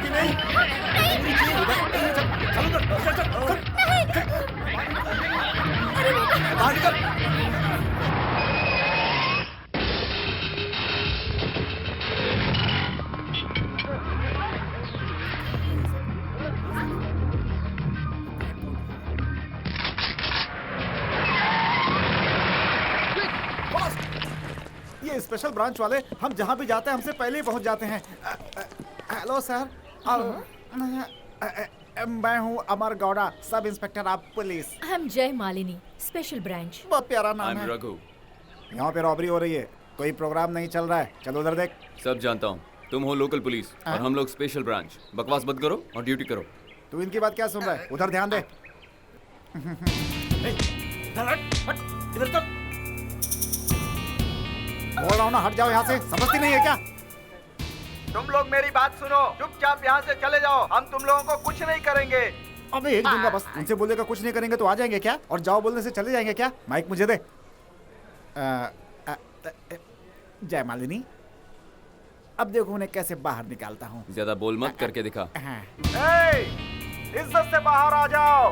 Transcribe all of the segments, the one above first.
छोड़ूंगी नहीं। बाहर निकल। ये स्पेशल ब्रांच वाले हम जहाँ भी जाते हैं हमसे पहले ही पहुँच जाते हैं। हेलो सर, मैं हूँ अमर Gowda, sub inspector of police. हम जय मालिनी, स्पेशल ब्रांच। बहुत प्यारा नाम है। रघु। यहाँ पे रॉबरी हो रही है, कोई प्रोग्राम नहीं चल रहा है, चलो उधर देख। सब जानता हूँ, तुम हो लोकल पुलिस और हम लोग स्पेशल ब्रांच। बकवास मत करो और ड्यूटी करो। तू इनकी बात क्या सुन रहा है? उधर ध्यान दे। इधर तक बोल रहा हूँ ना, हट जाओ यहाँ से, समझती नहीं है क्या? तुम लोग मेरी बात सुनो, चुपचाप यहाँ से चले जाओ, हम तुम लोगों को कुछ नहीं करेंगे। अबे एक दूंगा बस, उनसे बोलेगा कुछ नहीं करेंगे तो आ जाएंगे क्या? और जाओ बोलने से चले जाएंगे क्या? माइक मुझे दे। जय मालिनी, अब देखो उन्हें कैसे बाहर निकालता हूँ। ज्यादा बोल मत, करके दिखा। इज्जत से बाहर आ जाओ,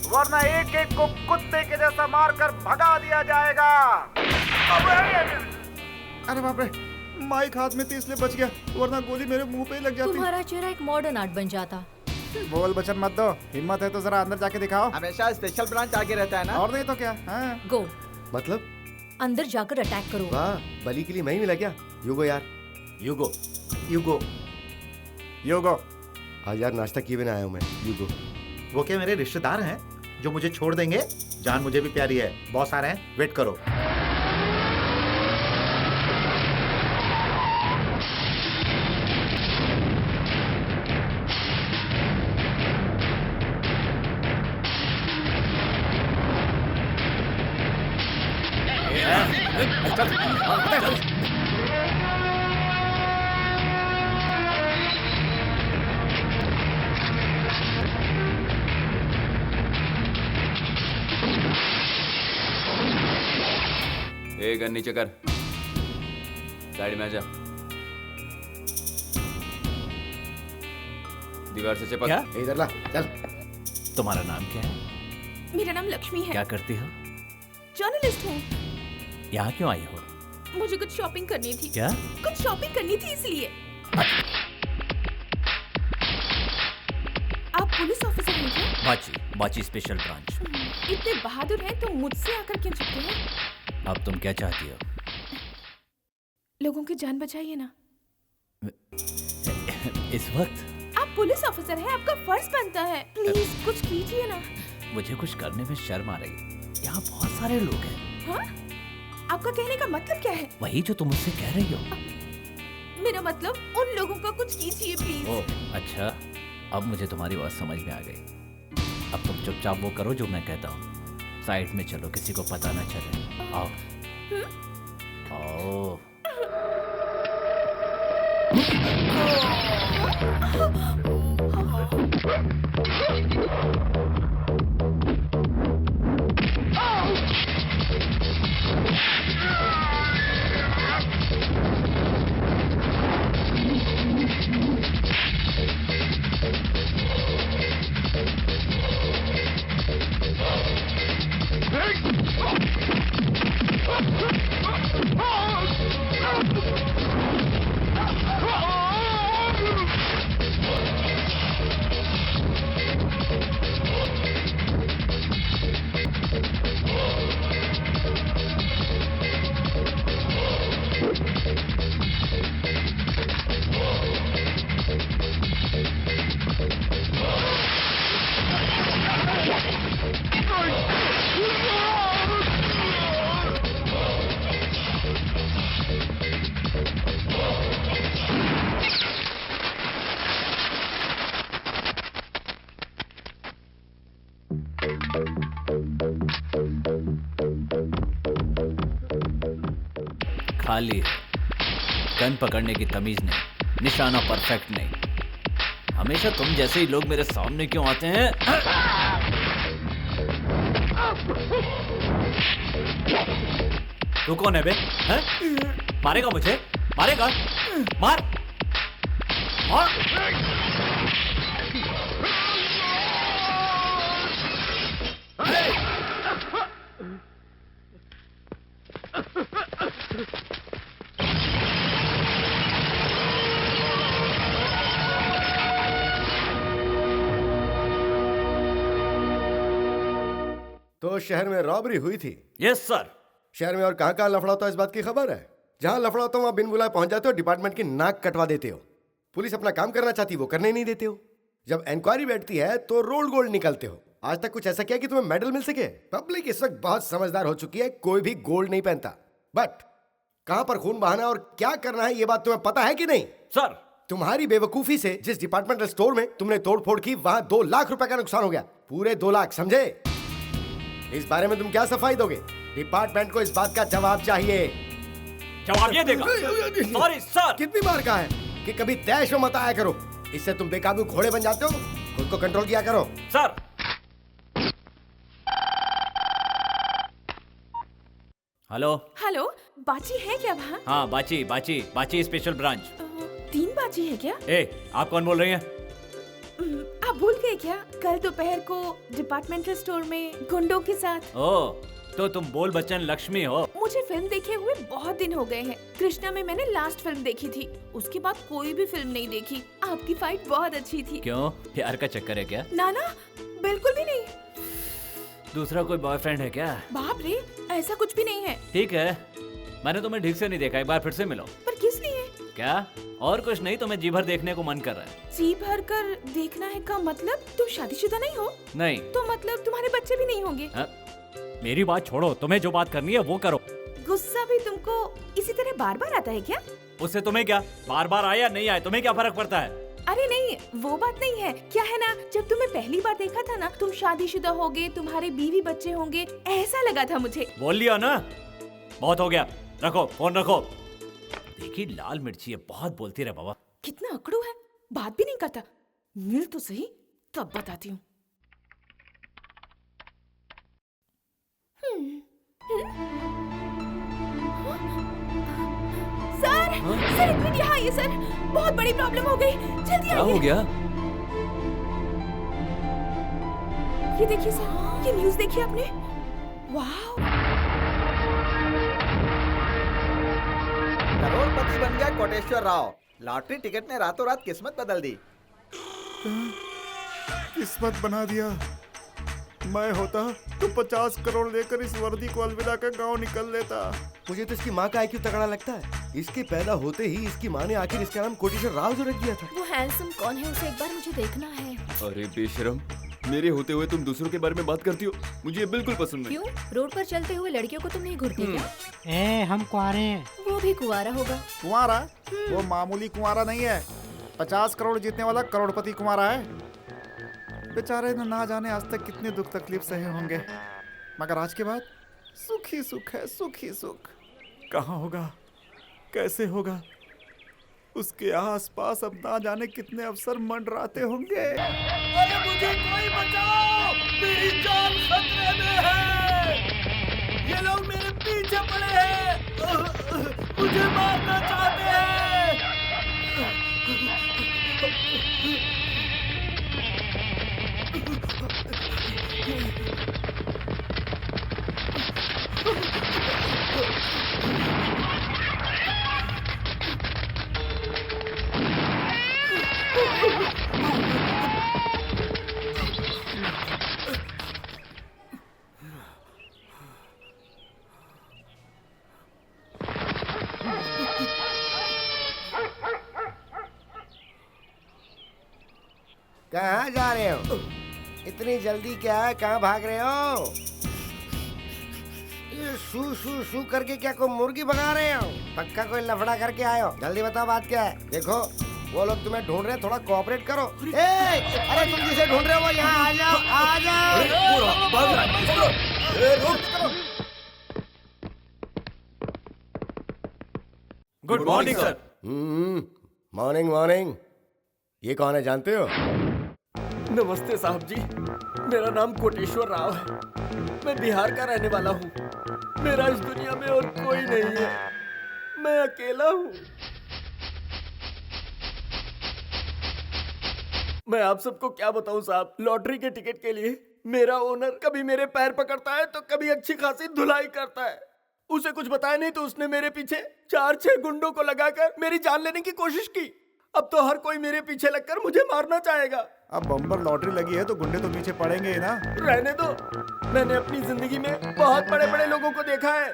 वरना एक एक को कुत्ते के जैसा मारकर भगा दिया जाएगा। अरे बाप रे, माइक हाथ में थी इसलिए बच गया, वरना गोली मेरे मुंह पे ही लग जाती। तुम्हारा चेहरा एक मॉडर्न आर्ट बन जाता। बोल बचन मत दो, हिम्मत है तो जरा अंदर जाके दिखाओ। हमेशा स्पेशल ब्रांच आगे रहता है ना। और नहीं तो क्या। हाँ। गो, मतलब अंदर जाकर अटैक करो। वाह, बली के लिए मैं ही मिला क्या? युगो यार, युगो युगो। योगो, आज यार नाश्ता किए बिना आया हूँ मैं। युगो वो क्या मेरे रिश्तेदार हैं जो मुझे छोड़ देंगे? जान मुझे भी प्यारी है, बॉस आ रहे हैं, वेट करो। ए गन नीचे कर, साइड में आ जा। दीवार से चिपक। क्या? इधर ला, चल। तुम्हारा नाम क्या है? मेरा नाम लक्ष्मी है। क्या करती हो? जर्नलिस्ट हूँ। यहाँ क्यों आई हो? मुझे कुछ शॉपिंग करनी थी। क्या? कुछ शॉपिंग करनी थी इसलिए। आप पुलिस ऑफिसर हैं क्या? बाची स्पेशल ब्रांच। इतने बहादुर हैं तो मुझसे आकर क्यों छुपते हैं? अब तुम क्या चाहती हो? लोगों की जान बचाइए ना। इस वक्त? आप पुलिस ऑफिसर हैं, आपका फर्ज बनता है। प्लीज कुछ कीजिए ना। मुझे कुछ करने में शर्म आ रही है। यहाँ बहुत सारे लोग हैं। हाँ? आपका कहने का मतलब क्या है? वही जो तुम मुझसे कह रही हो। मेरा मतलब उन लोगों का कुछ कीजिए प्लीज। ओह अच्छा, अब मुझे तुम्हारी बात समझ में आ गई। अब तुम चुपचाप वो करो जो मैं कहता हूँ। साइड में चलो, किसी को पता ना चले। आओ आओ। खाली है, गन पकड़ने की तमीज नहीं, निशाना परफेक्ट नहीं। हमेशा तुम जैसे ही लोग मेरे सामने क्यों आते हैं? तू कौन है बे? हैं? मारेगा मुझे? मारेगा? मार! मार! तो शहर में रॉबरी हुई थी। Yes sir. शहर में और कहाँ कहाँ लफड़ा होता है इस बात की खबर है? जहाँ लफड़ा होता है वहाँ बिन बुलाए पहुंच जाते हो, डिपार्टमेंट की नाक कटवा देते हो। पुलिस अपना काम करना चाहती, वो करने नहीं देते हो। जब इंक्वायरी बैठती है तो रोल गोल्ड निकलते हो। आज तक कुछ ऐसा किया कि तुम्हें मेडल मिल सके? पब्लिक इस वक्त बहुत समझदार हो चुकी है, कोई भी गोल्ड नहीं पहनता। बट कहां पर खून बहाना है और क्या करना है ये बात तुम्हें पता है कि नहीं? सर तुम्हारी बेवकूफी से जिस डिपार्टमेंटल स्टोर में तुमने तोड़फोड़ की वहां 2 लाख रुपए का नुकसान हो गया। पूरे 2 लाख, समझे? इस बारे में तुम क्या सफाई दोगे? डिपार्टमेंट को इस बात का जवाब चाहिए। जवाब ये देगा। Sorry sir. कितनी बार कहा है कि कभी तैश में मत आया करो, इससे तुम बेकाबू घोड़े बन जाते हो। खुद को कंट्रोल किया करो। Sir hello. हेलो, बाची है क्या वहाँ? हाँ बाची बाची बाची स्पेशल ब्रांच। 3 बाची है क्या? ए आप कौन बोल रही हैं? आप भूल गए क्या? कल दोपहर को डिपार्टमेंटल स्टोर में गुंडों के साथ। ओ तो तुम बोल बच्चन लक्ष्मी हो। मुझे फिल्म देखे हुए बहुत दिन हो गए हैं। कृष्णा में मैंने लास्ट फिल्म देखी थी, उसके बाद कोई भी फिल्म नहीं देखी। आपकी फाइट बहुत अच्छी थी। क्यों, प्यार का चक्कर है क्या? ना ना, बिल्कुल भी नहीं। दूसरा कोई बॉयफ्रेंड है क्या? बाप रे, ऐसा कुछ भी नहीं है। ठीक है, मैंने तुम्हें ठीक से नहीं देखा, एक बार फिर से मिलो। पर किस लिए? क्या? और कुछ नहीं, तुम्हें जी भर देखने को मन कर रहा है। जी भर कर देखना है का मतलब तुम शादीशुदा नहीं हो? नहीं। तो मतलब तुम्हारे बच्चे भी नहीं होंगे? हा? मेरी बात छोड़ो, तुम्हें जो बात करनी है वो करो। गुस्सा भी तुमको इसी तरह बार बार आता है क्या? उससे तुम्हें क्या, बार बार आया नहीं आया तुम्हें क्या फर्क पड़ता है? अरे नहीं, वो बात नहीं है। क्या है ना, जब तुम्हें पहली बार देखा था ना, तुम शादीशुदा होगे, तुम्हारे बीवी बच्चे होंगे, ऐसा लगा था मुझे। बोल लिया ना, बहुत हो गया। रखो फोन रखो। देखी लाल मिर्ची है, बहुत बोलती रहे बाबा। कितना अकड़ू है, बात भी नहीं करता। मिल तो सही, तब बताती हूँ। सर, सर एक मिनट यहाँ आइए सर, बहुत बड़ी प्रॉब्लम हो गई, जल्दी क्या हो आइए। गया? ये देखिए सर, ये न्यूज़ देखिए आपने? वाह, करोड़पति बन गया कोटेश्वर राव। लॉटरी टिकट ने रातों रात किस्मत बदल दी। किस्मत बना दिया। मैं होता तो 50 करोड़ लेकर इस वर्दी को अलविदा कर गांव निकल लेता। मुझे तो इसकी माँ का IQ तगड़ा लगता है। इसके पैदा होते ही इसकी माँ ने आखिर इसका नाम कोटेश्वर राव जो रख दिया था। वो हैंडसम कौन है, उसे एक बार मुझे देखना है। अरे बेशरम, मेरे होते हुए तुम दूसरों के बारे में बात करती हो, मुझे ये बिल्कुल पसंद नहीं। क्यों, रोड पर चलते हुए लड़कियों को तुम नहीं घूरती क्या? ए, हम कुआरे हैं। वो भी कुंवारा होगा। कुंवारा? वो मामूली कुंवारा नहीं है, 50 करोड़ जीतने वाला करोड़पति कुंवारा है। बेचारे ने ना जाने आज तक कितने दुख तकलीफ सहे होंगे, मगर आज के बाद सुख ही सुख है, सुख ही सुख। कहाँ होगा, कैसे होगा, उसके आसपास अब ना जाने कितने अफसर मंडराते होंगे। अरे मुझे कोई बचाओ, मेरी जान खतरे में है। ये लोग मेरे पीछे पड़े हैं, मुझे मारना चाहते हैं। कहाँ जा रहे हो? इतनी जल्दी क्या है, कहाँ भाग रहे हो? ये शू शू शू करके क्या कोई मुर्गी भगा रहे हो? पक्का कोई लफड़ा करके आए हो? जल्दी बताओ बात क्या है। देखो वो लोग तुम्हें ढूंढ रहे हैं, थोड़ा कोऑपरेट करो। अरे तुम जिसे ढूंढ रहे हो वो यहाँ आ जाओ, आ जाओ। Good morning sir. Morning morning. ये कौन है जानते हो? नमस्ते साहब जी, मेरा नाम कोटेश्वर राव है। मैं बिहार का रहने वाला हूँ। मेरा इस दुनिया में और कोई नहीं है, मैं अकेला हूँ। मैं आप सबको क्या बताऊँ साहब, लॉटरी के टिकट के लिए मेरा ओनर कभी मेरे पैर पकड़ता है तो कभी अच्छी खासी धुलाई करता है। उसे कुछ बताया नहीं तो उसने मेरे पीछे 4-6 गुंडों को लगाकर मेरी जान लेने की कोशिश की। अब तो हर कोई मेरे पीछे लगकर मुझे मारना चाहेगा। अब बम्पर लॉटरी लगी है तो गुंडे तो पीछे पड़ेंगे ही ना। रहने दो, मैंने अपनी जिंदगी में बहुत बड़े बड़े लोगों को देखा है।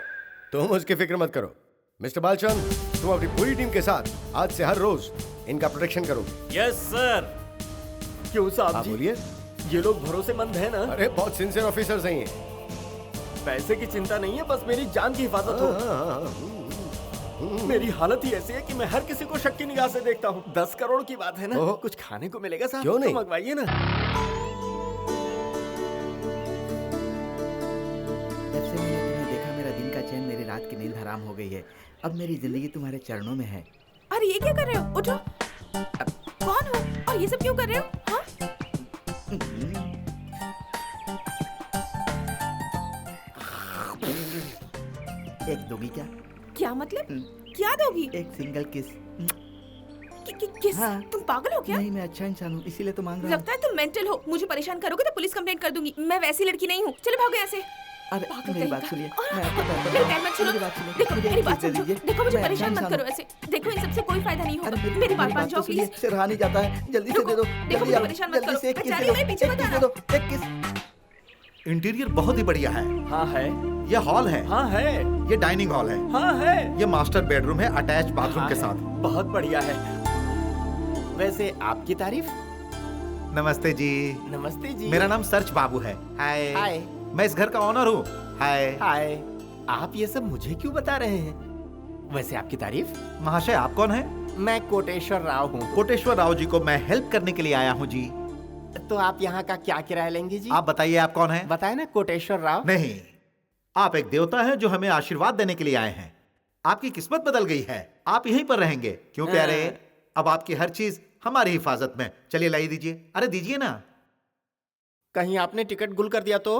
तुम उसकी फिक्र मत करो मिस्टर बालचंद, तुम अपनी पूरी टीम के साथ आज से हर रोज इनका प्रोटेक्शन करो। Yes sir. क्यों साहब आप जी? बोलिए। ये लोग भरोसेमंद है ना? अरे बहुत सिंसियर ऑफिसर्स हैं ये। पैसे की चिंता नहीं है, बस मेरी जान की हिफाजत हो। मेरी हालत ही ऐसी है कि मैं हर किसी को शक की निगाह से देखता हूँ। 10 करोड़ की बात है ना, कुछ खाने को मिलेगा साहब? क्यों नहीं? तो मंगवाइए ना। जब से मैंने तुम्हें देखा मेरा दिन का चैन, मेरी रात की नींद हराम हो गई है। अब मेरी जिंदगी तुम्हारे चरणों में है। अरे ये क्या कर रहे हो? उठो। कौन हो और ये सब क्यों कर रहे हो? हाँ? एक दोगी क्या? क्या मतलब? क्या दोगी? एक सिंगल किस। किस? हाँ। तुम पागल हो क्या? नहीं, मैं अच्छा इंसान हूँ, इसीलिए तो मांग रहा हूँ। लगता है तुम मेंटल हो। मुझे परेशान करोगे तो पुलिस कंप्लेंट कर दूंगी। मैं वैसी लड़की नहीं हूँ। चलो भागो यहाँ से। अरे पागल मेरी कहीं बात का। सुनिए, और- मैं आपको बात मेरी पैर मत छूलो। मेरी बात सुनिए। देखो मुझे मेरी एक बात चीज़ दे समझो। दीजिए। देखो मुझे मैं परेशान अच्छा मत करो इंसान ऐसे। देखो इन सबसे कोई फायदा नहीं हूँ। होगा। अरे मेरी बात मान बात जाओ तो सुनिए, प्लीज। से रहा नहीं जाता है। जल्दी से दे दो। देखो जल्दी मुझे आओ। परेशान मत जल्दी करो। से एक मैं किस जा दे रही हूँ, दो। मेरे पीछे एक मत किस दे आना। दो। एक किस। इंटीरियर बहुत ही बढ़िया है। हाँ है। ये हॉल है। हाँ है। ये डाइनिंग हॉल है। हाँ है। ये मास्टर बेडरूम है अटैच बाथरूम हाँ के है। साथ। बहुत बढ़िया है। वैसे आपकी तारीफ? नमस्ते जी। नमस्ते जी। मेरा नाम सर्च बाबू है। हाय। हाय। मैं इस घर का ऑनर हूँ। हाय। हाय। आप ये सब मुझे क्यों बता रहे हैं? वैसे आपकी तारीफ? महाशय आप कौन है? मैं कोटेश्वर राव हूँ। कोटेश्वर राव जी को मैं हेल्प करने के लिए आया हूँ जी। तो आप यहाँ का क्या किराया लेंगे जी? आप बताइए आप कौन है? बताए ना, कोटेश्वर राव। नहीं, आप एक देवता हैं जो हमें आशीर्वाद देने के लिए आए हैं। आपकी किस्मत बदल गई है, आप यहीं पर रहेंगे। क्यों प्यारे? अब आपकी हर चीज हमारी हिफाजत में। चलिए लाई दीजिए। अरे दीजिए ना। कहीं आपने टिकट गुल कर दिया तो?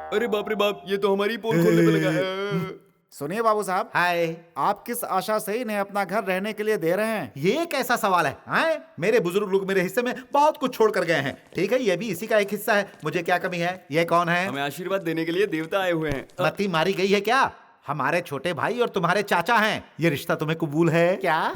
अरे बाप रे बाप, ये तो हमारी पोल खोलने पे लगा है। सुनिए बाबू साहब, हाय। आप किस आशा से इन्हें अपना घर रहने के लिए दे रहे हैं? ये कैसा सवाल है? हाय? मेरे बुजुर्ग लोग मेरे हिस्से में बहुत कुछ छोड़ कर गए हैं। ठीक है, ये भी इसी का एक हिस्सा है। मुझे क्या कमी है? ये कौन है? हमें आशीर्वाद देने के लिए देवता आए हुए हैं। मत्ती मारी गई है क्या? हमारे छोटे भाई और तुम्हारे चाचा हैं। ये रिश्ता तुम्हें कबूल है? क्या?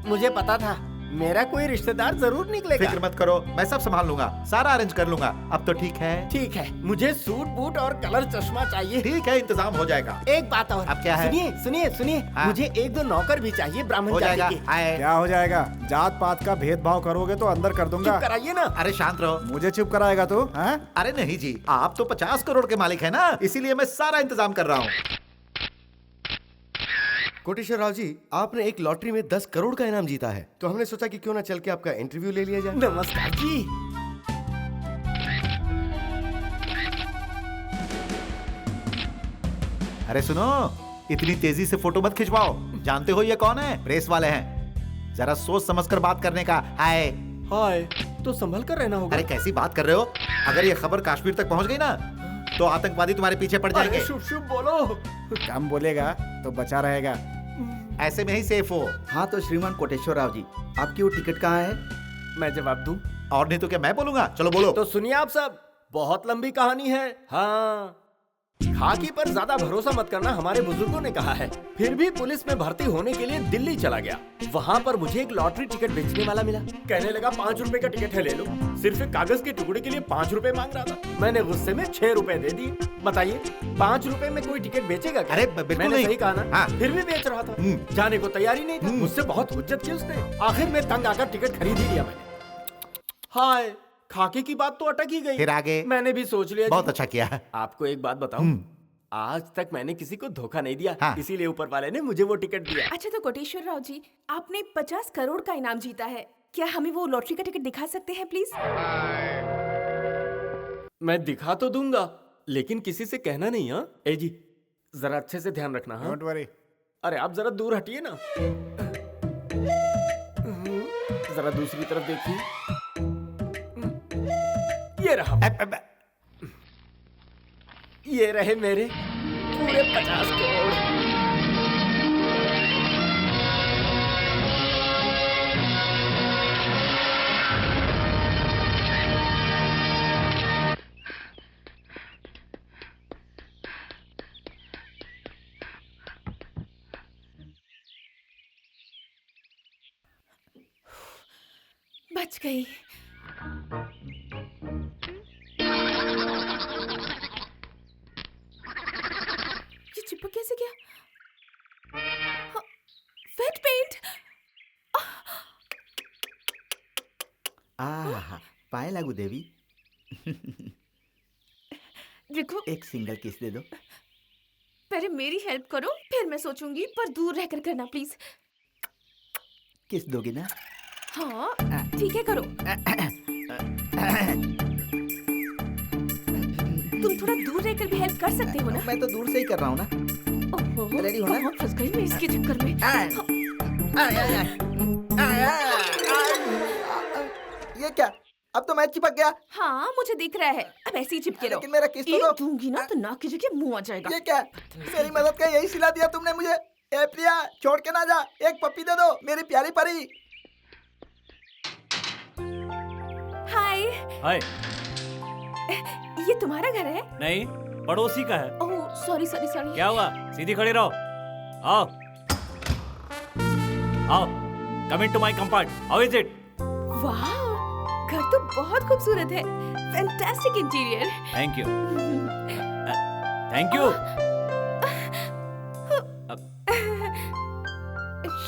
मुझे पता था मेरा कोई रिश्तेदार जरूर निकलेगा। फिक्र मत करो, मैं सब संभाल लूंगा, सारा अरेंज कर लूंगा। अब तो ठीक है? ठीक है, मुझे सूट बूट और कलर चश्मा चाहिए। ठीक है, इंतजाम हो जाएगा। एक बात और। अब क्या है? सुनिए सुनिए सुनिए, हाँ? मुझे 1-2 नौकर भी चाहिए ब्राह्मण हो जाएगा। जाति के। हाय। क्या हो जाएगा? जात पात का भेदभाव करोगे तो अंदर कर दूंगा। चुप कराइए ना। अरे शांत रहो। मुझे चुप कराएगा तू? हैं? अरे नहीं जी, आप तो 50 करोड़ के मालिक हैं ना, इसीलिए मैं सारा इंतजाम कर रहा हूँ। कोटेश्वर राव जी, आपने एक लॉटरी में 10 करोड़ का इनाम जीता है, तो हमने सोचा कि क्यों ना चल के आपका इंटरव्यू ले लिया जाए। नमस्कार जी। अरे सुनो, इतनी तेजी से फोटो मत खिंचवाओ। जानते हो ये कौन है? प्रेस वाले हैं। जरा सोच समझकर बात करने का। हाय। हाय, तो संभल कर रहना होगा। अरे कैसी बात कर रहे हो? अगर ये खबर कश्मीर तक पहुंच गई ना, तो आतंकवादी तुम्हारे पीछे पड़ जाएंगे। शुभ शुभ बोलो। कम बोलेगा तो बचा रहेगा। ऐसे में ही सेफ हो। हाँ तो श्रीमान कोटेश्वर राव जी, आपकी वो टिकट कहाँ है? मैं जवाब दूं? और नहीं तो क्या मैं बोलूंगा? चलो बोलो। तो सुनिए आप सब, बहुत लंबी कहानी है। हाँ, खाकी पर ज्यादा भरोसा मत करना, हमारे बुजुर्गों ने कहा है। फिर भी पुलिस में भर्ती होने के लिए दिल्ली चला गया। वहाँ पर मुझे एक लॉटरी टिकट बेचने वाला मिला। कहने लगा 5 रुपए का टिकट है, ले लो। सिर्फ एक कागज के टुकड़े के लिए 5 रुपए मांग रहा था। मैंने गुस्से में 6 रुपए दे दिए। बताइए, 5 रुपए में कोई टिकट बेचेगा क्या? अरे बिल्कुल मैंने नहीं। सही कहा ना? हाँ। फिर भी बेच रहा था। जाने को तैयारी नहीं था। मुझसे बहुत हुज्जत की उसने। आखिर में तंग आकर टिकट खरीद ही लिया मैंने। हाय, खाके की बात तो अटक ही गई। फिर आगे? मैंने भी सोच लिया। बहुत अच्छा किया। आपको एक बात बताऊं, आज तक मैंने किसी को धोखा नहीं दिया। हाँ। इसीलिए ऊपर वाले ने मुझे वो टिकट दिया। अच्छा तो कोटेश्वर राव जी, आपने 50 करोड़ का इनाम जीता है। क्या हमें वो लॉटरी का टिकट दिखा सकते हैं प्लीज? मैं दिखा तो दूंगा, लेकिन किसी से कहना नहीं। हाँ ए जी, जरा अच्छे से ध्यान रखना। हाँ? Don't worry. अरे आप जरा दूर हटिए ना। जरा दूसरी तरफ देखिए। ये रहा। ये रहे मेरे पूरे 50 करोड़। बच गई। ये चिपक कैसे गया? Wet paint. आहा, पाए लागू देवी। देखो, एक सिंगल किस दे दो। पहले मेरी हेल्प करो, फिर मैं सोचूंगी, पर दूर रहकर करना प्लीज। किस दोगी ना? हाँ, ठीक है, करो। तुम थोड़ा दूर रहकर भी हेल्प कर सकते हो ना? मैं तो दूर से ही कर रहा हूँ ना। ओहो, रेडी हो ना? कहाँ फंस गई मैं इसके चक्कर में। ये क्या? अब तो मैं चिपक गया। हाँ, मुझे दिख रहा है। अब ऐसे ही चिपके रहो। लेकिन मेरा किस तो एक दो। दूंगी ना तो नाक की जगह मुंह आ जाएगा। ये क्या? मेरी मदद का यही सिला दिया तुमने मुझे। ए प्रिया, छोड़ के ना जा। एक पप्पी दे दो, मेरी प्यारी परी। हाय। हाय। ये तुम्हारा घर है? नहीं, पड़ोसी का है। Oh, sorry sorry sorry. क्या हुआ? सीधी खड़ी रहो। आओ आओ, come in to my compart. How is it? वाह, घर तो बहुत खूबसूरत है। Fantastic interior. Thank you. Thank you.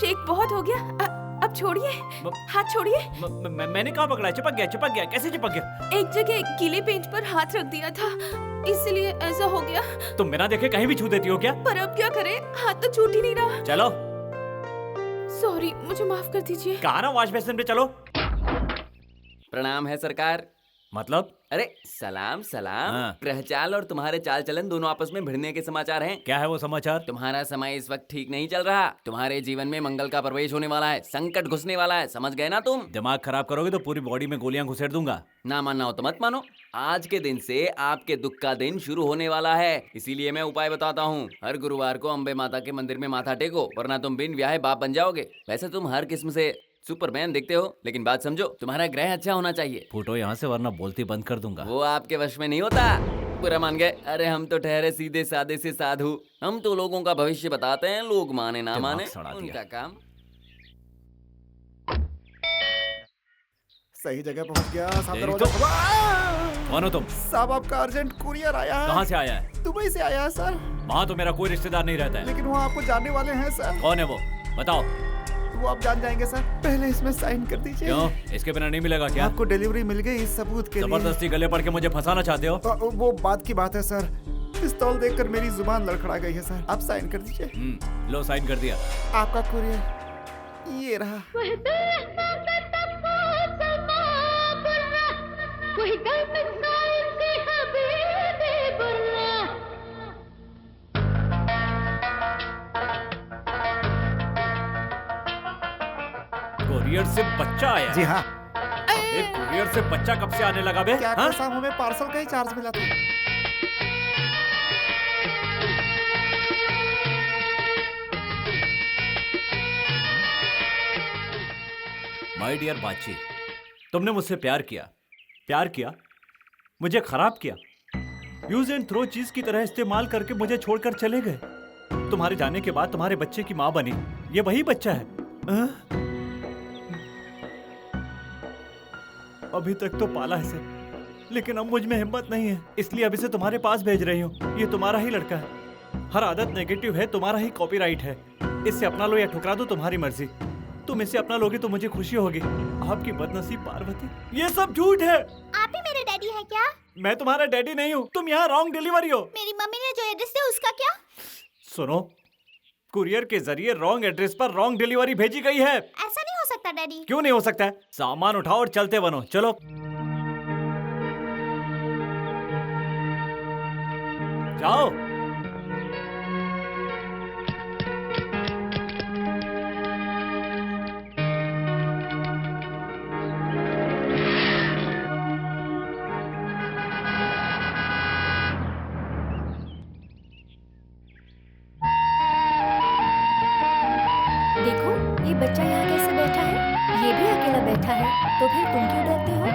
Shake बहुत हो गया। अब छोड़िए, हाथ छोड़िए। मैंने कहाँ पकड़ा? चिपक गया, चिपक गया। कैसे चिपक गया? एक जगह गीले पेंट पर हाथ रख दिया था, इसलिए ऐसा हो गया। तुम बिना देखे कहीं भी छू देती हो क्या? पर अब क्या करें, हाथ तो छूट ही नहीं रहा। चलो। सॉरी, मुझे माफ कर दीजिए। कहा ना वॉश बेसिन पे चलो। प्रणाम है सरकार। मतलब? अरे सलाम सलाम। हाँ। ग्रहचाल और तुम्हारे चाल चलन दोनों आपस में भिड़ने के समाचार हैं। क्या है वो समाचार? तुम्हारा समय इस वक्त ठीक नहीं चल रहा। तुम्हारे जीवन में मंगल का प्रवेश होने वाला है, संकट घुसने वाला है, समझ गए ना तुम? दिमाग खराब करोगे तो पूरी बॉडी में गोलियां घुसेड़ दूंगा। ना मानना हो तो मत मानो। आज के दिन से आपके दुख का दिन शुरू होने वाला है, इसीलिए मैं उपाय बताता हूँ। हर गुरुवार को अम्बे माता के मंदिर में माथा टेको, वरना तुम बिन ब्याहे बाप बन जाओगे। वैसे तुम हर किस्म से सुपरमैन दिखते हो, लेकिन बात समझो, तुम्हारा ग्रह अच्छा होना चाहिए। फूटो यहाँ से, वरना बोलती बंद कर दूंगा। वो आपके वश में नहीं होता। बुरा मान गए? अरे हम तो ठहरे सीधे सादे से साधु। हम तो लोगों का भविष्य बताते हैं, लोग माने ना माने उनका काम। सही जगह पहुंच गया। साहब तेरी दरवाजा। कौन हो तुम? साहब आपका अर्जेंट कुरियर आया है। कहाँ से आया है? दुबई से आया है सर। वहाँ तो मेरा कोई रिश्तेदार नहीं रहता है। लेकिन वो आपको जानने वाले हैं सर। कौन है वो? बताओ। वो आप जान जाएंगे सर। पहले इसमें साइन कर दीजिए। क्यों? इसके बिना नहीं मिलेगा क्या? आपको डिलीवरी मिल गई इस सबूत के लिए। जबरदस्ती गले पड़ के मुझे फंसाना चाहते हो? तो वो बात की बात है सर। पिस्तौल देखकर मेरी जुबान लड़खड़ा गई है सर। आप साइन कर दीजिए। लो, साइन कर दिया। आपका कुरियर ये रहा। कुरियर से बच्चा आया? जी हाँ। एक कुरियर से बच्चा कब से आने लगा बे? क्या हाँ? साहब, हमें पार्सल का ही चार्ज मिला था। माय डियर बाची, तुमने मुझसे प्यार किया, मुझे खराब किया, यूज एंड थ्रो चीज की तरह इस्तेमाल करके मुझे छोड़कर चले गए। तुम्हारे जाने के बाद तुम्हारे बच्चे की माँ बनी। ये वही बच्चा है। अभी तक तो पाला है इसे, लेकिन अब मुझ में हिम्मत नहीं है, इसलिए अब इसे तुम्हारे पास भेज रही हूँ। ये तुम्हारा ही लड़का है, हर आदत नेगेटिव है, तुम्हारा ही कॉपीराइट है। इससे अपना लो या ठुकरा दो, तुम्हारी मर्जी। तुम इसे अपना लोगे तो मुझे खुशी होगी। आपकी बदनसीब पार्वती। ये सब झूठ है। आप ही मेरे डैडी हैं क्या? मैं तुम्हारा डैडी नहीं हूँ, तुम यहाँ रॉन्ग डिलीवरी हो। मेरी मम्मी ने जो एड्रेस दिया उसका क्या? सुनो, कुरियर के जरिए रॉन्ग एड्रेस पर रॉन्ग डिलीवरी भेजी गई है। ऐसा नहीं हो सकता डैडी। क्यों नहीं हो सकता है? सामान उठाओ और चलते बनो। चलो जाओ। देखो, ये बच्चा यहाँ कैसे बैठा है? ये भी अकेला बैठा है, तो फिर तुम क्यों डरते हो?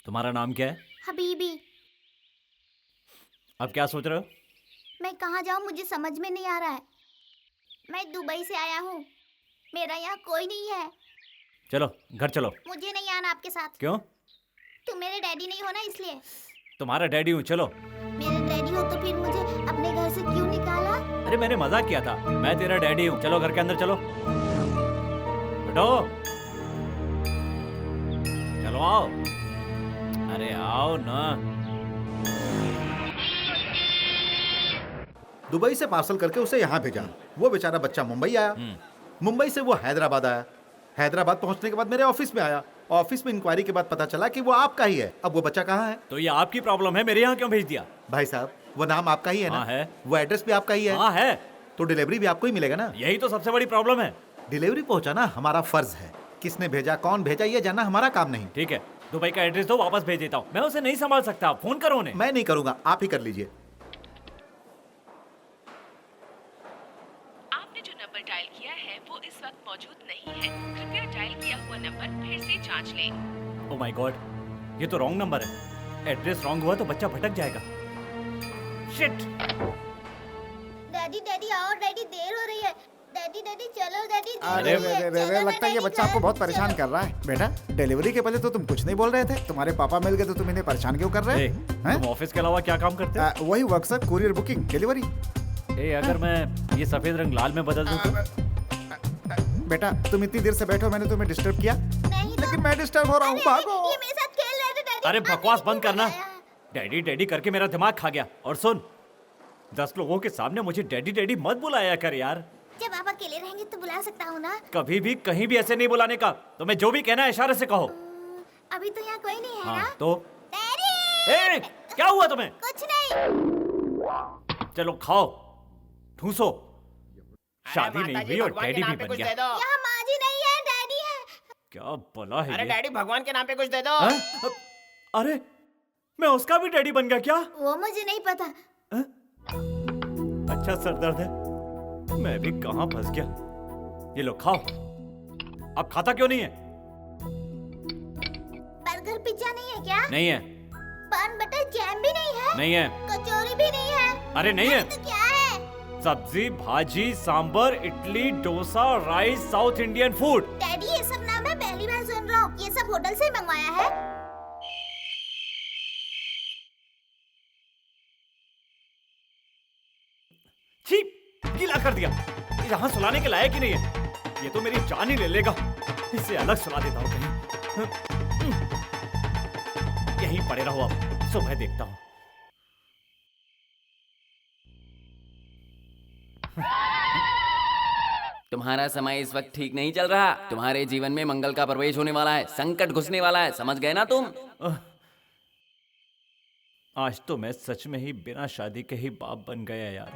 तुम्हारा नाम क्या है? हबीबी। अब क्या सोच रहे हो? मैं कहाँ जाऊँ मुझे समझ में नहीं आ रहा है। मैं दुबई से आया हूँ, मेरा यहाँ कोई नहीं है। चलो घर चलो। मुझे नहीं आना आपके साथ। क्यों? तुम मेरे डैडी नहीं हो ना, इसलिए। तुम्हारा डैडी हूँ, चलो। मेरे डैडी हो तो फिर मुझे अपने घर से क्यों निकाला? अरे मैंने मजाक किया था, मैं तेरा डैडी हूँ। चलो घर के अंदर चलो। बैठो। चलो आओ। अरे आओ ना। दुबई से पार्सल करके उसे यहाँ भेजा। वो बेचारा बच्चा मुंबई आया, मुंबई से वो हैदराबाद आया, हैदराबाद पहुंचने के बाद मेरे ऑफिस में आया। ऑफिस में इंक्वायरी के बाद पता चला कि वो आपका ही है। अब वो बच्चा कहाँ है? तो ये आपकी प्रॉब्लम है, मेरे यहाँ क्यों भेज दिया? भाई साहब वो नाम आपका ही है ना? हाँ है। वो एड्रेस भी आपका ही है? हाँ है। तो डिलीवरी भी आपको ही मिलेगा ना? यही तो सबसे बड़ी प्रॉब्लम है। डिलीवरी पहुंचाना हमारा फर्ज है, किसने भेजा कौन भेजा ये जानना हमारा काम नहीं। ठीक है, दुबई का एड्रेस दो, वापस भेज देता हूँ। मैं उसे नहीं संभाल सकता, फोन करो उन्हें। मैं नहीं करूंगा, आप ही कर लीजिए। आपने जो नंबर डायल किया है वो इस वक्त मौजूद नहीं है। कृपया डायल किया हुआ नंबर फिर से जांच लें। ओह माय गॉड, ये तो रॉन्ग नंबर है। एड्रेस रॉन्ग हुआ तो बच्चा भटक जाएगा। शिट। डैडी डैडी आओ, डैडी देर हो रही है। डैडी डैडी चलो, डैडी अरे रे, लगता है ये बच्चा आपको बहुत परेशान कर रहा है। बेटा डिलीवरी के पहले तो तुम कुछ नहीं बोल रहे थे, तुम्हारे पापा मिल गए तो तुम इन्हें परेशान क्यों कर रहे हैं? तुम ऑफिस के अलावा क्या काम करते हो? वही work sir, courier booking delivery. अगर मैं ये सफेद रंग लाल में बदल दूं तो? बेटा तुम इतनी देर से बैठो, मैंने तुम्हें डिस्टर्ब किया? नहीं लेकिन मैं डिस्टर्ब हो रहा हूँ, भागो। ये मेरे साथ खेल रहे थे डैडी। अरे बकवास बंद करना। डैडी डैडी करके मेरा दिमाग खा गया। और सुन, 10 लोगों के सामने मुझे डैडी डैडी मत बुलाया कर यार। जब आप अकेले रहेंगे तो बुला सकता हूँ ना? कभी भी कहीं भी ऐसे नहीं बुलाने का। तो मैं जो भी कहना है इशारे से कहो। अभी तो यहाँ कोई नहीं है हाँ, ना? तो डैडी! क्या हुआ तुम्हें? कुछ नहीं। चलो खाओ, ठूसो। शादी नहीं हुई और डैडी भी बन गया। यहाँ माँ जी नहीं है, डैडी है। क्या भला है अरे ये? डैडी भगवान के नाम पे कुछ दे दो। अरे मैं उसका भी डैडी बन गया क्या? वो मुझे नहीं पता। अच्छा सर दर्द है, मैं भी कहाँ फंस गया। ये लो खाओ। अब खाता क्यों नहीं है? बर्गर पिज्जा नहीं है क्या? नहीं है। पान बटर जैम भी नहीं है? नहीं है। कचौरी भी नहीं है? अरे नहीं है। तो क्या है? सब्जी भाजी sambar idli dosa rice South Indian food. Daddy ये सब नाम मैं पहली बार सुन रहा हूँ। ये सब होटल से मंगवाया है? छी, गीला कर दिया। यहाँ सुलाने के लायक ही नहीं है। ये तो मेरी जान ही ले लेगा। इसे अलग सुला देता हूँ कहीं। यहीं पड़े रहो, अब सुबह देखता हूँ। तुम्हारा समय इस वक्त ठीक नहीं चल रहा। तुम्हारे जीवन में मंगल का प्रवेश होने वाला है, संकट घुसने वाला है, समझ गए ना तुम? आज तो मैं सच में ही बिना शादी के ही बाप बन गया यार।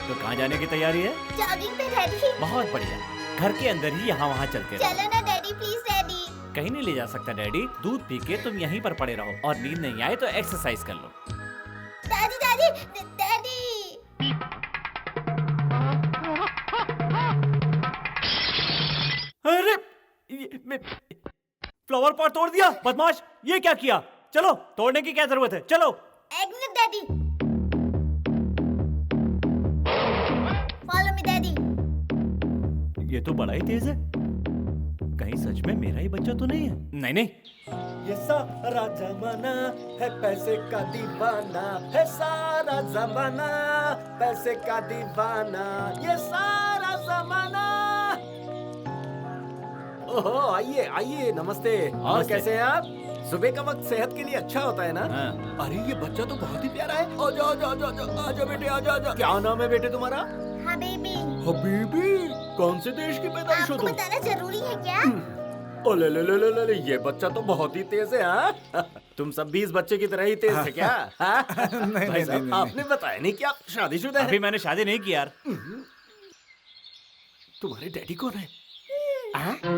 तो कहाँ जाने की तैयारी है? जॉगिंग पे डैडी। बहुत बढ़िया, घर के अंदर ही यहाँ वहाँ चलते रहो। चलो ना डैडी, प्लीज डैडी। कहीं नहीं ले जा सकता डैडी। दूध पी के तुम यहीं पर पड़े रहो और नींद नहीं आए तो एक्सरसाइज कर लो। Daddy daddy daddy. अरे फ्लावर पॉट तोड़ दिया बदमाश। ये क्या किया? चलो, तोड़ने की क्या जरूरत है, चलो। एक minute daddy. Follow me daddy. ये तो बड़ा ही तेज है। कहीं सच में मेरा ही बच्चा तो नहीं है? नहीं नहीं, ये सारा जमाना है पैसे का दीवाना, है सारा जमाना पैसे का दीवाना, ये सारा जमाना। ओहो, आइए आइए, नमस्ते। और नमस्ते। कैसे हैं आप? सुबह का वक्त सेहत के लिए अच्छा होता है ना? हाँ। अरे ये बच्चा तो बहुत ही प्यारा है। आजा आजा आजा आजा आजा बेटे, आजा आजा। क्या नाम है बेटे तुम्हारा? हबीबी। हबीबी? कौन से देश की पैदाइश हो आपको तुम? बताना जरूरी है क्या? ओले ले ले ले ले ले, ये बच्चा तो बहुत ही तेज है। हाँ? तुम सब 20 बच्चे की तरह ही तेज है क्या? हाँ? भाई साहब, नहीं। आपने बताया नहीं कि आप शादीशुदा हैं? अभी मैंने शादी नहीं की यार। तुम्हारे डैडी कौन है? हाँ? अरे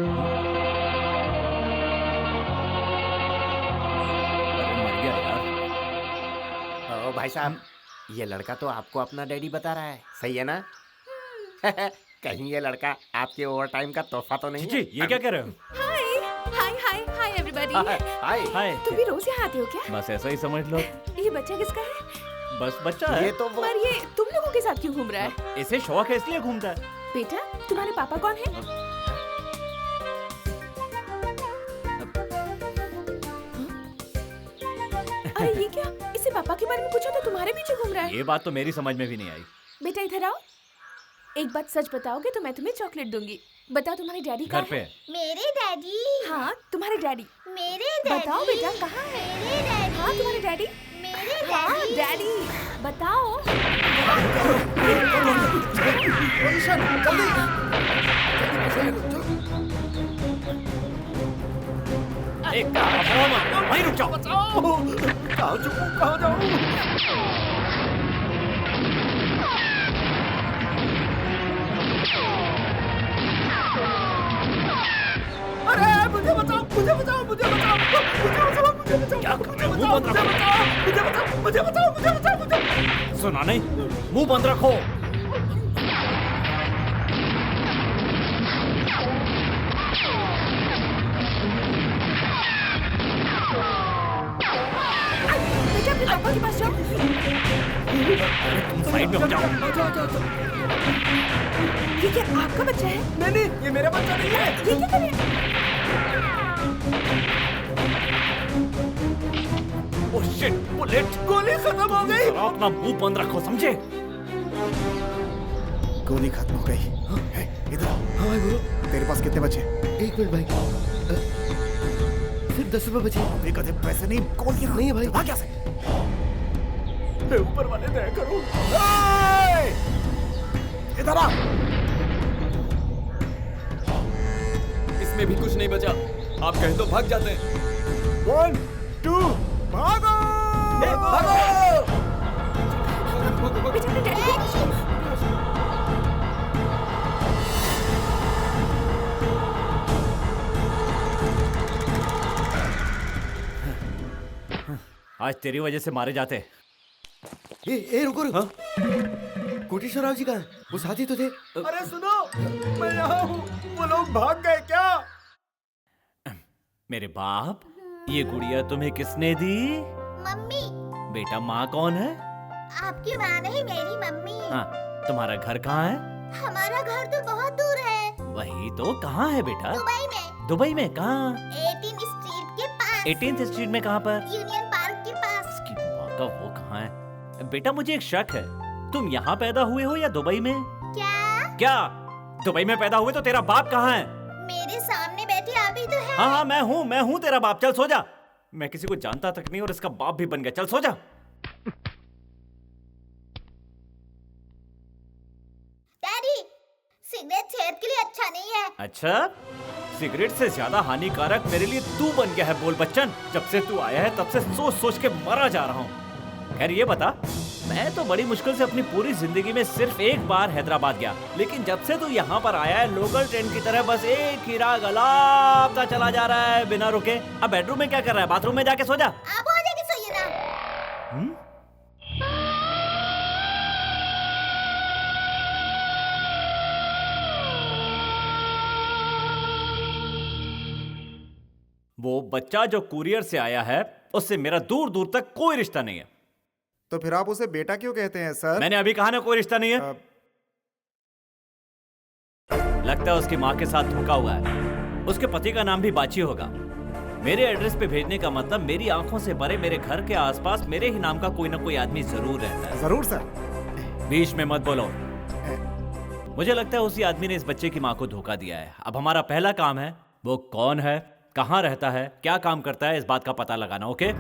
मर गया यार। ओ भाई साहब, ये लड़का तो आपको अपना डैडी बता रहा है, सही है ना? कहीं ये लड़का आपके ओवर टाइम का तोहफा तो नहीं? जी ये क्या कह रहे हो? हाय हाय हाय हाय एवरीबॉडी। हाय हाय। तुम भी रोज यहाँ आते हो क्या? बस ऐसा ही समझ लो। ये बच्चा किसका है? बस बच्चा है। ये तो वो पर ये तुम लोगों के साथ क्यों घूम रहा है? इसे शौक है इसलिए घूमता है। बेटा तुम्हारे पापा कौन है? अरे ये क्या? इससे पापा के बारे में पूछा तो तुम्हारे पीछे घूम रहा है। ये बात तो मेरी समझ में भी नहीं आई। बेटा इधर आओ। एक बात सच बताओगे तो मैं तुम्हें चॉकलेट दूंगी। बताओ तुम्हारे डैडी कहाँ घर पे है? है। मेरे डैडी। हाँ तुम्हारे डैडी। मेरे डैडी। बताओ बेटा कहाँ है? मेरे डैडी। हाँ तुम्हारे डैडी। मेरे हाँ डैडी। डैडी बताओ। एक वहीं रुक जाओ। कहाँ जाऊँ कहाँ जाऊँ? अरे मुझे बचाओ मुझे बचाओ मुझे बचाओ मुझे बचाओ मुझे बचाओ क्या कर रहे हो? मुंह बंद मुझे रखो। बचाओ मुझे बचाओ मुझे बचाओ मुझे बचाओ। सुना नहीं? मुंह बंद रखो। बेटा अपने पापा के पास जाओ। तुम साइड में हो जाओ। ये क्या आपका बच्चा है? नहीं नहीं ये मेरा बच्चा नहीं है। ये क्या कर रहे हैं? Oh shit, bullet. गोली खत्म हो गई। जरा अपना मुंह बंद रखो समझे? गोली खत्म हो गई। है, इधर आओ। हाँ भाई बोलो। तेरे पास कितने बचे? 1 मिनट भाई। सिर्फ 10 रुपए बचे। अबे कदे पैसे नहीं, गोलियां नहीं है भाई। भाग यहाँ से। ऊपर वाले दया करो। इधर आ। इसमें भी कुछ नहीं बचा। आप कहें तो भाग जाते हैं। 1 2 भागो। बेटा अपने डैडी को आज तेरी वजह से मारे जाते। ए रुको रुको। कोटेश्वरराव जी कहाँ हैं? वो साथी तो थे। अरे सुनो मैं यहाँ हूँ। वो लोग भाग गए क्या? मेरे बाप, ये गुड़िया तुम्हें किसने दी? मम्मी। बेटा माँ कौन है? आपकी माँ नहीं मेरी मम्मी। हाँ, तुम्हारा घर कहाँ है? हमारा घर तो बहुत दूर है। वही तो, कहाँ है बेटा? दुबई में। दुबई में कहाँ? 18th स्ट्रीट के पास। 18th स्ट्रीट में कहाँ पर? यूनियन पार्क के पास। इसकी माँ का वो कहाँ है? बेटा मुझे एक शक है, तुम यहाँ पैदा हुए हो या दुबई में? क्या दुबई में पैदा हुए तो तेरा बाप कहाँ है? मेरे सामने बैठे अभी तो है। हाँ मैं हूँ तेरा बाप। चल सो जा। मैं किसी को जानता तक नहीं और इसका बाप भी बन गया। चल सो जा। डैडी सिगरेट सेहत के लिए अच्छा नहीं है। अच्छा, सिगरेट से ज्यादा हानिकारक मेरे लिए तू बन गया है। बोल बच्चन, जब से तू आया है तब से सोच सोच के मरा जा रहा हूँ। खैर ये बता, मैं तो बड़ी मुश्किल से अपनी पूरी जिंदगी में सिर्फ एक बार हैदराबाद गया, लेकिन जब से तू यहाँ पर आया है लोकल ट्रेन की तरह बस एक ही राग अलापता चला जा रहा है बिना रुके। अब बेडरूम में क्या कर रहा है? बाथरूम में जाके सो जा। आप हो जाके सोइए ना। वो बच्चा जो कुरियर से आया है उससे मेरा दूर दूर तक कोई रिश्ता नहीं है। तो फिर आप उसे बेटा क्यों कहते हैं सर? मैंने अभी कहा ना कोई रिश्ता नहीं है। लगता है उसकी माँ के साथ धोखा हुआ है। उसके पति का नाम भी बाची होगा। मेरे एड्रेस पे भेजने का मतलब मेरी आंखों से भरे मेरे घर के आसपास मेरे ही नाम का कोई ना कोई आदमी जरूर रहता है। जरूर सर। बीच में मत बोलो। मुझे लगता है उसी आदमी ने इस बच्चे की माँ को धोखा दिया है। अब हमारा पहला काम है वो कौन है, कहाँ रहता है, क्या काम करता है, इस बात का पता लगाना। Okay?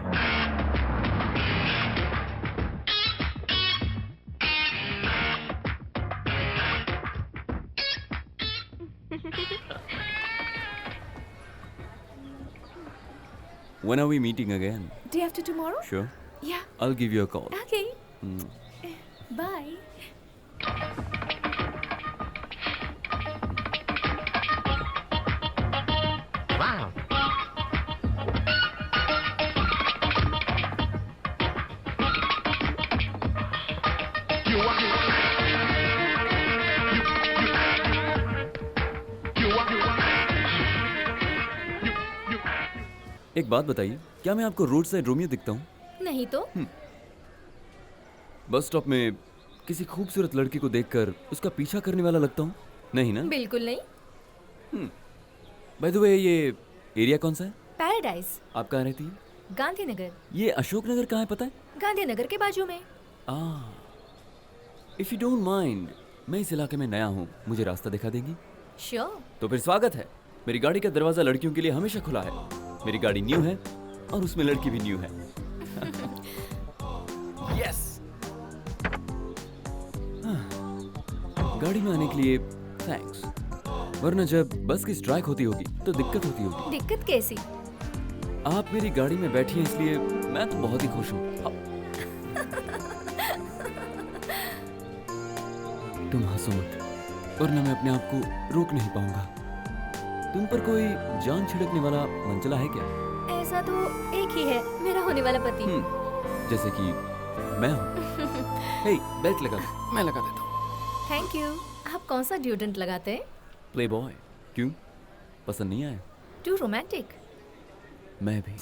When are we meeting again? Day after tomorrow? Sure. Yeah. I'll give you a call. Okay. Bye. एक बात बताइए, क्या मैं आपको रोड साइड रोमियो दिखता हूँ? नहीं तो बस स्टॉप में किसी खूबसूरत लड़की को देखकर उसका पीछा करने वाला लगता हूँ? नहीं ना? बिल्कुल नहीं। बाय द वे, ये एरिया कौन सा है? पैराडाइज। आप कहाँ रहती हैं? गांधीनगर। ये अशोक नगर कहाँ है पता है? गांधीनगर के बाजू में। इफ यू डोंट माइंड, मैं इस इलाके में नया हूँ, मुझे रास्ता दिखा देंगी? श्योर। तो फिर स्वागत है। मेरी गाड़ी का दरवाजा लड़कियों के लिए हमेशा खुला है। मेरी गाड़ी न्यू है और उसमें लड़की भी न्यू है। यस। गाड़ी में आने के लिए थैंक्स, वरना जब बस की स्ट्राइक होती होगी तो दिक्कत होती होगी। दिक्कत कैसी? आप मेरी गाड़ी में बैठी हैं, इसलिए मैं तो बहुत ही खुश हूँ। तुम हंसो मत, वरना मैं अपने आप को रोक नहीं पाऊंगा। तुम पर कोई जान छिड़कने वाला मंचला है क्या? ऐसा तो एक ही है, मेरा होने वाला पति। जैसे कि मैं हूँ। हे, बेल्ट लगा दो, मैं लगा देता हूँ। Thank you. आप कौन सा डिओड्रेंट लगाते हैं? प्लेबॉय। क्यों, पसंद नहीं आया? Too romantic. मैं भी।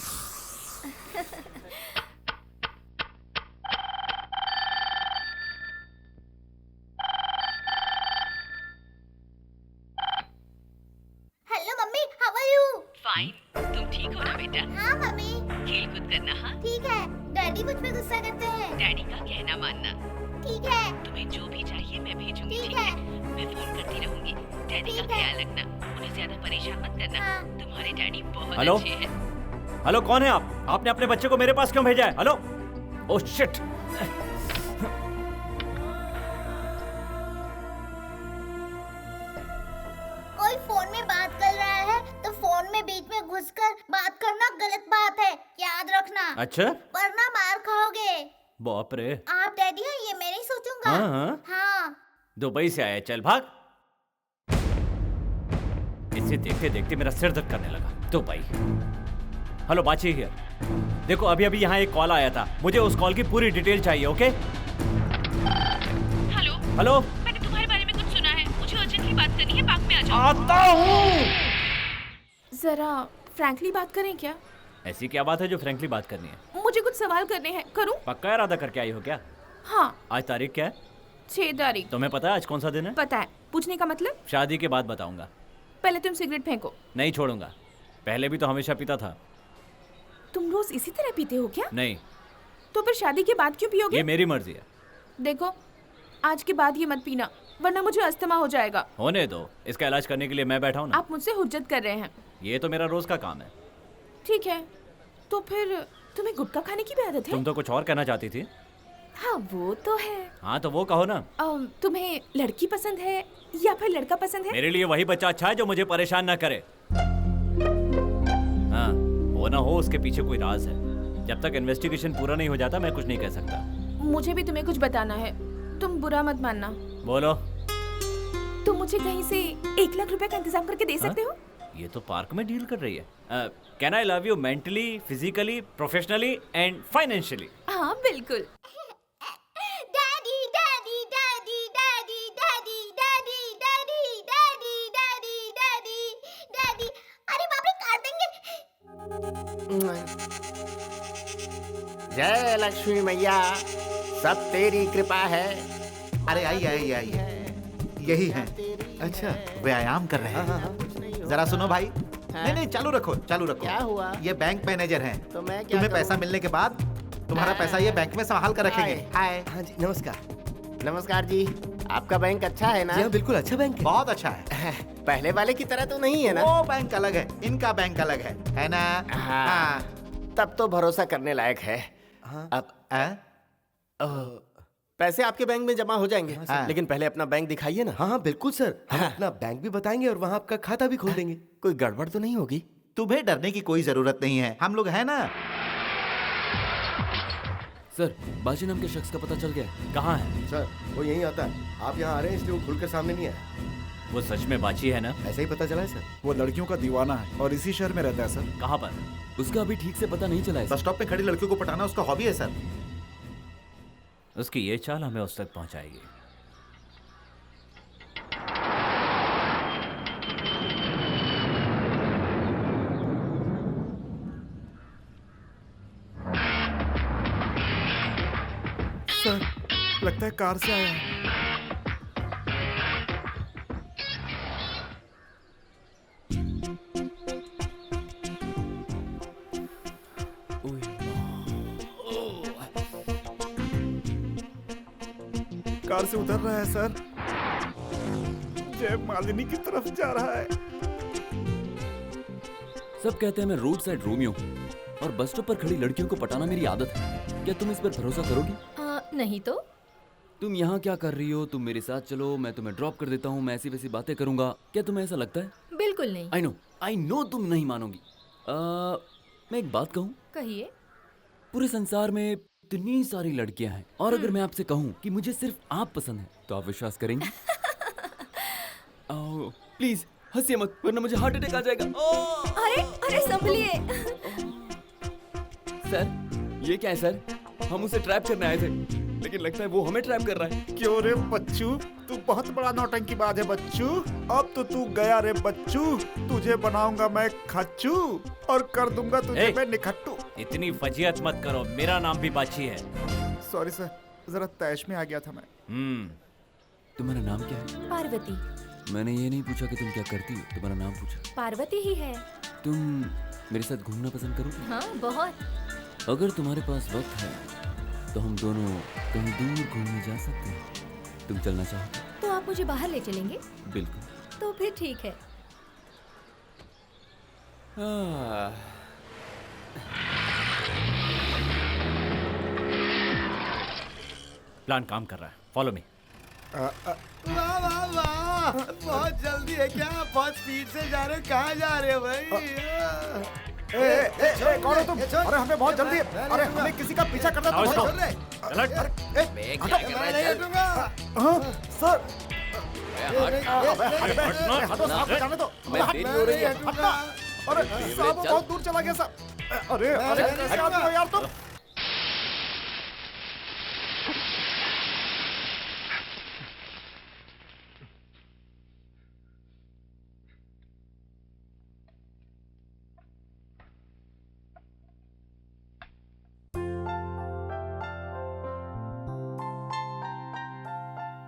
Hello mummy, how are you? Fine. तुम ठीक हो ना बेटा? हाँ मम्मी। खेल कूद करना। हाँ ठीक है। डैडी मुझ पे गुस्सा करते हैं। डैडी का कहना मानना। ठीक है। तुम्हें जो भी चाहिए मैं भेजूंगी। ठीक है। मैं फोन करती रहूंगी। डैडी का ख्याल रखना, उन्हें ज्यादा परेशान मत करना। तुम्हारे डैडी बहुत हेलो? अच्छे हैं। हेलो, कौन है आप? आपने अपने बच्चे को मेरे पास क्यों भेजा है? हेलो? Oh shit. कोई फोन में बात कर रहा है तो फोन में बीच में घुसकर बात करना गलत बात है, याद रखना। अच्छा? वरना मार खाओगे। बाप रे। आप डैडी हैं ये मैं नहीं सोचूंगा। हाँ। हाँ। दुबई से आया, चल भाग। इसे देखते देखते मेरा सिर दर्द करने लगा। दुबई। हेलो बाची हियर। देखो अभी अभी यहाँ एक कॉल आया था, मुझे उस कॉल की पूरी डिटेल चाहिए। ओके? हेलो? हेलो? मैंने तुम्हारे बारे में कुछ सुना है, मुझे अर्जेंटली बात करनी है, पार्क में आ जाओ। आता हूँ। जरा फ्रैंकली बात करें क्या? ऐसी क्या बात है जो फ्रैंकली बात करनी है? मुझे कुछ सवाल करने हैं, करूं? पक्का इरादा करके आई हो क्या? हाँ। आज तारीख क्या है? 6 तारीख। तुम्हें पता है आज कौन सा दिन है? पता है। पूछने का मतलब? शादी के बाद बताऊंगा। पहले तुम सिगरेट फेंको। नहीं छोड़ूंगा। पहले भी तो हमेशा पीता था। तुम रोज इसी तरह पीते हो क्या? नहीं। तो फिर शादी के बाद क्यों पियोगे? ये मेरी मर्जी है। देखो, आज के बाद ये मत पीना, वरना मुझे अस्थमा हो जाएगा। होने दो, इसका इलाज करने के लिए मैं बैठा हूँ ना। आप मुझसे हुज्जत कर रहे हैं। ये तो मेरा रोज का काम है। ठीक है, तो फिर तुम्हें गुटखा खाने की भी आदत है? तुम तो कुछ और कहना चाहती थी। हाँ वो तो है। हाँ तो वो कहो ना। तुम्हें लड़की पसंद है या फिर लड़का पसंद है? मेरे लिए वही बच्चा अच्छा है जो मुझे परेशान ना करे। हाँ, वो ना हो उसके पीछे कोई राज है। जब तक इन्वेस्टिगेशन पूरा नहीं हो जाता मैं कुछ नहीं कह सकता। मुझे भी तुम्हें कुछ बताना है, तुम बुरा मत मानना। बोलो। तुम मुझे कहीं से 1 लाख रुपए का इंतजाम करके दे सकते हो? ये तो पार्क में डील कर रही है। Can I love you mentally, physically, professionally and financially? हाँ बिल्कुल। Daddy daddy daddy daddy daddy daddy daddy daddy daddy daddy daddy. अरे बाप रे, काट देंगे। जय लक्ष्मी मैया, सब तेरी कृपा है। अरे आइए आइए आइए, यही है। अच्छा, व्यायाम कर रहे हैं। जरा सुनो भाई। नहीं नहीं, चालू रखो चालू रखो। क्या हुआ? ये बैंक मैनेजर हैं। तो मैं क्या तुम्हें करूं? पैसा मिलने के बाद तुम्हारा पैसा ये बैंक में संभाल कर रखेंगे। हाय। हाँ जी, नमस्कार। नमस्कार जी, आपका बैंक अच्छा है ना? जी हाँ, बिल्कुल अच्छा बैंक है। बहुत अच्छा है। पहले वाले की तरह तो नहीं है ना? वो बैंक अलग है, इनका बैंक अलग है ना? हाँ। तब तो भरोसा करने लायक है। हाँ। अब पैसे आपके बैंक में जमा हो जाएंगे। हाँ। लेकिन पहले अपना बैंक दिखाइए ना। हाँ हाँ बिल्कुल सर, हम अपना बैंक भी बताएंगे और वहाँ आपका खाता भी खोल देंगे। कोई गड़बड़ तो नहीं होगी? तुम्हें डरने की कोई जरूरत नहीं है, हम लोग हैं ना। सर, बाजी नाम के शख्स का पता चल गया है। कहाँ है? सर वो यहीं आता है, आप यहाँ आ रहे हैं इसलिए वो खुलकर सामने नहीं आया। वो सच में बाची है ना? ऐसा ही पता चला है सर। वो लड़कियों का दीवाना है और इसी शहर में रहता है सर। कहाँ पर? उसका अभी ठीक से पता नहीं चला है। बस स्टॉप पे खड़ी लड़कियों को पटाना उसका हॉबी है सर। उसकी ये चाल हमें उस तक पहुंचाएगी। लगता है कार से आया है। कार से उतर रहा है सर। जय मालिनी की तरफ जा रहा है। सब कहते हैं मैं रोड साइड रोमियो हूँ और बस स्टॉप पर खड़ी लड़कियों को पटाना मेरी आदत है। क्या तुम इस पर भरोसा करोगी? नहीं तो। तुम यहाँ क्या कर रही हो? तुम मेरे साथ चलो, मैं तुम्हें ड्रॉप कर देता हूँ, मैं ऐसी वैसी बातें करूंगा। क्या तुम्हें ऐसा लगता है? बिल्कुल नहीं। आई नो तुम नहीं मानोगी। मैं एक बात कहूँ? कहिए। पूरे संसार में इतनी सारी लड़कियां हैं और अगर मैं आपसे कहूँ कि मुझे सिर्फ आप पसंद है तो आप विश्वास करेंगी? प्लीज हंसिए मत वरना मुझे हार्ट अटैक आ जाएगा। अरे संभलिए। सर ये क्या है सर? हम उसे ट्रैप करने आए थे लेकिन लगता है वो हमें ट्रैप कर रहा है। क्यों रे बच्चू, तू बहुत बड़ा नौटंकीबाज है बच्चू। अब तो तू गया रे बच्चू, तुझे बनाऊंगा मैं खच्चू और कर दूंगा तुझे मैं निखट्टू। इतनी फजीयत मत करो, मेरा नाम भी बाची है। सॉरी सर, जरा तैश में आ गया था मैं। तुम्हारा नाम क्या है? पार्वती। मैंने ये नहीं पूछा कि तुम क्या करती हो, तुम्हारा नाम पूछा। पार्वती ही है। तुम मेरे साथ घूमना पसंद करोगी? हाँ बहुत। अगर तुम्हारे पास वक्त है तो हम दोनों कहीं दूर घूमने जा सकते हैं। तुम चलना चाहो तो आप मुझे बाहर ले चलेंगे? बिल्कुल। तो फिर ठीक है। प्लान काम कर रहा है, फॉलो मी। वाह वाह वाह, बहुत जल्दी है क्या? बहुत स्पीड से जा रहे हो, कहाँ जा रहे हो भाई? कौन हो तुम? अरे हमें बहुत जल्दी है। अरे हमें किसी का पीछा करना तो चलो, सर अरे साहब बहुत दूर चला गया साहब। अरे अरे कैसे आदमी हो यार तुम?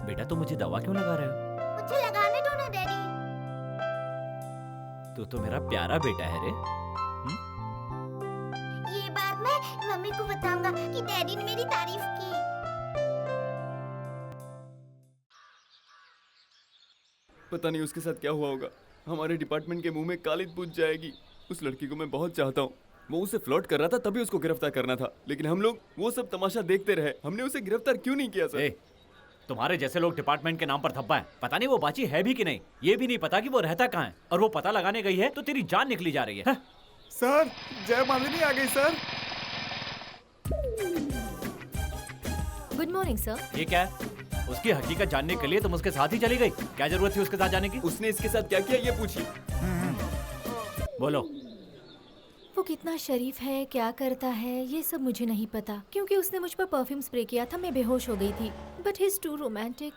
बेटा तुम मुझे दवा क्यों लगा रहे हो? मुझे लगाने दो ना डैडी। तू तो मेरा प्यारा बेटा है रे। ये बात मैं मम्मी को बताऊंगा कि डैडी ने मेरी तारीफ की। पता नहीं उसके साथ क्या हुआ होगा। हमारे डिपार्टमेंट के मुंह में कालिद पूछ जाएगी। उस लड़की को मैं बहुत चाहता हूँ। वो उसे फ्लर्ट कर रहा था तभी उसको गिरफ्तार करना था, लेकिन हम लोग वो सब तमाशा देखते रहे। हमने उसे गिरफ्तार क्यों नहीं किया सर? तुम्हारे जैसे लोग डिपार्टमेंट के नाम पर धब्बा है। पता नहीं वो बाची है भी कि नहीं, ये भी नहीं पता कि वो रहता कहाँ है, और वो पता लगाने गई है तो तेरी जान निकली जा रही है। सर जय मालिनी आ गई सर। Good morning sir. ये क्या है? उसकी हकीकत जानने के लिए तुम उसके साथ ही चली गई? क्या जरूरत थी उसके साथ जाने की? उसने इसके साथ क्या किया ये पूछिए। बोलो। वो कितना शरीफ है, क्या करता है, ये सब मुझे नहीं पता, क्योंकि उसने मुझ पर परफ्यूम स्प्रे किया था, मैं बेहोश हो गई थी। But he is too romantic.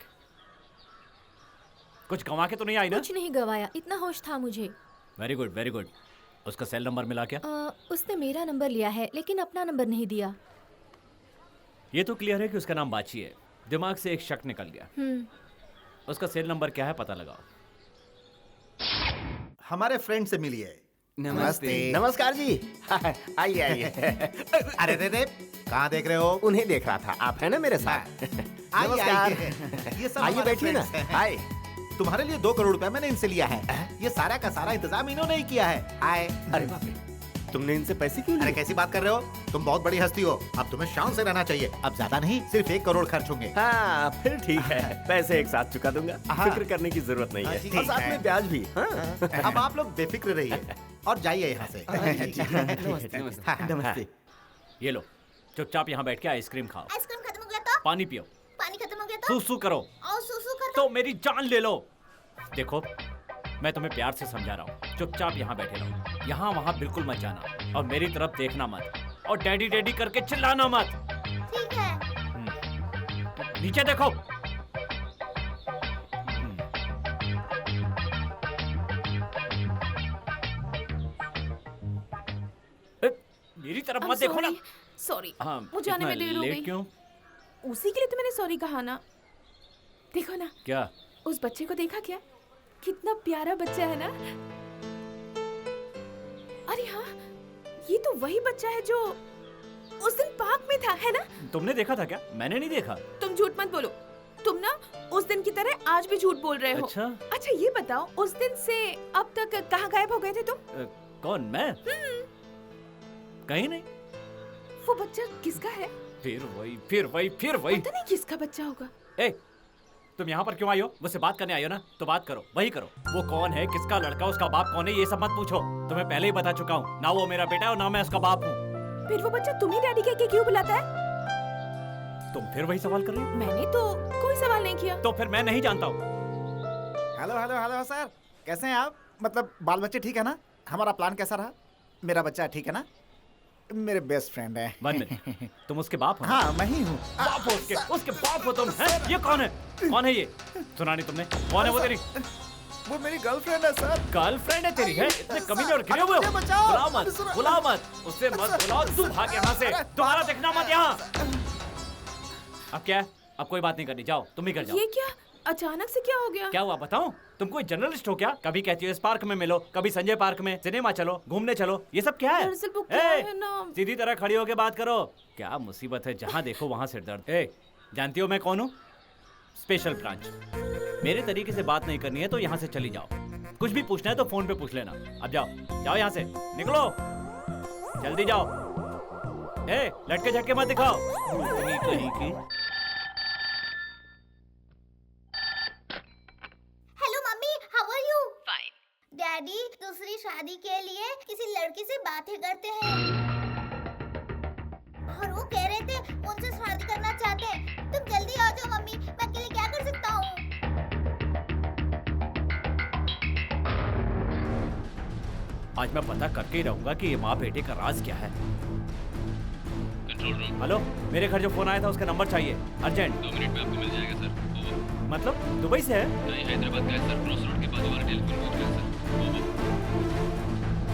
कुछ गंवा के तो नहीं आई ना? कुछ नहीं गवाया, इतना होश था मुझे। Very good very good. उसका सेल नंबर मिला क्या? उसने मेरा नंबर लिया है लेकिन अपना नंबर नहीं दिया। ये तो क्लियर है कि उसका नाम बाची है। दिमाग से एक शक निकल गया। उसका सेल नंबर क्या है पता लगाओ। हमारे फ्रेंड से मिलिए। नमस्ते। नमस्कार जी। आइए आइए। अरे दे कहाँ देख रहे हो? उन्हें देख रहा था। आप है ना मेरे साथ? नमस्कार। ये सब आइए बैठिए ना। हाय। तुम्हारे लिए 2 करोड़ रुपए मैंने इनसे लिया है। ये सारा का सारा इंतजाम इन्होंने ही किया है। हाय। अरे बाप रे, तुमने इनसे पैसे क्यों लिए? अरे कैसी बात कर रहे हो? तुम बहुत बड़ी हस्ती हो, अब तुम्हें शान से रहना चाहिए। अब ज्यादा नहीं, सिर्फ 1 करोड़ खर्च होंगे। हाँ फिर ठीक है, पैसे एक साथ चुका दूंगा। फिक्र करने की जरूरत नहीं है, और साथ में ब्याज भी। अब आप लोग बेफिक्र रहिए और जाइए यहाँ से। नमस्ते। ये लो, चुपचाप यहाँ बैठ के आइसक्रीम खाओ। आइसक्रीम खत्म हो गया तो? पानी पियो। पानी खत्म हो गया तो? सूसू करो। और सूसू कर तो मेरी जान ले लो। देखो मैं तुम्हें प्यार से समझा रहा हूँ, चुपचाप यहाँ बैठे रहो। यहाँ वहाँ बिल्कुल मत जाना और मेरी तरफ देखना मत, और डैडी डैडी करके चिल्लाना मत। ठीक है। नीचे देखो। मेरी तरफ मत देखो ना। सॉरी, हाँ, मुझे आने में देर हो गई। क्यों? उसी के लिए तो मैंने सॉरी कहा ना। देखो ना, क्या? उस बच्चे को देखा क्या? कितना प्यारा बच्चा है ना। अरे हाँ, ये तो वही बच्चा है जो उस दिन पार्क में था, है ना? तुमने देखा था क्या? मैंने नहीं देखा। तुम झूठ मत बोलो। तुम ना उस दिन की तरह आज भी झूठ बोल रहे हो। अच्छा ये बताओ, उस दिन से अब तक कहाँ गायब हो गए थे तुम? कौन, मैं? कहीं नहीं। वो बच्चा किसका है? फिर वही। पता नहीं किसका बच्चा होगा। ए, तुम यहाँ पर क्यों आई हो? मुझसे बात करने आई हो ना, तो बात करो, वही करो। वो कौन है, किसका लड़का, उसका बाप कौन है, ये सब मत पूछो। तुम्हें पहले ही बता चुका हूँ, ना वो मेरा बेटा है और ना मैं उसका बाप हूँ। फिर वो बच्चा तुम्हें डैडी कह के क्यों बुलाता है? तुम फिर वही सवाल कर रही हो? मैंने तो कोई सवाल नहीं किया। तो फिर मैं नहीं जानता हूँ। हेलो सर, कैसे हैं आप? मतलब बाल बच्चे ठीक है ना? हमारा प्लान कैसा रहा? मेरा बच्चा ठीक है ना? मेरे बेस्ट फ्रेंड है। 1 मिनट, तुम उसके बाप हो? हाँ, मैं ही हूँ। बाप हो उसके बाप हो तुम? हैं? ये कौन है? कौन है ये? सुना नहीं तुमने? कौन है वो तेरी? वो मेरी गर्लफ्रेंड है सर। गर्लफ्रेंड है तेरी? है? इतने कमीने और गिरे हुए हो? बुलाओ मत, उससे मत बुलाओ। तू भाग यहाँ से, तुम्हारा देखना मत यहाँ। अब क्या है? अब कोई बात नहीं करनी, जाओ, तुम ही कर जाओ। ये क्या? अचानक से क्या हो गया? क्या हुआ बताऊं? तुम कोई जर्नलिस्ट हो क्या? कभी कहती हो इस पार्क में मिलो, कभी संजय पार्क में, सिनेमा चलो, घूमने चलो, ये सब क्या है? दरअसल वो क्या है ना, सीधी तरह खड़ी होके बात करो। क्या मुसीबत है, जहाँ देखो वहाँ सिर दर्द। ए, जानती हो मैं कौन हूँ? Special branch. मेरे तरीके से बात नहीं करनी है तो यहाँ से चली जाओ। कुछ भी पूछना है तो फोन पे पूछ लेना। अब जाओ यहाँ से, निकलो, जल्दी जाओ। ए, लटके झटके मत दिखाओ। कहीं की। डैडी दूसरी शादी के लिए किसी लड़की से बातें करते हैं और वो कह रहे थे उनसे शादी करना चाहते हैं। तुम जल्दी आ जाओ मम्मी, मैं अकेले क्या कर सकता हूँ? आज मैं पता करके ही रहूंगा कि ये माँ बेटे का राज क्या है। हेलो, मेरे घर जो फोन आया था उसका नंबर चाहिए, अर्जेंट। 2 मिनट में आपको मिल जाएगा सर। मतलब दुबई से है? नहीं, हैदराबाद का है सर, क्रॉस रोड के पास हमारा टेलीफोन बूथ है सर।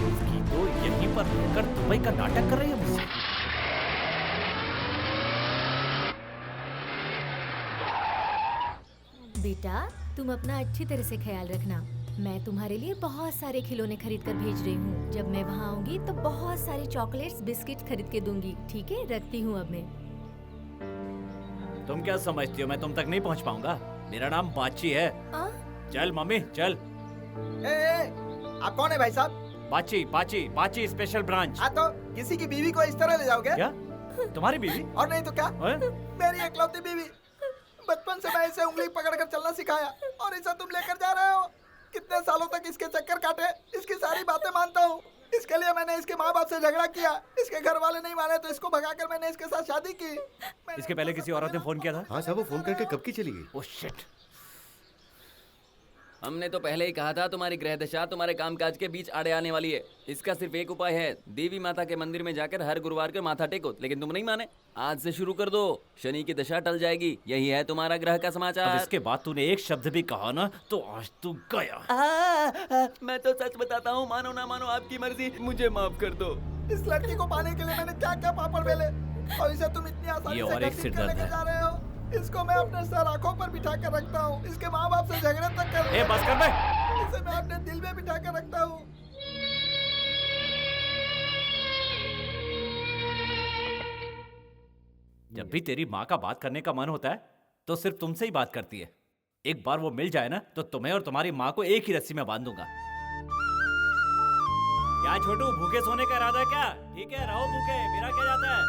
इसकी तो यहीं पर रहकर दुबई का नाटक कर रही है मुझसे। बेटा, तुम अपना अच्छी तरह से ख्याल रखना। मैं तुम्हारे लिए बहुत सारे खिलौने खरीद कर भेज रही हूँ। जब मैं वहाँ आऊंगी तो बहुत सारे चॉकलेट्स, बिस्किट खरीद के दूंगी। ठीक है, रखती हूँ अब मैं। तुम क्या समझती हो मैं तुम तक नहीं पहुँच पाऊंगा? मेरा नाम बाची है। चल मम्मी चल। आप कौन है भाई साहब? बाची स्पेशल ब्रांच। हाँ तो किसी की बीवी को इस तरह ले जाओगे? क्या? तुम्हारी बीवी? और नहीं तो क्या? मेरी इकलौती बीवी। बचपन से मैं इसे उंगली पकड़कर चलना सिखाया और इसे तुम लेकर जा रहे हो। कितने सालों तक इसके चक्कर काटे, इसकी सारी बातें मानता हूँ। इसके लिए मैंने इसके माँ बाप से झगड़ा किया, इसके घर वाले नहीं माने तो इसको भगाकर मैंने इसके साथ शादी की। इसके पहले किसी औरत ने फोन किया था? हाँ साहब, वो फोन करके कब की चली गई। Oh shit. हमने तो पहले ही कहा था तुम्हारी ग्रह दशा तुम्हारे कामकाज के बीच आड़े आने वाली है। इसका सिर्फ एक उपाय है, देवी माता के मंदिर में जाकर हर गुरुवार को माथा टेको। लेकिन तुम नहीं माने। आज से शुरू कर दो, शनि की दशा टल जाएगी। यही है तुम्हारा ग्रह का समाचार। अब इसके बाद तूने एक शब्द भी कहा ना तो आज तू गया। मैं तो सच बताता हूँ, मानो ना मानो आपकी मर्जी, मुझे माफ कर दो। इस लड़की को पाने के लिए मैंने क्या क्या पापड़ बेले और इसे तुम इतनी आसानी से घसीट कर लेकर जा रहे हो। इसको मैं अपने सर आंखों पर बिठा कर रखता हूँ, इसके माँ बाप से झगड़े तक कर। ए, बस कर बे। इसे मैं अपने दिल में बिठा कर रखता हूँ। जब भी तेरी माँ का बात करने का मन होता है तो सिर्फ तुमसे ही बात करती है। एक बार वो मिल जाए ना तो तुम्हें और तुम्हारी माँ को एक ही रस्सी में बांध दूंगा। क्या छोटू, भूखे सोने का इरादा है क्या? ठीक है, रहो भूखे, मेरा क्या जाता है।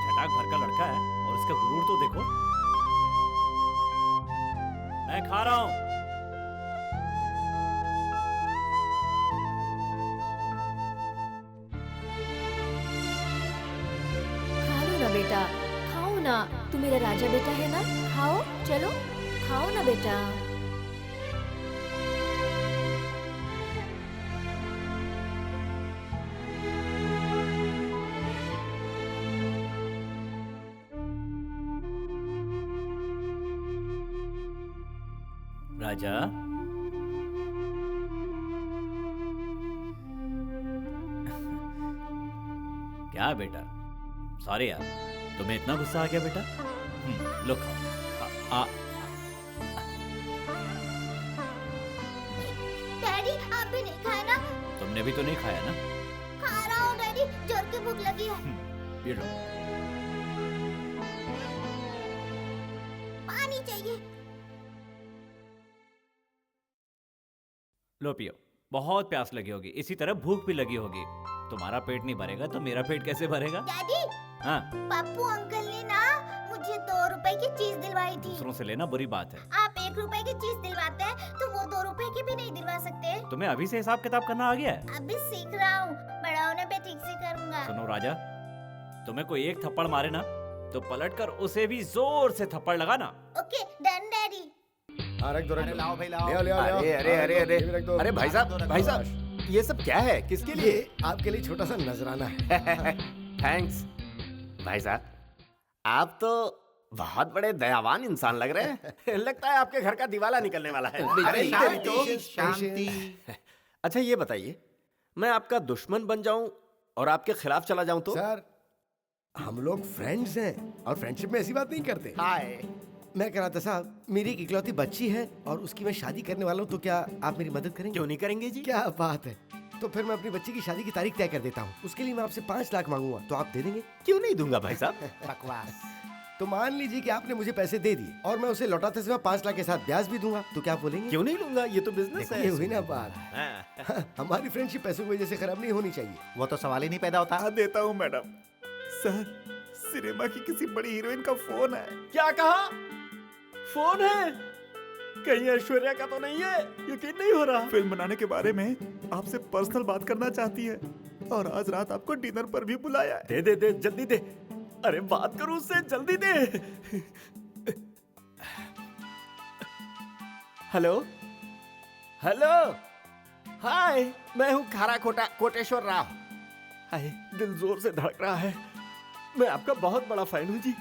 छटाक भर का लड़का है और इसका गुरूर तो देखो। मैं खा रहा हूं। खा लो ना बेटा, खाओ ना। तू मेरा राजा बेटा है ना, खाओ, चलो खाओ ना बेटा। राजा, क्या बेटा? सॉरी यार, तुम्हें इतना गुस्सा आ गया बेटा? लो खाओ। डैडी आप भी नहीं खाए ना? तुमने भी तो नहीं खाया ना? खा रहा हूँ डैडी, जोर की भूख लगी है। ये लो। पानी चाहिए। लो पियो, बहुत प्यास लगी होगी, इसी तरह भूख भी लगी होगी। तुम्हारा पेट नहीं भरेगा तो मेरा पेट कैसे भरेगा? डैडी, हाँ, पप्पू अंकल ने ना मुझे 2 रुपए की चीज दिलवाई थी। दूसरों से लेना बुरी बात है। आप 1 रुपए की चीज दिलवाते हैं तो वो 2 रुपए की भी नहीं दिलवा सकते। तुम्हें अभी से हिसाब किताब करना आ गया है? अभी सीख रहा हूँ, बड़ा होने पे ठीक से करूँगा। सुनो राजा, तुम्हें कोई एक थप्पड़ मारे ना तो पलटकर उसे भी जोर से थप्पड़ लगाना। Okay done daddy. रख दो लाओ भाई लाओ। ले आओ। अरे भाई साहब ये सब क्या है? किसके लिए? ये आपके लिए छोटा सा नजराना है। थैंक्स भाई साहब, आप तो बहुत बड़े दयावान इंसान लग रहे हैं। लगता है आपके घर का दिवाला निकलने वाला है। अरे शांति। अच्छा ये बताइए, मैं आपका दुश्मन बन जाऊं और आपके खिलाफ चला जाऊं तो? सर हम लोग फ्रेंड्स हैं और फ्रेंडशिप में ऐसी बात नहीं करते। हाय, मैं कह रहा था साहब, मेरी एक इकलौती बच्ची है और उसकी मैं शादी करने वाला हूँ, तो क्या आप मेरी मदद करेंगे? क्यों नहीं करेंगे जी? क्या बात है। तो फिर मैं अपनी बच्ची की शादी की तारीख तय कर देता हूँ। उसके लिए मैं आपसे 5 लाख मांगूंगा, तो आप दे देंगे? क्यों नहीं दूंगा भाई साहब। बकवास। तो मान लीजिए कि आपने मुझे पैसे दे दिए और मैं उसे लौटाते समय 5 लाख के साथ ब्याज भी दूंगा, तो क्या आप बोलेंगे? क्यों नहीं लूंगा, ये तो बिजनेस है। ये हुई ना बात। हमारी फ्रेंडशिप पैसों की वजह से खराब नहीं होनी चाहिए। वो तो सवाल ही नहीं पैदा होता। देता हूँ मैडम। सर, सिनेमा की किसी बड़ी हीरोइन का फोन है। क्या कहा? फोन है? कहीं ऐश्वर्या का तो नहीं है? यकीन नहीं हो रहा। फिल्म बनाने के बारे में आपसे पर्सनल बात करना चाहती है और आज रात आपको डिनर पर भी बुलाया है। दे जल्दी दे। अरे बात करूं उससे, जल्दी दे। हेलो हेलो, हाय, मैं हूँ खारा खोटा कोटेश्वर राव। हाय, दिल जोर से धड़क रहा है। मैं आपका बहुत बड़ा फैन हूँ जी।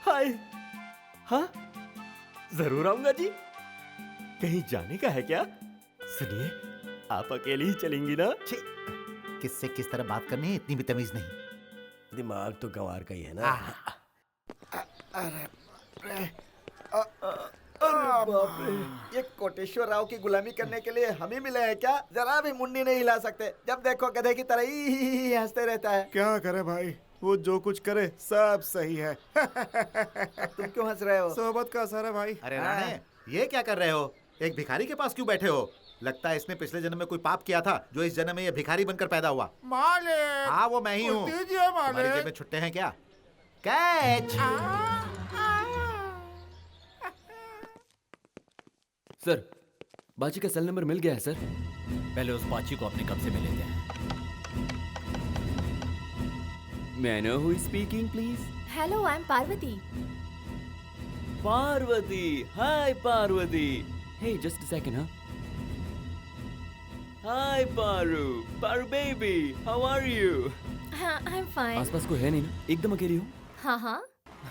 हाय, हाँ जरूर आऊंगा जी। कहीं जाने का है क्या? सुनिए, आप अकेले ही चलेंगी ना? किससे किस तरह बात करनी है, इतनी भी तमीज नहीं। दिमाग तो गंवार का ही है ना। अरे बाप रे, ये कोटेश्वर राव की गुलामी करने के लिए हम ही मिले हैं क्या? जरा भी मुंडी नहीं हिला सकते, जब देखो गधे की तरह ही हंसते रहता है। क्या करे भाई, वो जो कुछ करे सब सही है। तुम क्यों हंस रहे हो? सोहबत का असर है भाई। अरे राणे, ये क्या कर रहे हो? एक भिखारी के पास क्यों बैठे हो? लगता है इसने पिछले जन्म में कोई पाप किया था, जो इस जन्म में ये भिखारी बनकर पैदा हुआ। मालिक, हाँ वो मैं ही हूँ। हमारी जेब में छुट्टे हैं क्या? कैच। सर, बाची का सेल नंबर मिल गया है सर। पहले उस बाची को अपने कब्जे में लेते हैं। May I know who is speaking, please? Hello, I am Parvati. Parvati. Hi, Parvati. Hey, just a second, huh? Hi, Paru. Paru baby. How are you? हाँ, आई एम फाइन। आसपास कोई है नहीं ना? एकदम अकेली हो? हाँ हाँ।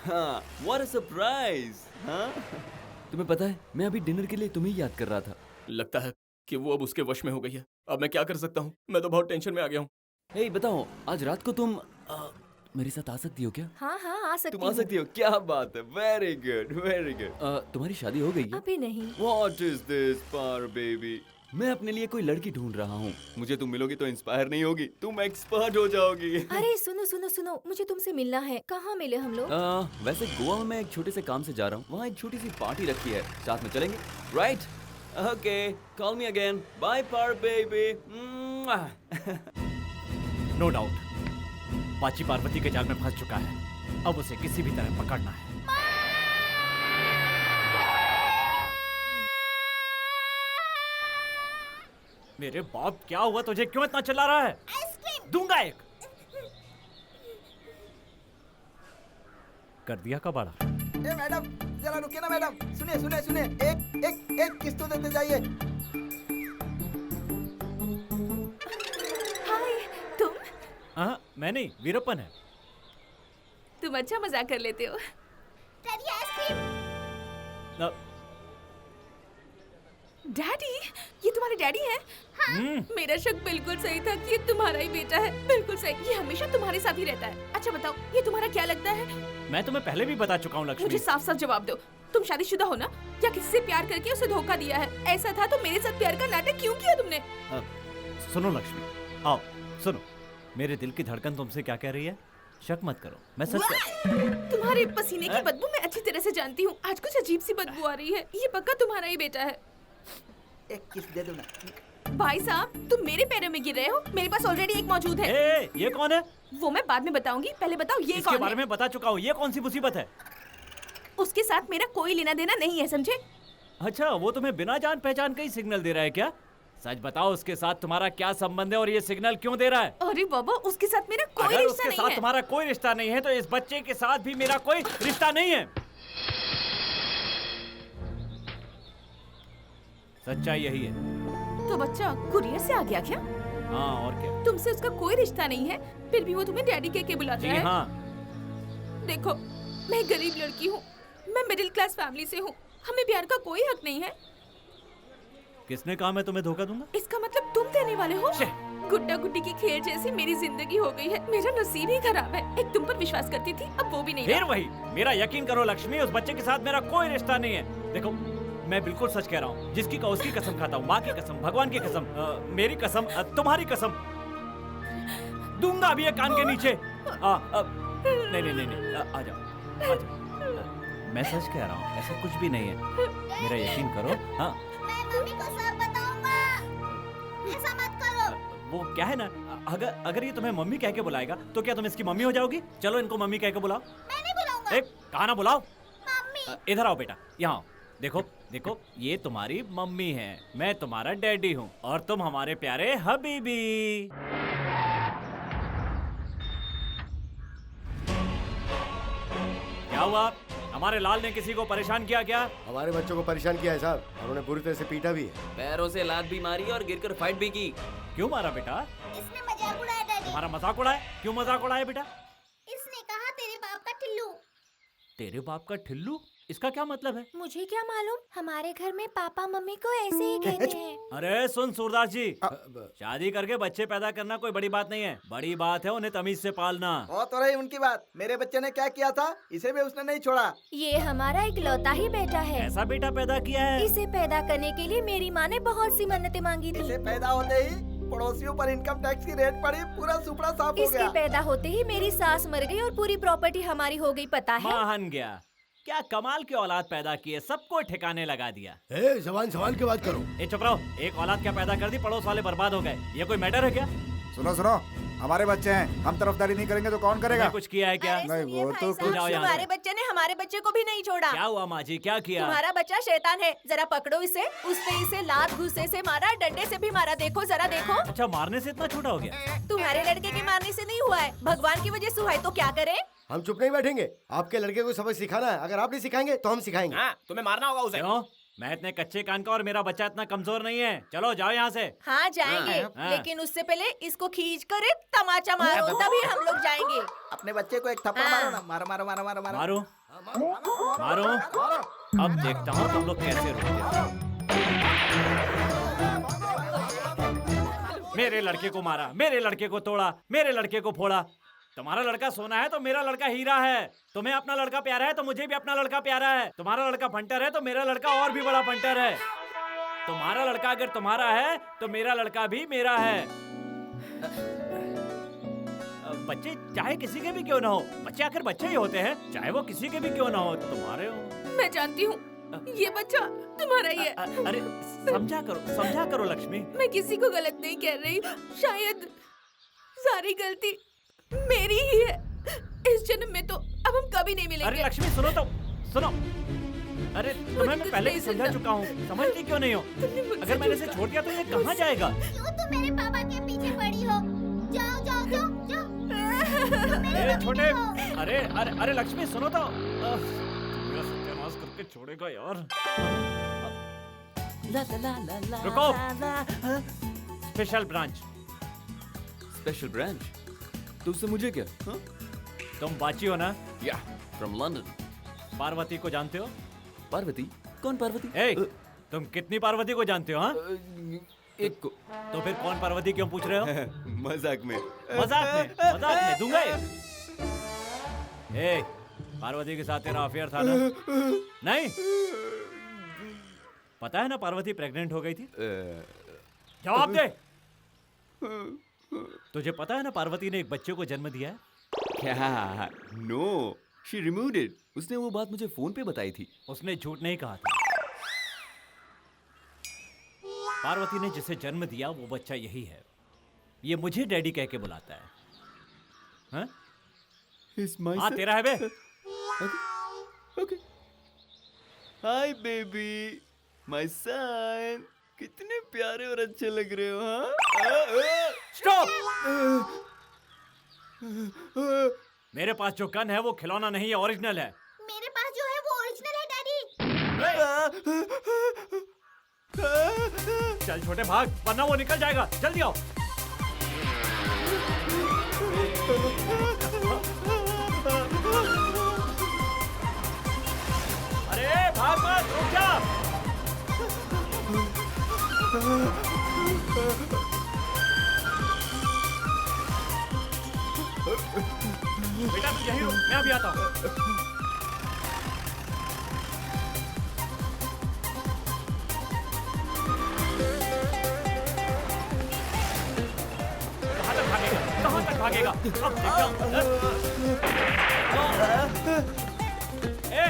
हाँ, what a surprise. हाँ? तुम्हें पता है, मैं अभी डिनर के लिए तुम्हें याद कर रहा था। लगता है कि वो अब उसके वश में हो गई है। अब मैं क्या कर सकता हूँ? मैं तो बहुत टेंशन में आ गया हूँ। हे, बताओ, आज रात को तुम मेरे साथ आ सकती हो क्या? हाँ हाँ, आ सकती तुम आ सकती हो? क्या बात है, वेरी गुड वेरी गुड। तुम्हारी शादी हो गई है? अभी नहीं। What is this, Par baby? मैं अपने लिए कोई लड़की ढूंढ रहा हूँ। मुझे तुम मिलोगी तो इंस्पायर नहीं होगी, तुम एक्सपर्ट हो जाओगी। अरे सुनो सुनो सुनो, मुझे तुमसे मिलना है। कहाँ मिले हम लोग? वैसे गोवा में मैं एक छोटे से काम से जा रहा हूँ, वहाँ एक छोटी सी पार्टी रखी है, साथ में चलेंगे? Right? Okay, call me again. Bye पार बेबी। नो डाउट, बाची पार्वती के जाल में फंस चुका है। अब उसे किसी भी तरह पकड़ना है। मेरे बाप, क्या हुआ तुझे? क्यों इतना चिल्ला रहा है? आइसक्रीम दूंगा एक। कर दिया कबाड़ा। ए मैडम, जरा रुकिए ना मैडम। सुनिए सुनिए सुनिए, एक एक एक किस्त तो देते जाइए। हाय, तुम? हाँ, मैं नहीं, वीरप्पन है। तुम अच्छा मजाक कर लेते हो। Daddy ice cream. न- डैडी, ये तुम्हारे डैडी हैं? मेरा शक बिल्कुल सही था कि ये तुम्हारा ही बेटा है। बिल्कुल सही, ये हमेशा तुम्हारे साथ ही रहता है। अच्छा बताओ, ये तुम्हारा क्या लगता है? मैं तुम्हें पहले भी बता चुका हूँ लक्ष्मी। मुझे साफ साफ जवाब दो, तुम शादीशुदा हो ना, या किसी से प्यार करके उसे धोखा दिया है? ऐसा था तो मेरे साथ प्यार का नाटक क्यों किया तुमने? सुनो लक्ष्मी, आओ सुनो, मेरे दिल की धड़कन तुमसे क्या कह रही है? शक मत करो, मैं सच तुम्हारे पसीने की बदबू मैं अच्छी तरह से जानती हूँ। आज कुछ अजीब सी बदबू आ रही है। ये पक्का तुम्हारा ही बेटा है। एक किस दे दो ना। भाई साहब, तुम मेरे पैरों में गिर रहे हो। मेरे पास ऑलरेडी एक मौजूद है। ये कौन है? वो मैं बाद में बताऊंगी, पहले बताओ ये इसके कौन बारे है? में बता चुका हूँ। ये कौन सी मुसीबत है? उसके साथ मेरा कोई लेना देना नहीं है, समझे? अच्छा, वो तुम्हें बिना जान पहचान का ही सिग्नल दे रहा है क्या? सच बताओ, उसके साथ तुम्हारा क्या संबंध है और ये सिग्नल क्यों दे रहा है? अरे बाबा, उसके साथ मेरा कोई अगर रिश्ता उसके नहीं साथ है। तुम्हारा कोई रिश्ता नहीं है तो इस बच्चे के साथ भी मेरा कोई रिश्ता नहीं है। सच्चाई यही है। तो बच्चा कुरियर से आ गया क्या? हाँ, और क्या? तुमसे उसका कोई रिश्ता नहीं है, फिर भी वो तुम्हें डैडी कह के बुलाता जी है। हाँ। देखो, मैं गरीब लड़की हूँ, मैं मिडिल क्लास फैमिली से हूँ, हमें प्यार का कोई हक नहीं है। किसने कहा मैं तुम्हें धोखा दूंगा? इसका मतलब तुम देने वाले हो? गुड्डा गुड्डी की खेल जैसी मेरी जिंदगी हो गई है। मेरा नसीब ही खराब है। एक तुम पर विश्वास करती थी, अब वो भी नहीं फिर रहा। वही, मेरा यकीन करो लक्ष्मी, उस बच्चे के साथ मेरा कोई रिश्ता नहीं है। देखो, मैं बिल्कुल सच कह रहा हूँ। जिसकी का उसकी कसम खाता हूँ, माँ की कसम, भगवान की कसम, मेरी कसम, तुम्हारी कसम, दूंगा भी ये कान के नीचे। नहीं, आ जाओ। मैं सच कह रहा हूँ, ऐसा कुछ भी नहीं है, मेरा यकीन करो। हाँ, मम्मी को सब बताऊंगा, ऐसा मत करो। वो क्या है ना, अगर ये तुम्हें मम्मी कह के बुलाएगा तो क्या तुम इसकी मम्मी हो जाओगी? चलो इनको मम्मी कह के बुलाओ। मैं नहीं बुलाऊंगा। एक कहा ना बुलाओ। मम्मी। इधर आओ बेटा, यहाँ आओ। देखो, ये तुम्हारी मम्मी है, मैं तुम्हारा डैडी हूँ, और तुम हमारे प्यारे हबीबी। क्या हुआ? हमारे लाल ने किसी को परेशान किया क्या? हमारे बच्चों को परेशान किया है साहब, उन्होंने बुरी तरह से पीटा भी है। पैरों से लात भी मारी और गिरकर फाइट भी की। क्यों मारा बेटा? इसने मजाक उड़ाया डैडी। तुम्हारा मजाक उड़ाया? क्यों मजाक उड़ाया बेटा? इसने कहा तेरे बाप का टिल्लू। तेरे बाप का ठिल्लू? इसका क्या मतलब है? मुझे क्या मालूम, हमारे घर में पापा मम्मी को ऐसे ही कहते हैं। अरे सुन सूरदास जी, शादी करके बच्चे पैदा करना कोई बड़ी बात नहीं है, बड़ी बात है उन्हें तमीज से पालना। बहुत तो रही उनकी बात। मेरे बच्चे ने क्या किया था, इसे भी उसने नहीं छोड़ा। ये हमारा इकलौता ही बेटा है। ऐसा बेटा पैदा किया है? इसे पैदा करने के लिए मेरी माँ ने बहुत सी मन्नतें मांगी थी। इसे पैदा होते ही पड़ोसियों पर इनकम टैक्स की रेट पड़ी, पूरा सुपड़ा साफ हो इसके गया। पैदा होते ही मेरी सास मर गई और पूरी प्रॉपर्टी हमारी हो गई, पता है? महान गया, क्या कमाल की औलाद पैदा की है, सबको ठिकाने लगा दिया। जवान सवाल की बात करो। ए चुप रहो, एक औलाद क्या पैदा कर दी, पड़ोस वाले बर्बाद हो गए, ये कोई मैटर है क्या? सुनो, हमारे बच्चे हैं, हम तरफदारी नहीं करेंगे तो कौन करेगा? कुछ किया है क्या? नहीं, वो तो कुछ। तुम्हारे बच्चे ने हमारे बच्चे को भी नहीं छोड़ा। क्या हुआ माँ जी, क्या किया? तुम्हारा बच्चा शैतान है, जरा पकड़ो इसे। उसने इसे लात घुसे से मारा, डंडे से भी मारा, देखो जरा देखो। अच्छा, मारने से इतना छोटा हो गया? तुम्हारे लड़के के मारने से नहीं हुआ है, भगवान की वजह से हुआ है, तो क्या करे? हम चुप नहीं बैठेंगे, आपके लड़के को सबक सिखाना है, अगर आप नहीं सिखाएंगे तो हम सिखाएंगे। तुम्हें मारना होगा उसे। क्यों? मैं इतने कच्चे कान का और मेरा बच्चा इतना कमजोर नहीं है। चलो जाओ यहाँ से। हाँ जाएंगे, हाँ। लेकिन उससे पहले इसको खींच कर एक तमाचा मारो, तभी हम लोग जाएंगे। अपने बच्चे को एक थप्पड़ मारो ना। मारो। मारो। अब देखता हूँ तुम लोग कैसे रोते। मेरे लड़के को मारा, मेरे लड़के को तोड़ा, मेरे लड़के को फोड़ा। तुम्हारा लड़का सोना है तो मेरा लड़का हीरा है। तुम्हें अपना लड़का प्यारा है तो मुझे भी अपना लड़का प्यारा है। तुम्हारा लड़का फंटर है तो मेरा लड़का और भी बड़ा फंटर है। तुम्हारा लड़का अगर तुम्हारा है तो मेरा लड़का भी मेरा है। बच्चे चाहे किसी के भी क्यों ना हो, बच्चे आखिर बच्चे ही होते हैं, चाहे वो किसी के भी क्यों ना हो। तुम्हारे हो। मैं जानती हूँ ये बच्चा तुम्हारा ही है। अरे समझा करो लक्ष्मी। मैं किसी को गलत नहीं कह रही, शायद सारी गलती मेरी ही है। इस जन्म में तो अब हम कभी नहीं मिलेंगे। अरे लक्ष्मी सुनो। अरे तुम्हें मैं पहले ही समझा चुका हूँ, समझती क्यों नहीं हो? अगर मैंने इसे छोड़ दिया तो ये कहाँ जाएगा? क्यों तुम मेरे पापा के पीछे पड़ी हो? जाओ। अरे छोटे, अरे लक्ष्मी सुनो तो। मेरा सत्यानाश करके छोड़ेगा यार। रुको। Special branch. तुमसे मुझे क्या? तुम बाची हो ना? या फ्रॉम लंदन। पार्वती को जानते हो? पार्वती? कौन पार्वती? तुम कितनी पार्वती को जानते हो? हाँ, एक को। तो फिर कौन पार्वती क्यों पूछ रहे हो? मजाक में। मजाक में दूंगा ये। ए, पार्वती के साथ तेरा अफेयर था ना? नहीं? पता है ना पार्वती प्रेग्नेंट हो गई थी? जवाब दे। तुझे पता है ना पार्वती ने एक बच्चे को जन्म दिया है? क्या? No, she removed it. उसने वो बात मुझे फोन पे बताई थी। उसने झूठ नहीं कहा था। पार्वती ने जिसे जन्म दिया वो बच्चा यही है। ये मुझे डैडी कह के बुलाता है। हाँ? हाँ, तेरा है बे। Okay. Hi baby, my son. कितने प्यारे और अच्छे लग रहे हो। हाँ? स्टॉप। मेरे पास जो गन है वो खिलौना नहीं है, ओरिजिनल है। मेरे पास जो है वो ओरिजिनल है डैडी। चल छोटे भाग, वरना वो निकल जाएगा। जल्दी आओ। अरे भाग मत, रुक जा। बेटा तू यहीं रुक, मैं अभी आता हूँ। कहाँ तक भागेगा? अब देखता हूँ। ए,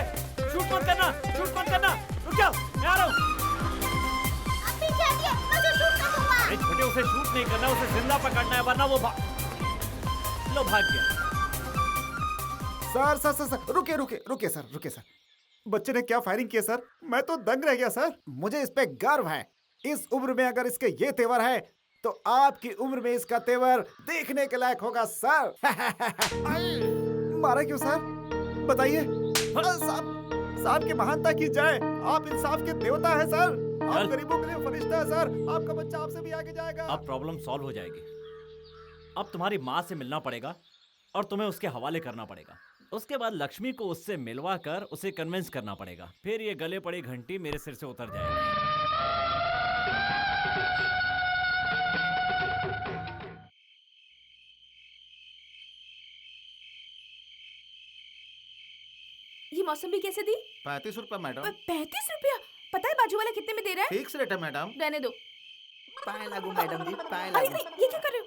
शूट मत करना, रुक जाओ, मैं आ रहा हूँ। छोटे उसे शूट नहीं करना, उसे जिंदा पकड़ना है, वरना वो भाग गया। सर, रुके सर। बच्चे ने क्या फायरिंग किया सर? मैं तो दंग रह गया सर। मुझे इस पे गर्व है। इस उम्र में अगर इसके ये तेवर है तो आपकी उम्र में इसका तेवर देखने के लायक होगा सर। मारा क्यों सर? बताइए। साहब की महानता की जय। आप इंसाफ के देवता है सर। आप गरीबों के लिए फरिश्ता है सर। आपका बच्चा आपसे भी आगे जाएगा। अब प्रॉब्लम सॉल्व हो जाएगी। अब तुम्हारी माँ से मिलना पड़ेगा और तुम्हें उसके हवाले करना पड़ेगा। उसके बाद लक्ष्मी को उससे मिलवा कर उसे कन्विंस करना पड़ेगा। फिर ये गले पड़ी घंटी मेरे सिर से उतर जाएगी। ये मौसमी कैसे दी? 35 रुपए मैडम। 35 रुपया? पता है बाजू वाला कितने में दे रहा है? फिक्स रेट है मैडम। रहने दो। पाए लागू मैडम जी, पाए अरे लागू। नहीं, ये क्या कर रहे हो?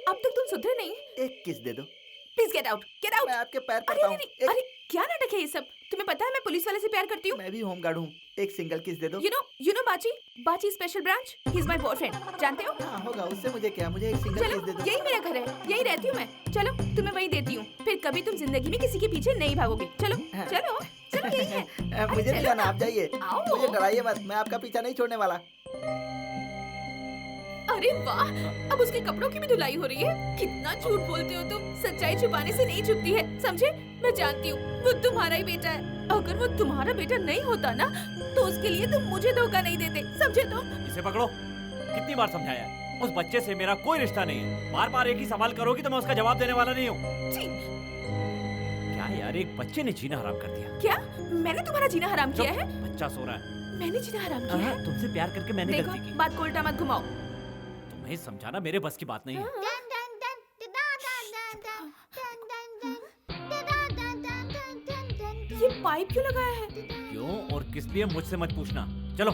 अब तक तुम सुधरे नहीं। एक किस दे दो। Please get out. मैं आपके पैर अरे पड़ता हूँ। नहीं, अरे क्या नाटक है ये सब? तुम्हें पता है मैं पुलिस वाले से प्यार करती हूँ। मैं भी होमगार्ड हूँ। एक सिंगल किस दे दो। You know बाची special branch. He is my boyfriend. जानते हो? हाँ होगा, उससे मुझे क्या? मुझे एक सिंगल चलो, किस दे दो। यही मेरा घर है, यही रहती हूँ मैं। चलो तुम्हें वही देती हूँ। फिर कभी तुम जिंदगी में किसी के पीछे नहीं भागोगे। चलो चलो चलो, यही है। मुझे नहीं जाना, आप जाइए। आओ। मुझे डराइए मत, मैं आपका पीछा नहीं छोड़ने वाला। अरे वाह, अब उसके कपड़ों की भी धुलाई हो रही है। कितना झूठ बोलते हो तुम। सच्चाई छुपाने से नहीं छुपती है, समझे? मैं जानती हूँ वो तुम्हारा ही बेटा है। अगर वो तुम्हारा बेटा नहीं होता ना तो उसके लिए तुम मुझे धोखा नहीं देते, समझे? तो इसे पकड़ो। कितनी बार समझाया? उस बच्चे से मेरा कोई रिश्ता नहीं है। बार बार एक ही सवाल करोगी तो मैं उसका जवाब देने वाला नहीं हूँ। क्या यार, एक बच्चे ने जीना हराम कर दिया। क्या मैंने तुम्हारा जीना हराम किया है? बच्चा सो रहा है। मैंने जीना हराम किया है? तुमसे प्यार करके मैंने देखो, गलती की। बात को उल्टा मत घुमाओ। तुम्हें समझाना मेरे बस की बात नहीं है। ये पाइप क्यों लगाया है? क्यों और किस लिए मुझसे मत पूछना। चलो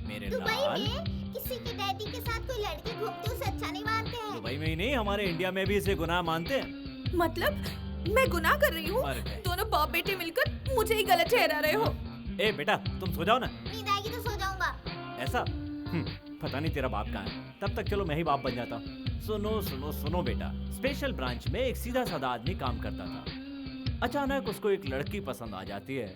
मेरे दुबई लाल। में किसी के डैडी के साथ कोई लड़की घूमती उसे अच्छा नहीं मानते हैं। दुबई में ही नहीं, हमारे इंडिया में भी इसे गुनाह मानते हैं। मतलब मैं गुनाह कर रही हूँ? मर गए। दोनों बाप बेटे मिलकर मुझे ही गलत ठहरा रहे हो। ए बेटा, तुम सो जाओ ना। नींद आएगी तो सो जाऊंगा। ऐसा? पता नहीं तेरा बाप कहाँ है। तब तक चलो मैं ही बाप बन जाता हूँ। सुनो बेटा। स्पेशल ब्रांच में एक सीधा साधा आदमी काम करता था। अचानक उसको एक लड़की पसंद आ जाती है।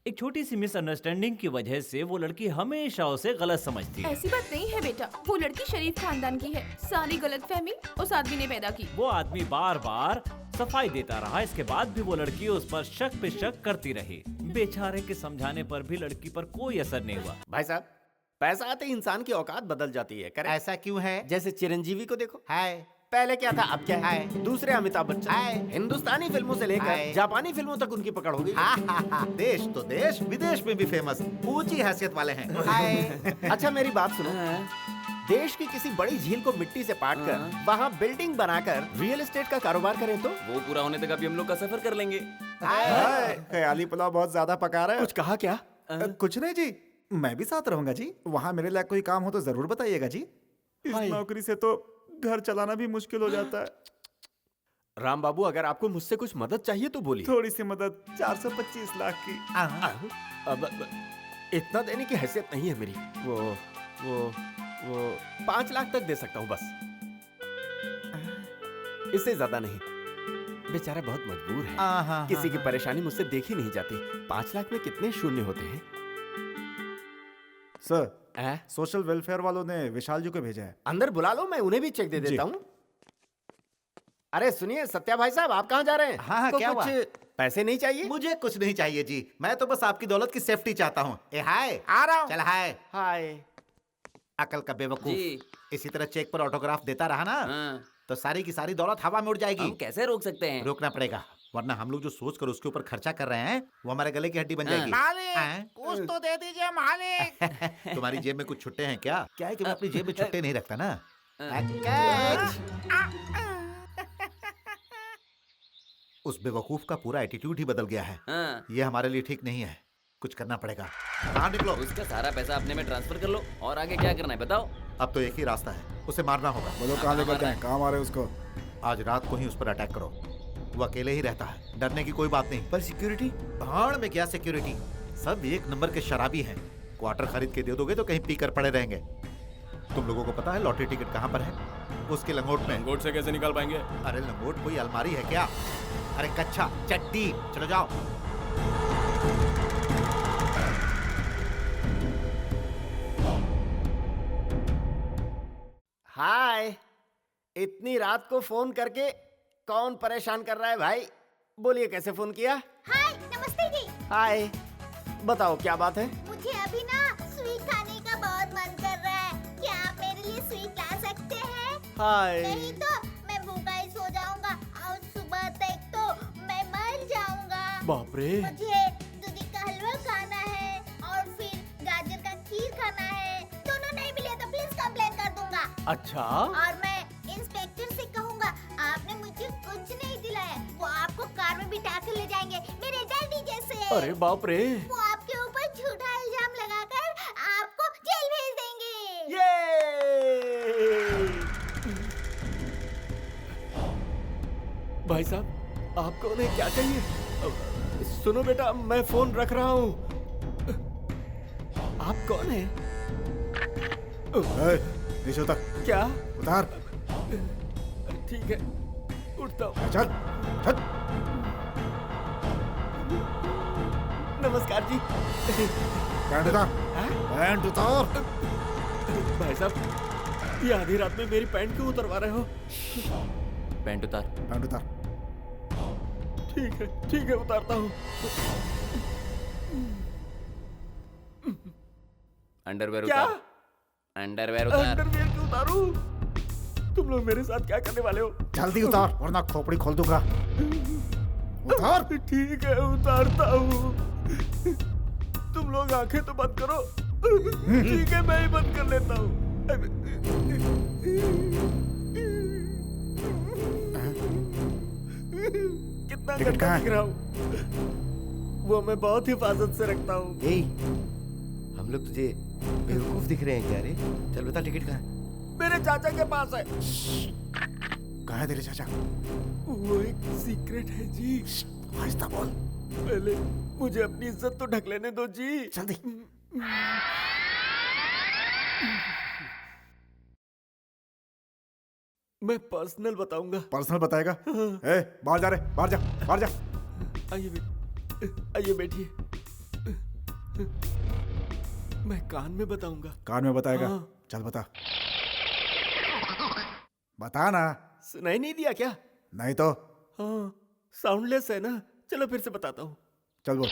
एक छोटी सी मिसअंडरस्टैंडिंग की वजह से वो लड़की हमेशा उसे गलत समझती है। ऐसी बात नहीं है बेटा, वो लड़की शरीफ खानदान की है। सारी गलतफहमी उस आदमी ने पैदा की। वो आदमी बार बार सफाई देता रहा। इसके बाद भी वो लड़की उस पर शक पे शक करती रही। बेचारे के समझाने पर भी लड़की पर कोई असर नहीं हुआ। भाई साहब, पैसा आते ही इंसान की औकात बदल जाती है। करें? ऐसा क्यों है? जैसे चिरंजीवी को देखो। हाय, पहले क्या था अब क्या है? दूसरे अमिताभ बच्चन हिंदुस्तानी फिल्मों से लेकर जापानी फिल्मों तक उनकी पकड़ हो गई। देश तो देश, विदेश में भी फेमस, ऊंची हैसियत वाले हैं। अच्छा मेरी बात सुनो, देश की किसी बड़ी झील को मिट्टी से पाट कर वहाँ बिल्डिंग बनाकर रियल एस्टेट का कारोबार करें तो वो पूरा होने तक अभी हम लोग का सफर कर लेंगे। ख्याली पुलाव बहुत ज्यादा पका रहा है। कुछ कहा क्या? कुछ नहीं जी, मैं भी साथ रहूंगा जी। वहाँ मेरे लिए कोई काम हो तो जरूर बताइएगा जी। इस नौकरी से तो घर चलाना भी मुश्किल हो जाता है। राम बाबू, अगर आपको मुझसे कुछ मदद चाहिए तो बोलिए। थोड़ी सी मदद, 425 लाख की। अब इतना देने की हैसियत नहीं है मेरी। वो 5 लाख तक दे सकता हूँ बस, इससे ज्यादा नहीं। बेचारा बहुत मजबूर है, किसी की परेशानी मुझसे देखी नहीं जाती। 5 लाख में कितने शून्य होते हैं? सर, सोशल वेलफेयर वालों ने विशाल जी को भेजा है। अंदर बुला लो, मैं उन्हें भी चेक दे देता हूँ। अरे सुनिए सत्या भाई साहब, आप कहाँ जा रहे हैं? हाँ, क्या हुआ? कुछ पैसे नहीं चाहिए? मुझे कुछ नहीं चाहिए जी, मैं तो बस आपकी दौलत की सेफ्टी चाहता हूँ। हाय, आ रहा हूँ। चल हाय। हाय अकल का बेवकूफ, इसी तरह चेक पर ऑटोग्राफ देता रहा ना तो सारी की सारी दौलत हवा में उड़ जाएगी। हम कैसे रोक सकते हैं? रोकना पड़ेगा, वरना हम लोग जो सोच कर उसके ऊपर खर्चा कर रहे हैं वो हमारे गले की हड्डी बन जाएगी। मालिक, कुछ तो दे दीजिए मालिक। तुम्हारी जेब में कुछ छुट्टे हैं क्या? क्या है कि मैं अपनी जेब में छुट्टे नहीं रखता ना। उस बेवकूफ का पूरा एटीट्यूड ही बदल गया है। ये हमारे लिए ठीक नहीं है, कुछ करना पड़ेगा। बाहर निकलो। उसका सारा पैसा अपने में ट्रांसफर कर लो और आगे क्या करना है बताओ। अब तो एक ही रास्ता है, उसे मारना होगा। बोलो कहाँ लेकर जाएं, कहाँ मारे उसको? आज रात को ही उस पर अटैक करो। वो अकेले ही रहता है, डरने की कोई बात नहीं। पर सिक्योरिटी? भाड़ में क्या सिक्योरिटी, सब एक नंबर के शराबी हैं। क्वार्टर खरीद के दे दोगे तो कहीं पी कर पड़े रहेंगे। तुम लोगों को पता है लॉटरी टिकट कहाँ पर है? उसके लंगोट में। लंगोट से कैसे निकाल पाएंगे? अरे लंगोट कोई अलमारी है क्या? अरे कच्चा चट्टी, चलो जाओ। हाय, इतनी रात को फोन करके कौन परेशान कर रहा है भाई? बोलिए कैसे फोन किया? हाय, नमस्ते जी। हाय, बताओ क्या बात है? मुझे अभी ना स्वीट खाने का बहुत मन कर रहा है, क्या आप मेरे लिए स्वीट ला सकते हैं? हाय। नहीं तो मैं भूखा ही सो जाऊंगा और सुबह तक तो मैं मर जाऊंगा। बाप रे। मुझे दूधी का हलवा खाना है और फिर गाजर का खीर खाना है। दोनों नहीं मिले तो प्लीज कंप्लेन कर दूंगा। अच्छा। और मैं इंस्पेक्टर से कहूँगा आपने मुझे कुछ नहीं दिलाया। वो आपको कार में बिठा कर ले जाएंगे मेरे डैडी जैसे। अरे बाप रे। वो आपके ऊपर झूठा इल्जाम लगाकर आपको जेल भेज देंगे। भाई साहब, आपको उन्हें क्या चाहिए? सुनो बेटा, मैं फोन रख रहा हूँ। आप कौन है? नीचे उतर। क्या? उतार। ठीक है, उठता हूँ। चल चल। नमस्कार जी। पैंट उतार, पैंट उतार। भाई साहब, ये आधी रात में मेरी पैंट क्यों उतरवा रहे हो? पैंट उतार। पैंट उतार। ठीक है उतारता हूँ। अंडरवेयर क्या? उतार। अंडरवेयर उतार। अंडरवेयर क्यों उतारूं? तुम लोग मेरे साथ क्या करने वाले हो? जल्दी उतार वरना खोपड़ी खोल दूंगा। उतार। ठीक है उतारता हूँ। तुम लोग आंखें तो बंद करो। ठीक है, मैं ही बंद कर लेता हूँ। कितना गंदा दिख रहा हूँ। वो मैं बहुत हिफाजत से रखता हूँ। हम लोग तुझे बेवकूफ दिख रहे हैं क्या रे? चल बता टिकट कहाँ है? मेरे चाचा के पास है। कहाँ है तेरे चाचा? वो एक सीक्रेट है जी। आहिस्ता बोल। पहले मुझे अपनी इज्जत तो ढक लेने दो जी। जल्दी। मैं पर्सनल बताऊंगा। पर्सनल बताएगा? ए, बाहर जा रे, बाहर जा, बाहर जा। आइए बैठिए। मैं कान में बताऊंगा। कान में बताएगा? हाँ। चल बता। बता ना। सुनाई नहीं दिया क्या? नहीं तो? हाँ, साउंडलेस है ना। चलो फिर से बताता हूँ। चल बोल।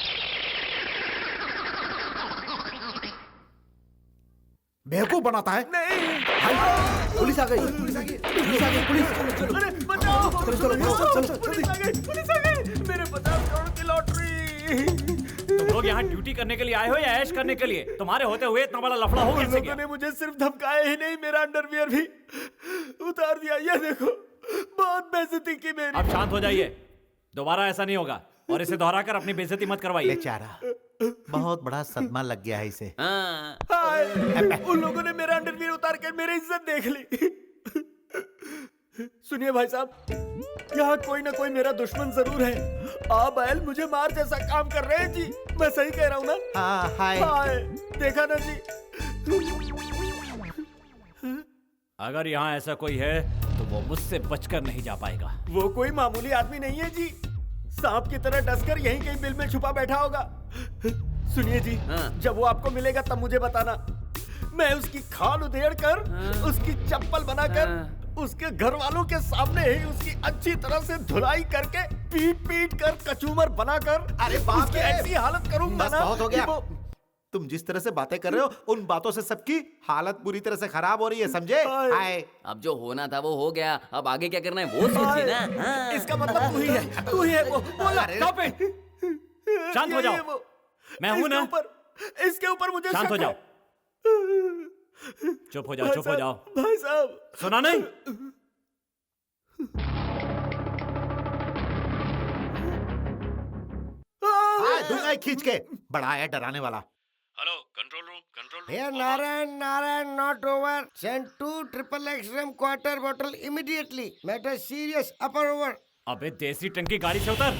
बेवकूफ बनाता है। नहीं पुलिस आ गई, पुलिस आ गई, पुलिस आ गई, पुलिस। अरे बचाओ, चलो चलो पुलिस आ गई, पुलिस आ गई। मेरे 50 करोड़ की लॉटरी। तुम लोग यहाँ ड्यूटी करने के लिए आए हो या ऐश करने के लिए? तुम्हारे होते हुए इतना बड़ा लफड़ा हो कैसे गया? ने मुझे सिर्फ धमकाया ही नहीं, मेरा अंडरवियर भी उतार दिया। ये देखो, बहुत बेइज्जती की मेरी। अब शांत हो जाइए, दोबारा ऐसा नहीं होगा और इसे दोहराकर अपनी बेइज्जती मत करवाइए। बेचारा बहुत बड़ा सदमा लग गया है इसे। हाय, उन लोगों ने मेरा अंडरवियर उतार कर मेरी इज्जत देख ली। सुनिए भाई साहब, यहाँ कोई ना कोई मेरा दुश्मन जरूर है। आप बैल मुझे मार जैसा काम कर रहे हैं जी। मैं सही कह रहा हूँ ना? हाँ, हाय। हाय, देखा ना जी। अगर यहाँ ऐसा कोई है तो वो मुझसे बचकर नहीं जा पाएगा। वो कोई मामूली आदमी नहीं है जी। सांप की तरह डसकर यहीं कहीं बिल में छुपा बैठा होगा। सुनिए जी, जब वो आपको मिलेगा तब मुझे बताना। मैं उसकी खाल उधेड़ कर, उसकी चप्पल बनाकर, उसके घर वालों के सामने ही उसकी अच्छी तरह से धुलाई करके पीट पीट कर कचूमर बनाकर अरे बाप उसकी रे! ऐसी हालत करूंगा बस ना बहुत हो गया। कि वो तुम जिस तरह से बातें कर रहे हो उन बातों से सबकी हालत बुरी तरह से खराब हो रही है, समझे? हाय। अब जो होना था वो हो गया, अब आगे क्या करना है वो सोचिए ना। हाँ। इसका मतलब तू ही है, तू ही है वो। बोला Stop it! शांत हो जाओ। मैं हूं ना? इसके ऊपर मुझे शांत शक हो है। जाओ। चुप हो जाओ, भाई चुप हो जाओ। साहब, भाई साहब, सुना नहीं? दूंगा खींच के। बड़ा है डराने वाला। Hello control room, control room. Here Narayan, Narayan, not over. Send 2 XXX quarter bottle immediately. Matter serious, upper over. अबे देसी टंकी गाड़ी से उतर।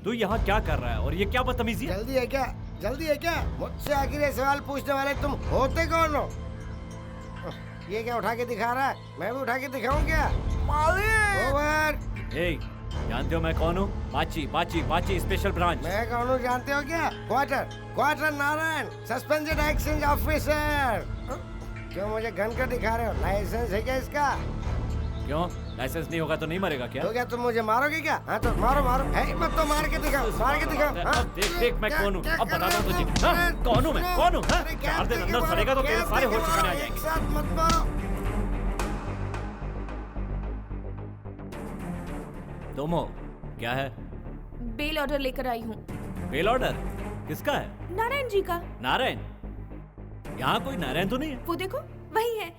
तू यहाँ क्या कर रहा है और ये क्या बदतमीजी है? जल्दी है क्या? जल्दी है क्या? मुझसे आखिर ये सवाल पूछने वाले तुम होते कौन हो? ये क्या उठा के दिखा रहा है? मैं भी उठा के दिखाऊं क्या? ओवर। ए, जानते हो मैं कौन हूँ? बाची बाची बाची स्पेशल ब्रांच। मैं कौन हूँ जानते हो क्या? Quarter Narayan, suspended exchange officer. क्यों मुझे गन कर दिखा रहे हो? लाइसेंस है क्या इसका? क्यों? लाइसेंस नहीं होगा तो नहीं मरेगा क्या? तो क्या तुम मुझे मारोगे क्या? हाँ तो मारो मारो। है मत तो मार के दिखाओ, मार के दिखाओ। हाँ? देख देख मैं कौन हूँ, अब बताता हूँ तुझे। हाँ? कौन हूँ मैं? कौन हूँ? हाँ? 4 दिन अंदर सड़ेगा तो तेरे सारे होश ठिकाने आ जाएंगे। एक साथ मत मारो। तुम हो? क्या है? बेल ऑर्डर लेकर आई हूँ। Bail order? किसका है? नारायण जी का। नारायण? यहाँ कोई नारायण तो नहीं है? वो देखो, वही है।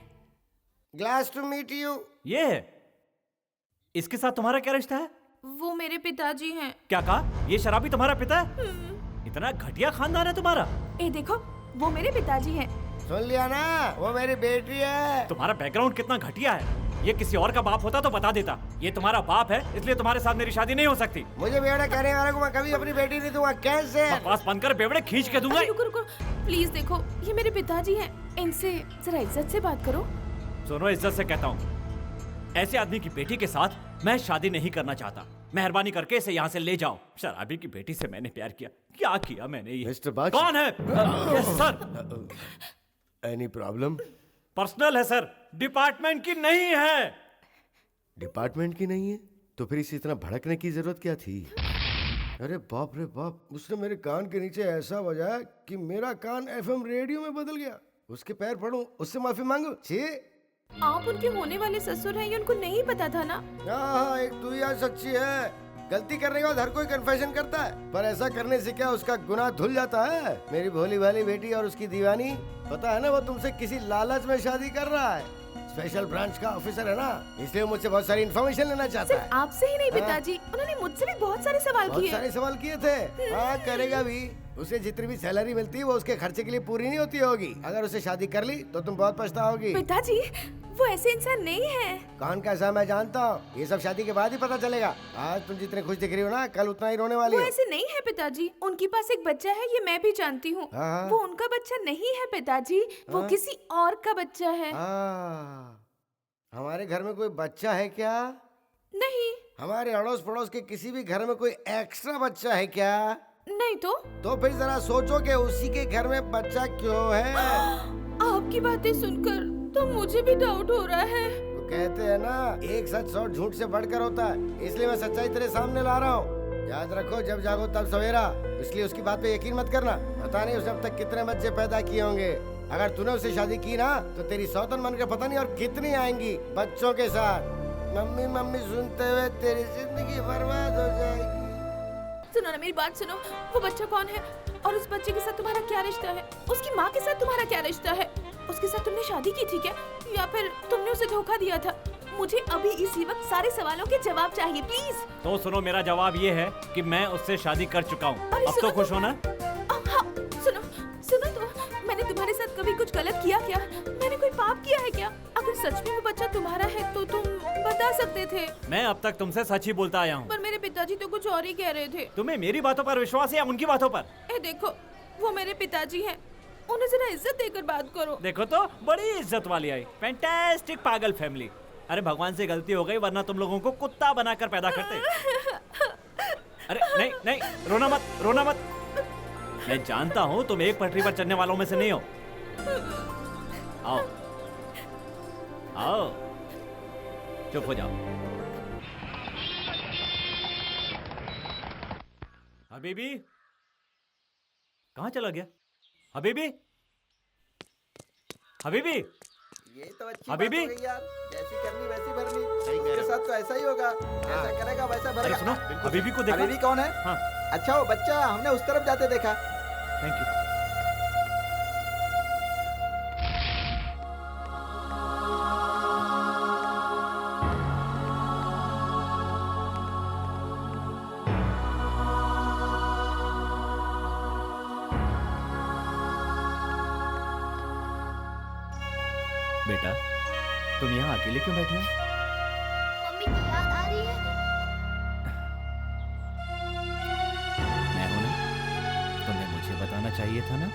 Glad to meet you. ये है? इसके साथ तुम्हारा क्या रिश्ता है? वो मेरे पिताजी हैं। क्या कहा? ये शराबी तुम्हारा पिता है? इतना घटिया खानदान है तुम्हारा। ए देखो, वो मेरे पिताजी हैं। सुन लिया ना, वो मेरी बेटी है। तुम्हारा बैकग्राउंड कितना घटिया है। ये किसी और का बाप होता तो बता देता। ये तुम्हारा बाप है, इसलिए तुम्हारे साथ मेरी शादी नहीं हो सकती। मुझे बेवड़े कहने वाले को मैं कभी अपनी बेटी नहीं दूंगा। कैसे? बकवास बनकर बेवड़े खींच के दूंगा। रुको रुको, प्लीज देखो, ये मेरे पिताजी हैं। इनसे जरा इज्जत से बात करो। सुनो, इज्जत से कहता हूँ, ऐसे आदमी की बेटी के साथ मैं शादी नहीं करना चाहता। मेहरबानी करके इसे यहाँ से ले जाओ। शराबी की बेटी से मैंने प्यार किया। क्या किया मैंने ये? मिस्टर बाची। कौन है? Yes sir. Any problem? Personal है सर, डिपार्टमेंट की नहीं है। डिपार्टमेंट की नहीं है तो फिर इसे इतना भड़कने की जरूरत क्या थी? अरे बाप रे बाप, उसने मेरे कान के नीचे ऐसा बजाया कि मेरा कान एफएम रेडियो में बदल गया। उसके पैर पड़ूं, उससे माफी मांगू? छी। आप उनके होने वाले ससुर हैं, ये उनको नहीं पता था ना? हाँ, एक तू यार सच्ची है। गलती करने के बाद हर कोई कन्फेशन करता है, पर ऐसा करने से क्या उसका गुनाह धुल जाता है? मेरी भोली भाली बेटी और उसकी दीवानी, पता है ना वो तुमसे किसी लालच में शादी कर रहा है। स्पेशल ब्रांच का ऑफिसर है ना, इसलिए मुझसे बहुत सारी इन्फॉर्मेशन लेना चाहता है। आपसे ही नहीं पिताजी, उन्होंने मुझसे भी बहुत सारे सवाल किए। बहुत सारे सवाल किए थे। हाँ, करेगा भी। उसे जितनी भी सैलरी मिलती है वो उसके खर्चे के लिए पूरी नहीं होती होगी। अगर उसे शादी कर ली तो तुम बहुत पछताओगी। पिताजी, वो ऐसे इंसान नहीं है। कौन कैसा मैं जानता हूँ, ये सब शादी के बाद ही पता चलेगा। आज तुम जितने खुश दिख रही हो ना, कल उतना ही रोने वाली वो हो। ऐसे नहीं है पिताजी, उनके पास एक बच्चा है, ये मैं भी जानती हूँ। हाँ। वो उनका बच्चा नहीं है पिताजी, वो हाँ। किसी और का बच्चा है। हमारे घर में कोई बच्चा है क्या? नहीं। हमारे अड़ोस पड़ोस के किसी भी घर में कोई एक्स्ट्रा बच्चा है क्या? नहीं। तो फिर जरा सोचो कि उसी के घर में बच्चा क्यों है। आपकी बातें सुनकर तो मुझे भी डाउट हो रहा है। तो कहते हैं ना, एक सच 100 झूठ से बढ़कर होता है, इसलिए मैं सच्चाई तेरे सामने ला रहा हूँ। याद रखो, जब जागो तब सवेरा। इसलिए उसकी बात पे यकीन मत करना। पता नहीं उसने अब तक कितने बच्चे पैदा किए होंगे। अगर तूने उससे शादी की ना तो तेरी सौतन बनकर पता नहीं और कितनी आएंगी बच्चों के साथ। मम्मी मम्मी सुनते हुए तेरी जिंदगी बर्बाद हो जाएगी। सुनो ना, मेरी बात सुनो। वो बच्चा कौन है और उस बच्चे के साथ तुम्हारा क्या रिश्ता है? उसकी माँ के साथ तुम्हारा क्या रिश्ता है? उसके साथ तुमने शादी की थी क्या, या फिर तुमने उसे धोखा दिया था? मुझे अभी इसी वक्त सारे सवालों के जवाब चाहिए, प्लीज। तो सुनो, मेरा जवाब ये है कि मैं उससे शादी कर चुका हूँ। अब तो खुश हो ना? हाँ, सुनो सुनो तो, मैंने तुम्हारे साथ कभी कुछ गलत किया क्या? मैंने कोई पाप किया है क्या? अगर सच में वो बच्चा तुम्हारा है तो तुम बता सकते थे। मैं अब तक तुमसे सच ही बोलता आया हूँ। पर मेरे पिताजी तो कुछ और ही कह रहे थे। तुम्हें मेरी बातों पर विश्वास है या उनकी बातों पर? देखो, वो मेरे पिताजी हैं, उन्हें जरा इज्जत देकर बात करो। देखो तो, बड़ी इज्जत वाली आई। फैंटास्टिक पागल फैमिली। अरे भगवान से गलती हो गई, वरना तुम लोगों को कुत्ता बनाकर पैदा करते। अरे नहीं नहीं, रोना मत, रोना मत। मैं जानता हूँ तुम एक पटरी पर चलने वालों में से नहीं हो। आओ आओ, चुप हो जाओ। हबीबी कहाँ चला गया? हबीबी, हबीबी, ये तो अच्छी हबीबी? बात हो गई यार। जैसी करनी वैसी भरनी। इसके साथ तो ऐसा ही होगा, जैसा करेगा वैसा भरेगा। सुनो, हबीबी को देखा? हबीबी कौन है? हाँ। अच्छा, वो बच्चा, हमने उस तरफ जाते देखा। Thank you. बेटा, तुम यहाँ अकेले क्यों बैठे हो? मम्मी की याद आ रही है। मैं हूं ना, तुम्हें मुझे बताना चाहिए था ना?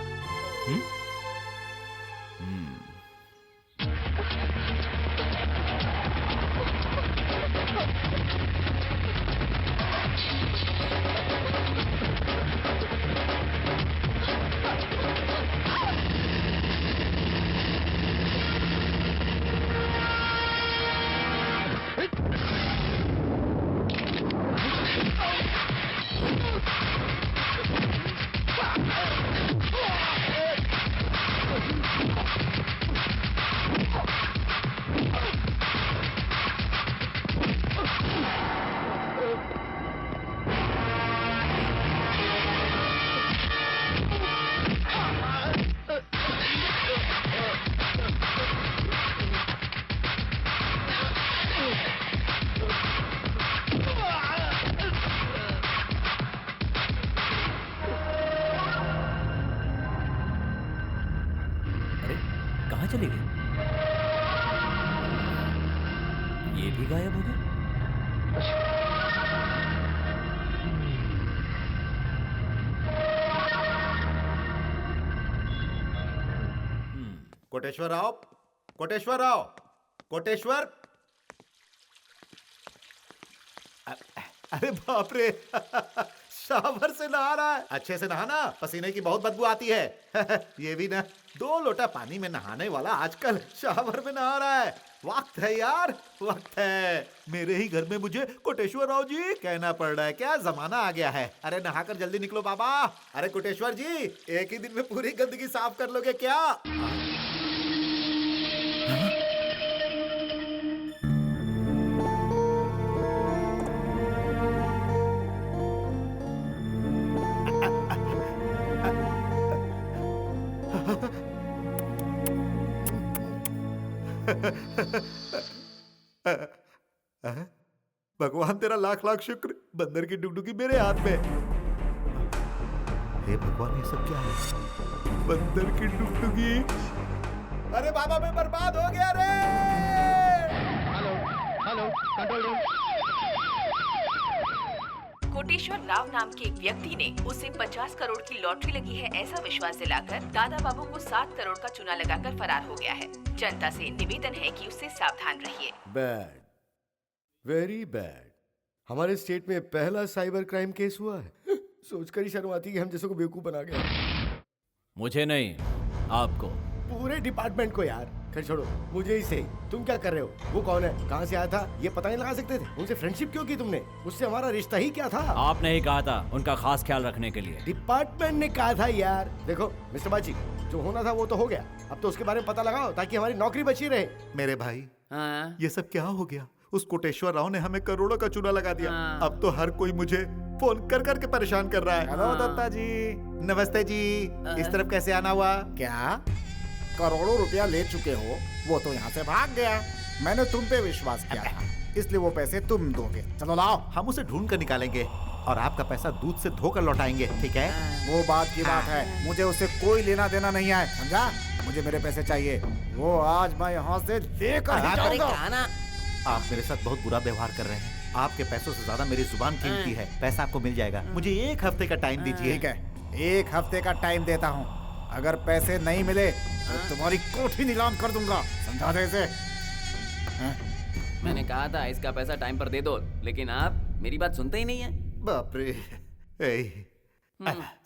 कहाँ चले गए? ये भी गायब हो गए? कोटेश्वर आओ, कोटेश्वर आओ, कोटेश्वर। अरे बाप रे, शावर से नहा रहा है। अच्छे से नहाना, पसीने की बहुत बदबू आती है। ये भी ना, 2 लोटा पानी में नहाने वाला आजकल शावर में नहा रहा है। वक्त है यार, वक्त है। मेरे ही घर में मुझे कोटेश्वर राव जी कहना पड़ रहा है क्या? जमाना आ गया है। अरे नहाकर जल्दी निकलो बाबा। अरे कोटेश्वर जी, एक ही दिन में पूरी गंदगी साफ कर लोगे क्या? भगवान तेरा लाख लाख शुक्र, बंदर की डुगडुगी मेरे हाथ में। हे भगवान, ये सब क्या है? बंदर की डुगडुगी। अरे बाबा, मैं बर्बाद हो गया रे। Hello hello, control room. Koteshwar Rao नाम के एक व्यक्ति ने उसे 50 करोड़ की लॉटरी लगी है ऐसा विश्वास दिलाकर दादा बाबू को 7 करोड़ का चूना लगाकर फरार हो गया है। जनता से निवेदन है कि उससे सावधान रहिए। Bad, very bad. हमारे स्टेट में पहला साइबर क्राइम केस हुआ है। सोचकर ही शर्म आती है कि हम जैसों को बेवकूफ बना गया। मुझे नहीं, आपको। पूरे डिपार्टमेंट को यार। फिर छोड़ो, मुझे ही सही। तुम क्या कर रहे हो? वो कौन है, कहाँ से आया था, ये पता नहीं लगा सकते थे? उनसे फ्रेंडशिप क्यों की तुमने? उससे हमारा रिश्ता ही क्या था? आपने ही कहा था उनका खास ख्याल रखने के लिए। डिपार्टमेंट ने कहा था यार। देखो मिस्टर बाची, जो होना था वो तो हो गया, अब तो उसके बारे में पता लगाओ ताकि हमारी नौकरी बची रहे। मेरे भाई, हाँ? ये सब क्या हो गया? उस कोटेश्वर राव ने हमें करोड़ों का चूना लगा दिया। हाँ। अब तो हर कोई मुझे फोन कर करके परेशान कर रहा है। हेलो दत्ता जी। नमस्ते जी। इस तरफ कैसे आना हुआ? क्या करोड़ों रुपया ले चुके हो? वो तो यहाँ से भाग गया। मैंने तुम पे विश्वास किया था, इसलिए वो पैसे तुम दोगे। चलो लाओ। हम उसे ढूंढ कर निकालेंगे और आपका पैसा दूध से धोकर लौटाएंगे, ठीक है? वो बात की बात है, मुझे उससे कोई लेना देना नहीं है, समझा? मुझे मेरे पैसे चाहिए, वो आज मैं यहाँ से लेकर ही जाऊंगा। आप मेरे साथ बहुत बुरा व्यवहार कर रहे हैं। आपके पैसों से ज्यादा मेरी जुबान कीमती है। पैसा आपको मिल जाएगा, मुझे 1 हफ्ते का टाइम दीजिए। ठीक है, 1 हफ्ते का टाइम देता हूँ। अगर पैसे नहीं मिले तो तुम्हारी कोठी नीलाम कर दूंगा, समझा दे इसे। मैंने कहा था इसका पैसा टाइम पर दे दो, लेकिन आप मेरी बात सुनते ही नहीं है। बाप रे।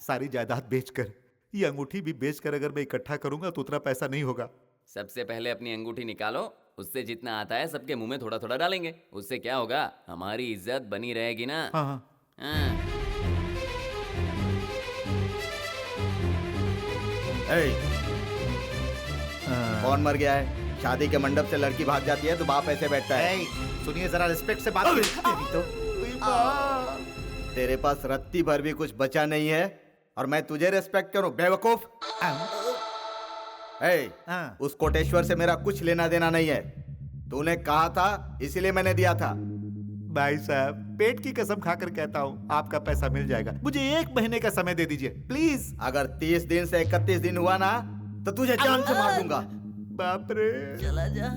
सारी जायदाद बेचकर, ये अंगूठी भी बेचकर अगर मैं इकट्ठा करूंगा तो उतना पैसा नहीं होगा। सबसे पहले अपनी अंगूठी निकालो, उससे जितना आता है सबके मुंह में थोड़ा थोड़ा डालेंगे। उससे क्या होगा, हमारी इज्जत बनी रहेगी ना। हाँ। हाँ। कौन मर गया है? शादी के मंडप से लड़की भाग जाती है तो बाप ऐसे बैठता है। सुनिए जरा, रिस्पेक्ट से बात तो तेरे पास रत्ती भर भी कुछ बचा नहीं है और मैं तुझे रिस्पेक्ट करूं, बेवकूफ। उस कोटेश्वर से मेरा कुछ लेना देना नहीं है। तूने कहा था इसीलिए मैंने दिया था। भाई साहब, पेट की कसम खाकर कहता हूँ, आपका पैसा मिल जाएगा। मुझे 1 महीने का समय दे दीजिए प्लीज। अगर 30 दिन से 31 दिन हुआ ना तो तुझे जान से मार दूंगा। बाप रे, चला जा।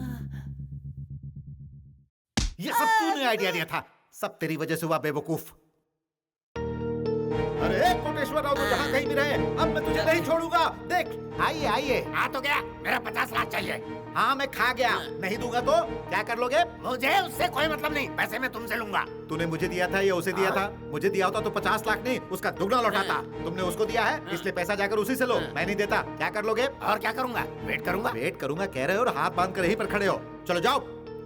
ये सब तूने आइडिया दिया था, सब तेरी वजह से हुआ बेवकूफ। अरे कोटेश्वर राव तो जहाँ कहीं भी रहे, अब मैं तुझे नहीं छोड़ूंगा। देख, आइए आइए। आ तो गया, मेरा 50 लाख चाहिए। हाँ मैं खा गया, नहीं दूंगा तो क्या कर लोगे? मुझे उससे कोई मतलब नहीं, पैसे मैं तुमसे लूंगा। तूने मुझे दिया था या उसे दिया था? मुझे दिया होता तो 50 लाख नहीं, उसका दुगना लौटाता। तुमने उसको दिया है, इसलिए पैसा जाकर उसी से लो। मैं नहीं देता। क्या कर लोगे? और क्या करूंगा? वेट करूंगा। वेट करूंगा कह रहे हो और हाथ बांध कर यहीं पर खड़े हो। चलो जाओ,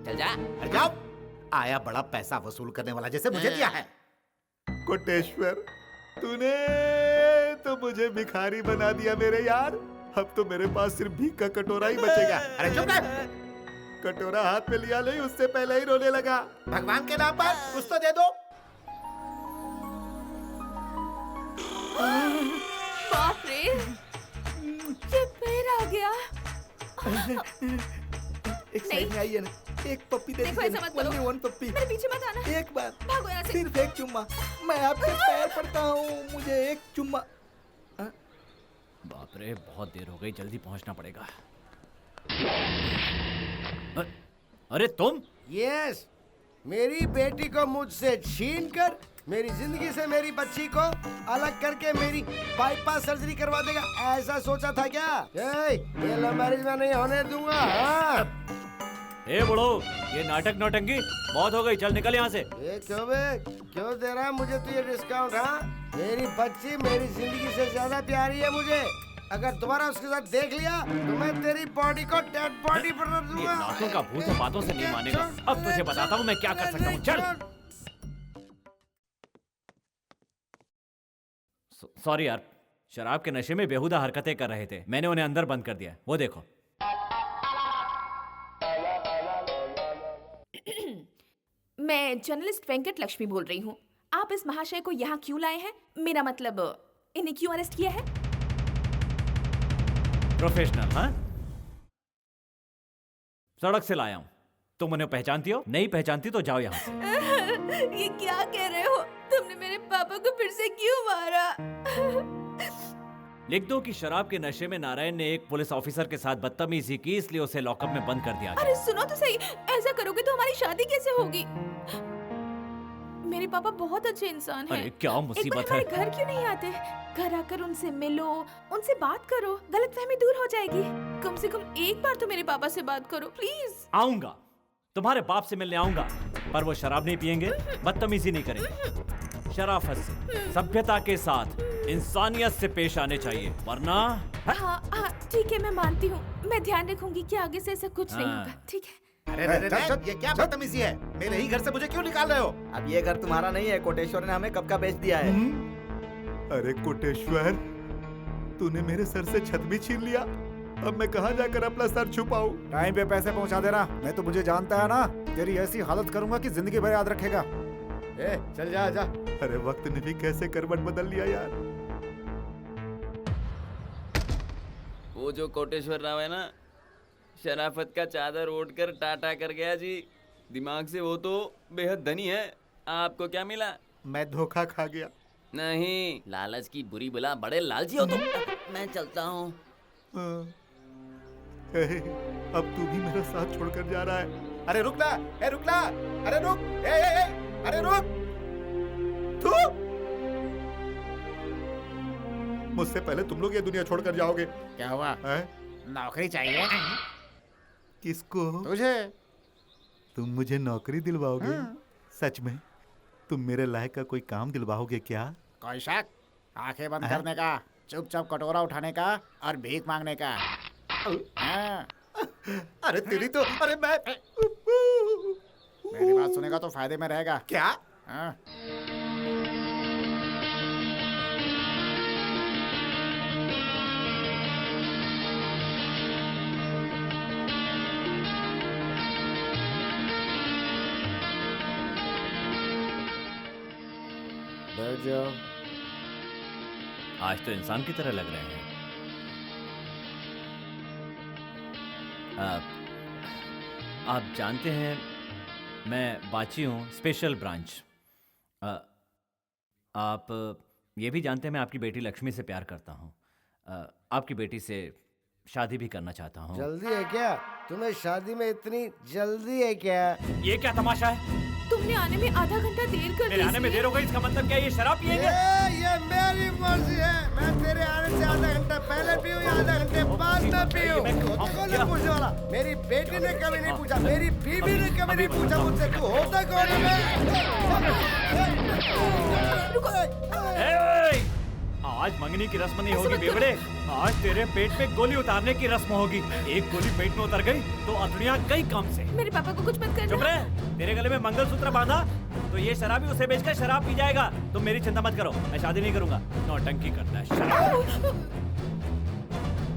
चल जा। जाओ। आया बड़ा पैसा वसूल करने वाला, जैसे मुझे दिया है। कोटेश्वर, तूने तो मुझे भिखारी बना दिया मेरे यार। अब तो मेरे पास सिर्फ भीख का कटोरा ही बचेगा। अरे चुप रह। कटोरा हाथ में लिया नहीं, उससे पहले ही रोने लगा। भगवान के नाम पर कुछ तो दे दो। बाप रे, ये फिर आ गया। एक साइड में आइए ना, एक पप्पी दे देखो, दीजिए ऐसा ना, मत करो। only one पप्पी। मेरे पीछे मत आना। एक बार, भागो यहाँ से। सिर्फ एक चुम्मा। मैं आपके पैर पड़ता हूँ, मुझे एक चुम्मा। बाप रे, बहुत देर हो गई, जल्दी पहुंचना पड़ेगा। अरे तुम? यस, मेरी बेटी को मुझसे छीनकर मेरी जिंदगी से मेरी बच्ची को अलग करके मेरी बाईपास सर्जरी करवा देगा, ऐसा सोचा था क्या? ये लव मैरिज में नहीं होने दूंगा। हाँ। ए बुढ़ो, ये नाटक नौटंकी बहुत हो गई, चल निकल यहाँ से। ये क्यों दे रहा है मुझे तू ये डिस्काउंट? हाँ, मेरी बच्ची मेरी जिंदगी से ज्यादा प्यारी है मुझे। अगर दोबारा उसके साथ देख लिया तो मैं तेरी बॉडी को डेड बॉडी बना दूंगा। ये नाटों का भूत है, बातों से नहीं मानेगा। अब तुझे बताता हूँ मैं क्या कर सकता हूँ। चल। सॉरी यार, शराब के नशे में बेहुदा हरकतें कर रहे थे, मैंने उन्हें अंदर बंद कर दिया। वो देखो। मैं जर्नलिस्ट वेंकट लक्ष्मी बोल रही हूँ। आप इस महाशय को यहाँ क्यों लाए हैं? मेरा मतलब, इन्हें क्यों अरेस्ट किया है? प्रोफेशनल, हाँ? सड़क से लाया हूं। तुम उन्हें पहचानती हो? नहीं पहचानती तो जाओ यहाँ से। ये क्या कह रहे हो? तुमने मेरे पापा को फिर से क्यों मारा? लिख दो कि शराब के नशे में नारायण ने एक पुलिस ऑफिसर के साथ बदतमीजी की, इसलिए उसे लॉकअप में बंद कर दिया गया। अरे सुनो तो सही, ऐसा करोगे तो हमारी शादी कैसे होगी? मेरे पापा बहुत अच्छे इंसान हैं। अरे क्या मुसीबत है? एक बार हमारे घर क्यों नहीं आते? घर आकर उनसे मिलो, उनसे बात करो, गलतफहमी दूर हो जाएगी। कम से कम एक बार तो मेरे पापा से बात करो प्लीज। आऊंगा, तुम्हारे बाप से मिलने आऊंगा, पर वो शराब नहीं पियेंगे, बदतमीजी नहीं करेंगे, शराफत से, सभ्यता के साथ इंसानियत से पेश आने चाहिए, वरना हाँ ठीक है, मैं मानती हूँ। मैं ध्यान रखूंगी कि आगे से ऐसा कुछ नहीं हाँ। होगा। ठीक है। अरे ये क्या बदतमीजी है? मेरे ही घर से मुझे क्यों निकाल रहे हो? अब ये घर तुम्हारा नहीं है, कोटेश्वर ने हमें कब का बेच दिया है। अरे कोटेश्वर, तूने मेरे सर से छत भी छीन लिया। अब मैं कहाँ जाकर अपना सर छुपाऊं? टाइम पे पैसे पहुंचा देना, नहीं तो मुझे जानता है ना, तेरी ऐसी हालत करूंगा कि जिंदगी भर याद रखेगा। चल जा जा। अरे वक्त ने भी कैसे करवट बदल लिया यार। वो जो कोटेश्वर राव है ना, शराफत का चादर ओढ़कर टाटा कर गया जी। दिमाग से वो तो बेहद धनी है। आपको क्या मिला? मैं धोखा खा गया। नहीं, लालच की बुरी बला, बड़े लालची हो तुम। मैं चलता हूँ। अब तू भी मेरा साथ छोड़कर जा रहा है। अरे रुक ना, रुक ना, अरे रुक, अरे रुक। तू मुझसे पहले तुम लोग ये दुनिया छोड़कर जाओगे। क्या हुआ? नौकरी चाहिए? किसको? तुझे। तुम मुझे नौकरी दिलवाओगे? सच में? तुम मेरे लायक का कोई काम दिलवाओगे क्या? कोई शक? आंखें बंद करने का, चुपचाप कटोरा उठाने का और भीख मांगने का। अरे तेरी तो, अरे मैं मेरी बात सुनेगा तो फायदे में रहेगा। क्या? बैठ जाओ। आज तो इंसान की तरह लग रहे हैं। आप जानते हैं, मैं बाची हूँ, स्पेशल ब्रांच। आप ये भी जानते हैं मैं आपकी बेटी लक्ष्मी से प्यार करता हूँ। आपकी बेटी से शादी भी करना चाहता हूँ। जल्दी है क्या? तुम्हें शादी में इतनी जल्दी है क्या? ये क्या तमाशा है? तुमने आने में आधा घंटा देर कर दी। मेरे आने में देर हो गई, इसका मतलब क्या? ये शराब पिएंगे? ये मेरी मर्जी है। मैं तेरे आने से आधा घंटा पहले पीऊं या आधा घंटे बाद में पीऊं, कौन है पूछने वाला? मेरी बेटी ने कभी नहीं पूछा, मेरी बीवी ने कभी नहीं पूछा मुझसे तू होता कौन है। आज मंगनी की रस्म नहीं होगी बेवड़े। आज तेरे पेट में गोली उतारने की रस्म होगी। एक गोली पेट में उतर गई तो अदुनिया गई काम से। मेरे पापा को कुछ मत करना। चुप रहे। तेरे गले में मंगलसूत्र बांधा तो ये शराबी उसे बेचकर शराब पी जाएगा। तुम मेरी चिंता मत करो, मैं शादी नहीं करूंगा। नौटंकी करता है शराब।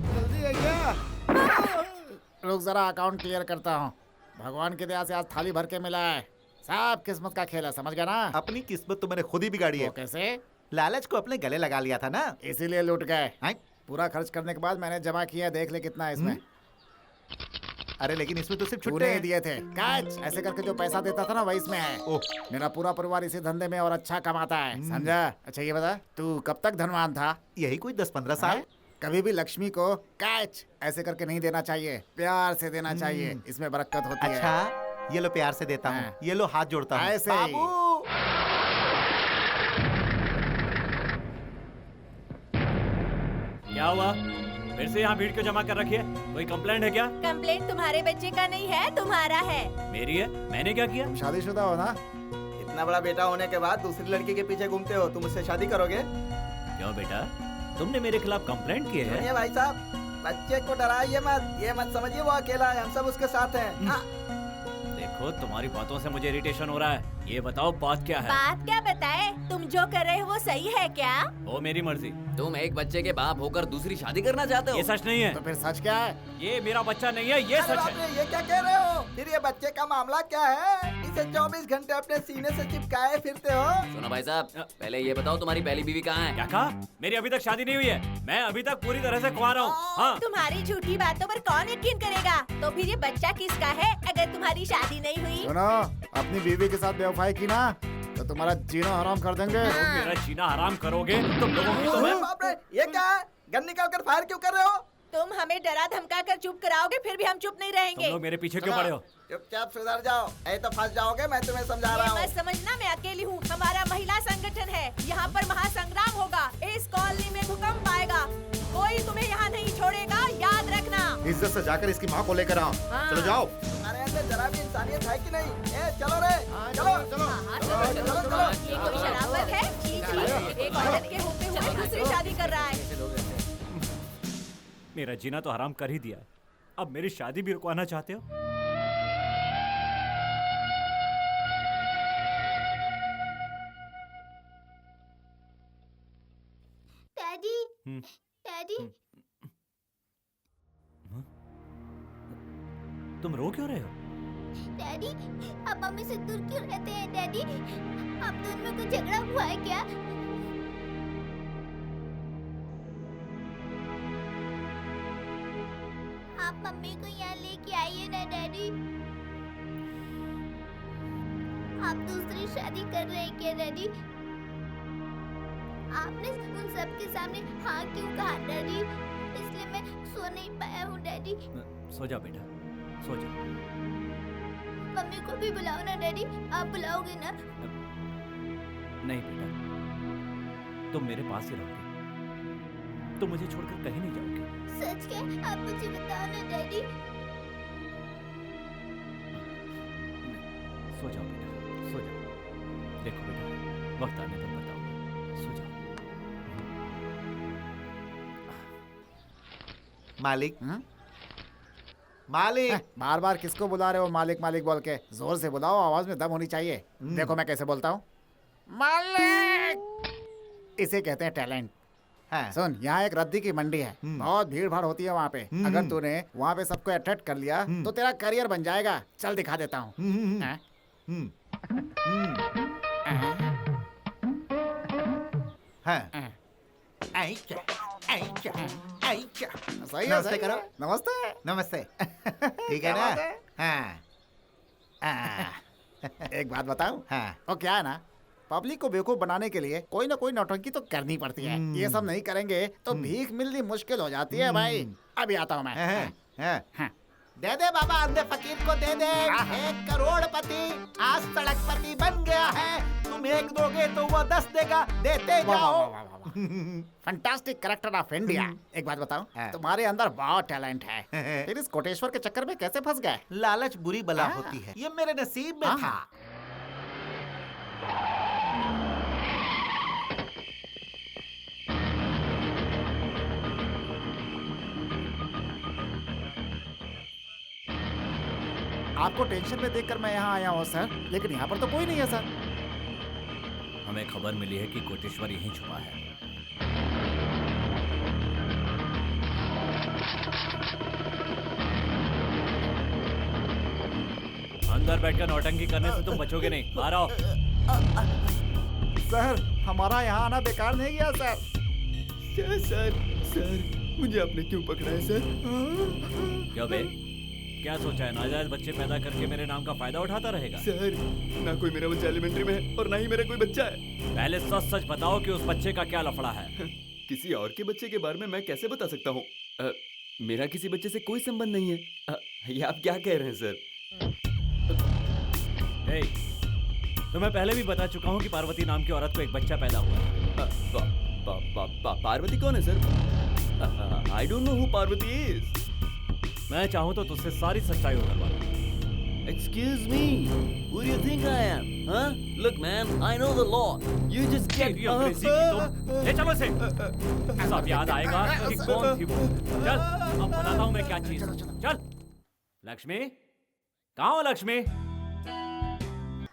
जल्दी है क्या? रुक जरा, अकाउंट क्लियर करता हूँ। भगवान की दया से आज थाली भर के मिला है। सब किस्मत का खेल है, समझ गया ना? अपनी किस्मत तो मैंने खुद ही बिगाड़ी है। कैसे? लालच को अपने गले लगा लिया था ना, इसीलिए लूट गए। पूरा खर्च करने के बाद मैंने जमा किया, देख ले कितना है इसमें। अरे लेकिन इसमें तो सिर्फ छुट्टे दिए थे। कैच ऐसे करके जो पैसा देता था ना वही इसमें है। मेरा पूरा परिवार इसी धंधे में और अच्छा कमाता है, समझा? अच्छा ये बता, तू कब तक धनवान था? यही कोई 10-15 साल। कभी भी लक्ष्मी को कैच ऐसे करके नहीं देना चाहिए, प्यार से देना चाहिए, इसमें बरकत होती है। अच्छा, ये लो प्यार से देता हूँ, ये लो हाथ जोड़ता हूँ। ऐसे ही। क्या हुआ? फिर से यहाँ भीड़ क्यों जमा कर रखी है? कोई कंप्लेंट है क्या? कंप्लेंट तुम्हारे बच्चे का नहीं है, तुम्हारा है। मेरी है? मैंने क्या किया? तुम शादीशुदा हो ना? इतना बड़ा बेटा होने के बाद दूसरी लड़की के पीछे घूमते हो, तुम उससे शादी करोगे? क्यों बेटा, तुमने मेरे खिलाफ कंप्लेंट की है? सुनिए भाई साहब, बच्चे को डराइए मत, ये मत समझिए वो अकेला है, हम सब उसके साथ हैं। देखो तुम्हारी बातों से मुझे इरिटेशन हो रहा है। ये बताओ बात क्या है? बात क्या बताए? तुम जो कर रहे हो वो सही है क्या? वो मेरी मर्जी। तुम एक बच्चे के बाप होकर दूसरी शादी करना चाहते हो? ये सच नहीं है। तो फिर सच क्या है? ये मेरा बच्चा नहीं है, ये सच है। ये क्या कह रहे हो? फिर ये बच्चे का मामला क्या है? इसे 24 घंटे अपने सीने से चिपकाए फिरते हो। सुनो भाई साहब, पहले ये बताओ तुम्हारी पहली बीवी कहाँ है? क्या कहा? मेरी अभी तक शादी नहीं हुई है। मैं अभी तक पूरी तरह से कुंवारा हूँ। हाँ। तुम्हारी झूठी बातों पर कौन यकीन करेगा? तो फिर ये बच्चा किसका है अगर तुम्हारी शादी नहीं हुई? सुनो, अपनी बीवी के साथ बेवफाई की ना तो तुम्हारा जीना हराम कर देंगे। मेरा जीना हराम करोगे तुम लोगों की तो मैं। बाप रे, ये क्या है? गन निकाल कर फायर क्यों कर रहे हो? तुम हमें डरा धमका कर चुप कराओगे, फिर भी हम चुप नहीं रहेंगे। तुम लोग मेरे पीछे क्यों पड़े हो? चुपचाप सुधर जाओ, ऐ तो फंस जाओगे। मैं तुम्हें समझा रहा हूँ। मत समझना मैं अकेली हूँ, हमारा महिला संगठन है। यहाँ पर महासंग्राम होगा, इस कॉलोनी में भूकंप आएगा, कोई तुम्हें यहाँ नहीं छोड़ेगा, याद रखना। इज्जत से जाकर इसकी माँ को लेकर आओ। चलो जाओ। अरे में जरा भी इंसानियत है कि नहीं? ए, चलो रे, चलो चलो चलो चलो। ये कोई शराबत है? एक औरत के होते हुए दूसरी शादी कर रहा है। मेरा जीना तो हराम कर ही दिया, अब मेरी शादी भी रुकवाना चाहते हो? डैडी, डैडी, तुम रो क्यों रहे हो? डैडी, आप मम्मी से दूर क्यों रहते हैं डैडी? आप दोनों में कुछ झगड़ा हुआ है क्या? आप मम्मी को यहाँ लेके आइए ना डैडी। आप दूसरी शादी कर रहे हैं क्या डैडी? आपने उन सबके सामने हाँ क्यों कहा डैडी? इसलिए मैं सो नहीं पाया हूँ डैडी। सो जा बेटा, सो जा। मम्मी को भी बुलाओ ना डैडी, आप बुलाओगे ना? नहीं बेटा, तुम मेरे पास ही रहोगे, तुम मुझे छोड़कर कहीं नहीं जाओगे। सच क्या? आप मुझे बताओ ना डैडी। सो जाओ बेटा, सो जाओ। देखो बेटा, वक्त आने पर बताओ, सो जाओ। मालिक, मालिक। बार बार किसको बुला रहे हो मालिक मालिक बोल के? जोर से बुलाओ, आवाज में दम होनी चाहिए। देखो मैं कैसे बोलता हूँ, मालिक। इसे कहते हैं टैलेंट। हाँ। सुन, यहाँ एक रद्दी की मंडी है, बहुत भीड़ भाड़ होती है वहाँ पे। अगर तूने वहाँ पे सबको अट्रैक्ट कर लिया तो तेरा करियर बन जाएगा। चल दिखा देता हूँ। सही है, नमस्ते सही करो। है। नमस्ते नमस्ते। ठीक है ना? हाँ। एक बात बताऊं? हाँ। वो क्या है ना, पब्लिक को बेवकूफ बनाने के लिए कोई ना कोई नौटंकी तो करनी पड़ती है। ये सब नहीं करेंगे तो भीख मिलनी मुश्किल हो जाती है भाई। अभी आता हूँ मैं। दे दे बाबा, अंधे फकीर को दे दे। 1 करोड़पति आज सड़कपति बन गया है। तुम 1 दोगे तो वो 10 देगा। देते जाओ। Fantastic character of India. एक बात बताऊं, तुम्हारे अंदर बहुत टैलेंट है। फिर इस कोटेश्वर के चक्कर में कैसे फंस गए? लालच बुरी बला होती है, ये मेरे नसीब में था। आपको टेंशन में देखकर मैं यहाँ आया हूँ सर, लेकिन यहाँ पर तो कोई नहीं है सर। हमें खबर मिली है कि कोटेश्वर यहीं छुपा है। अंदर बैठकर नौटंकी करने से तुम बचोगे नहीं। बाहर आओ। सर, हमारा यहाँ आना बेकार नहीं गया सर। सर, मुझे आपने क्यों पकड़ा है सर? क्यों बे? क्या सोचा है, नाजायज बच्चे पैदा करके मेरे नाम का फायदा उठाता रहेगा? सर, ना कोई मेरा बच्चा एलिमेंट्री में है और ना ही मेरा कोई बच्चा है। पहले सच सच बताओ कि उस बच्चे का क्या लफड़ा है। किसी और के बच्चे के बारे में मैं कैसे बता सकता हूँ? मेरा किसी बच्चे से कोई संबंध नहीं है। ये आप क्या कह रहे हैं सर? तो मैं पहले भी बता चुका हूँ कि पार्वती नाम की औरत को एक बच्चा पैदा हुआ है। पार्वती कौन है sir? I don't know who Parvati is. मैं चाहूँ तो तुझसे सारी सच्चाई उगलवा दूं। Excuse me, who do you think I am? Huh? Look, man, I know the law. You just get. ले चलो इसे। सब याद आएगा कि कौन थी वो। चल, अब बताता हूँ मैं क्या चीज। चल। लक्ष्मी, कहाँ हो लक्ष्मी?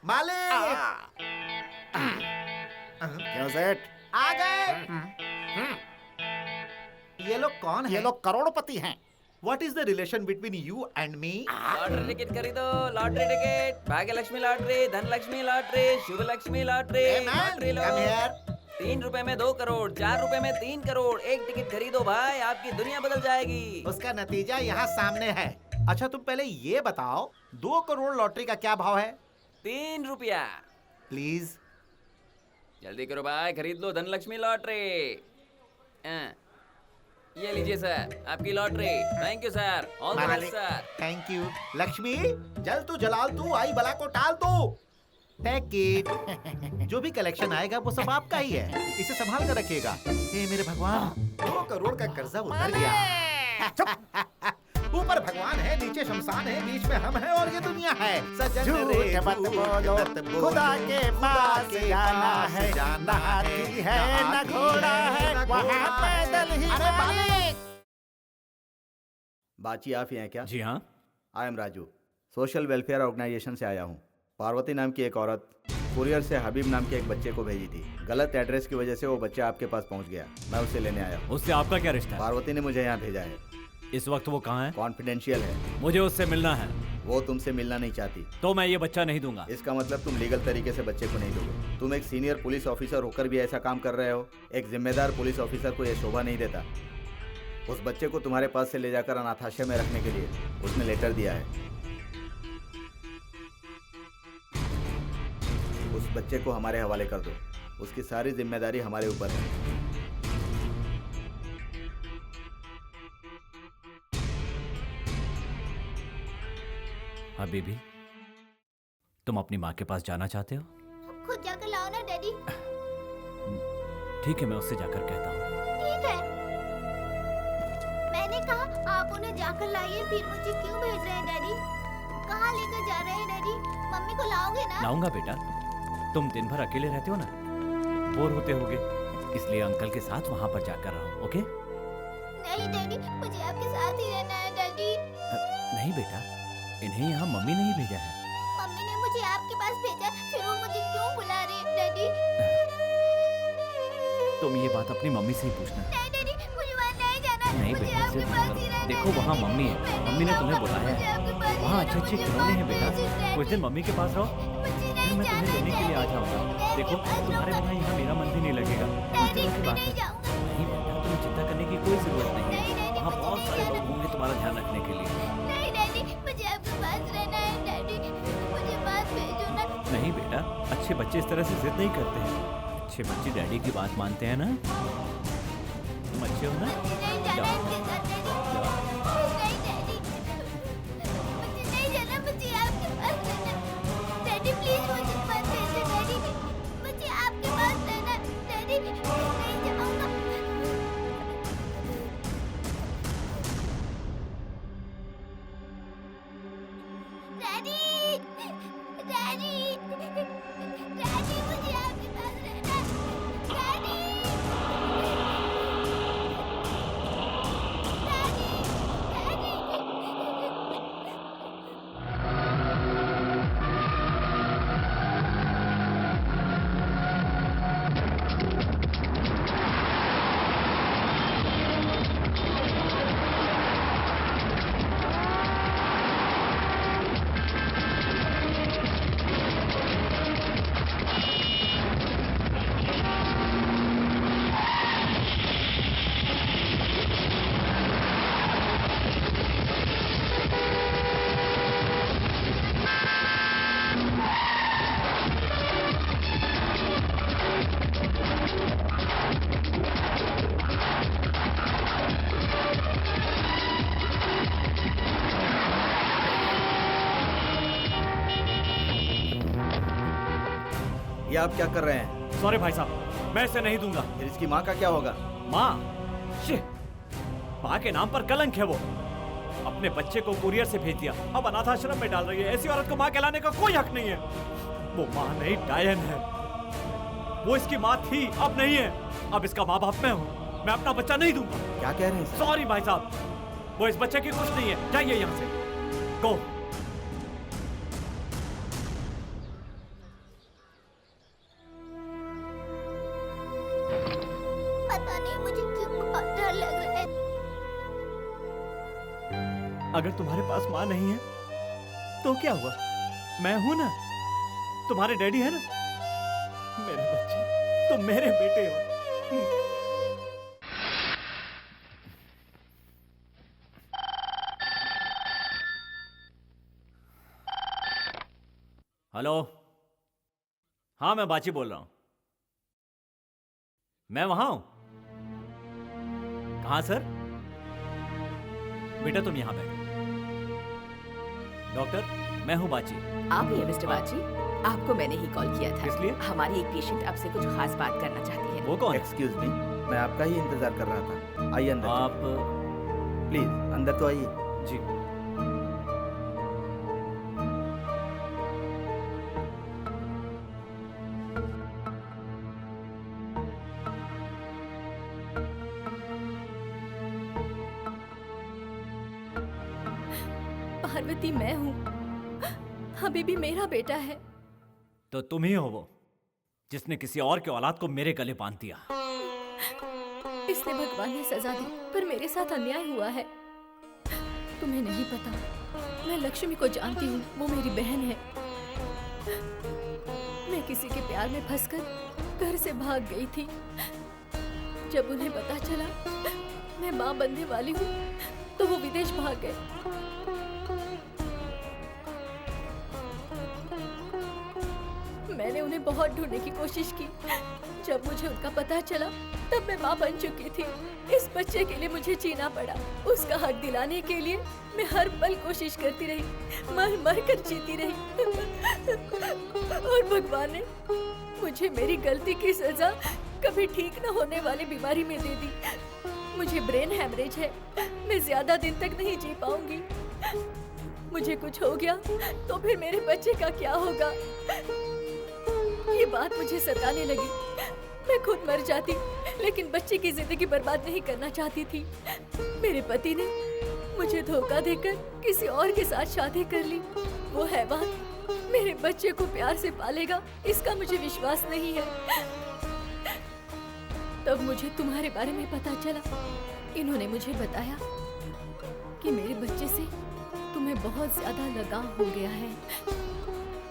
मालिक। क्यों सेठ? आ गए। ये लोग कौन हैं? ये लोग करोड़पति हैं। What is the relation between you and me? Lottery ticket खरीदो, लॉटरी टिकट, भाग्य लक्ष्मी लॉटरी, धन लक्ष्मी लॉटरी, शुभ लक्ष्मी लॉटरी, लॉटरी लो। 3 रुपए में 2 करोड़, 4 रुपए में 3 करोड़। एक टिकट खरीदो भाई, आपकी दुनिया बदल जाएगी। उसका नतीजा यहाँ सामने है। अच्छा तुम पहले ये बताओ, 2 करोड़ लॉटरी का क्या भाव है? 3 रुपया। प्लीज जल्दी करो भाई, खरीद लो धन लक्ष्मी लॉटरी। ये लीजिए सर, आपकी lottery. Thank you sir, all the best sir. Thank you. Lakshmi, जल तू जलाल तू, आई बला को टाल तू। Take it. जो भी कलेक्शन आएगा वो सब आपका ही है, इसे संभाल कर रखिएगा। हे मेरे भगवान, 2 करोड़ का कर्जा उतर गया। ऊपर भगवान है, नीचे शमशान है, बीच में हम हैं और ये दुनिया है। सजन रे झूठ मत बोलो, खुदा के पास जाना है, ना हाथी है ना घोड़ा है, वहाँ पैदल ही मालिक। बाची आप ही हैं क्या? जी हाँ। I am Raju, social welfare organisation से आया हूँ। पार्वती नाम की एक औरत कुरियर से हबीब नाम के एक बच्चे को भेजी थी। गलत एड्रेस की वजह से वो बच्चा आपके पास पहुंच गया। मैं उसे लेने आया हूँ। उससे आपका क्या रिश्ता है? पार्वती ने मुझे यहाँ भेजा है। इस वक्त वो कहाँ है? कॉन्फिडेंशियल है। मुझे उससे मिलना है। वो तुमसे मिलना नहीं चाहती। तो मैं ये बच्चा नहीं दूंगा। इसका मतलब तुम लीगल तरीके से बच्चे को नहीं दोगे। तुम एक सीनियर पुलिस ऑफिसर होकर भी ऐसा काम कर रहे हो। एक जिम्मेदार पुलिस ऑफिसर को यह शोभा नहीं देता। उस बच्चे को तुम्हारे पास से ले जाकर अनाथाश्रय में रखने के लिए उसने लेटर दिया है। उस बच्चे को हमारे हवाले कर दो। उसकी सारी जिम्मेदारी हमारे ऊपर है। हबीबी, तुम अपनी माँ के पास जाना चाहते हो? खुद जाकर लाओ ना डैडी। ठीक है, मैं उससे जाकर कहता हूँ। ठीक है, मैंने कहा आप उन्हें जाकर लाइए, फिर मुझे क्यों भेज रहे हैं डैडी? कहाँ लेकर जा रहे हैं डैडी? मम्मी को लाओगे ना? लाऊंगा बेटा। तुम दिन भर अकेले रहते हो ना, बोर होते होगे, इसलिए अंकल के साथ वहाँ पर जाकर रहो। ओके? नहीं डैडी, मुझे आपके साथ ही रहना है डैडी। नहीं बेटा, इन्हें यहाँ मम्मी नहीं भेजा है। मम्मी ने मुझे आपके पास भेजा, फिर वो मुझे क्यों बुला रही है डैडी? तुम ये बात अपनी मम्मी से ही पूछना। नहीं डैडी, मुझे वहाँ नहीं जाना। नहीं मुझे बेटा, आपके सिर्फ पास ही रहना है। देखो वहाँ मम्मी है, मम्मी ने तुम्हें बुलाया है। वहाँ अच्छे अच्छे खिलौने हैं बेटा, कुछ दिन मम्मी के पास रहो, फिर मैं तुम्हें लेने के लिए आ जाऊंगा। देखो तुम्हारे बिना यहाँ मेरा मन भी नहीं लगेगा। डैडी, की बात है। नहीं बेटा, तुम्हें चिंता करने की कोई जरूरत नहीं है। वहाँ बहुत सारे लोग होंगे तुम्हारा ध्यान रखने के लिए। नहीं डैडी, मुझे आपके पास रहना है डैडी। मुझे पास भेजो ना। नहीं बेटा, अच्छे बच्चे इस तरह से जिद नहीं करते हैं। अच्छे बच्चे डैडी की बात मानते हैं ना। तुम अच्छे हो ना? नहीं जाना इनके साथ डैडी। नहीं डैडी, मुझे नहीं जाना, मुझे आपके पास रहना। डैडी प्लीज मुझे मत भेजो डैडी। मुझे आपके पास रहना डैडी। मैं नहीं जाऊंगा। डैडी, डैडी, डैडी मुझे आपके पास रहना। डैडी, ये आप क्या कर रहे हैं? सॉरी भाई साहब, मैं इसे नहीं दूंगा। फिर इसकी माँ का क्या होगा? माँ? शिट, माँ के नाम पर कलंक है वो। अपने बच्चे को कुरियर से भेज दिया, अब अनाथाश्रम में डाल रही है। ऐसी औरत को माँ कहलाने का कोई हक नहीं है। वो माँ नहीं, डायन है। वो इसकी माँ थी, अब नहीं है। अब इसका माँ बाप मैं हूँ। मैं अपना बच्चा नहीं दूंगा। क्या कह रहे हैं? सॉरी भाई साहब, वो इस बच्चे की कुछ नहीं है। जाइए यहाँ से, गो। पता नहीं मुझे क्यों बहुत डर लग रहा है। अगर तुम्हारे पास माँ नहीं है तो क्या हुआ? मैं हूं ना, तुम्हारे डैडी है ना। मेरे बच्चे, तुम मेरे बेटे हो। हेलो, हाँ मैं बाची बोल रहा हूं। मैं वहां हूं। कहां सर? बेटा तुम यहां बैठो। डॉक्टर, मैं हूं बाची। आप ही हैं मिस्टर बाची? आपको मैंने ही कॉल किया था। किस लिए? हमारी एक पेशेंट आपसे कुछ खास बात करना चाहती है। वो कौन? एक्सक्यूज मी, मैं आपका ही इंतजार कर रहा था। आइए अंदर। आप प्लीज अंदर तो आइए। जी। पार्वती मैं हूँ, अभी भी मेरा बेटा है। तो तुम ही हो वो जिसने किसी और के औलाद को मेरे गले बांध दिया। इसलिए भगवान ने सजा दी, पर मेरे साथ अन्याय हुआ है। तुम्हें नहीं पता, मैं लक्ष्मी को जानती हूँ, वो मेरी बहन है। मैं किसी के प्यार में फंसकर घर से भाग गई थी। जब उन्हें पता चला मैं माँ बनने वाली हूँ, तो वो विदेश भाग गए। मैंने उन्हें बहुत ढूंढने की कोशिश की। जब मुझे उनका पता चला, तब मैं माँ बन चुकी थी। इस बच्चे के लिए मुझे जीना पड़ा। उसका हक दिलाने के लिए मैं हर पल कोशिश करती रही, मर मर कर जीती रही। और भगवान ने मुझे मेरी गलती की सजा कभी ठीक न होने वाली बीमारी में दे दी। मुझे ब्रेन हैमरेज है, मैं ज्यादा दिन तक नहीं जी पाऊंगी। मुझे कुछ हो गया तो फिर मेरे बच्चे का क्या होगा? ये बात मुझे सताने लगी। मैं खुद मर जाती, लेकिन बच्चे की जिंदगी बर्बाद नहीं करना चाहती थी। मेरे पति ने मुझे धोखा देकर किसी और के साथ शादी कर ली। वो हैवान मेरे बच्चे को प्यार से पालेगा, इसका मुझे विश्वास नहीं है। तब मुझे तुम्हारे बारे में पता चला। इन्होंने मुझे बताया कि मेरे बच्चे से तुम्हें बहुत ज्यादा लगाव हो गया है।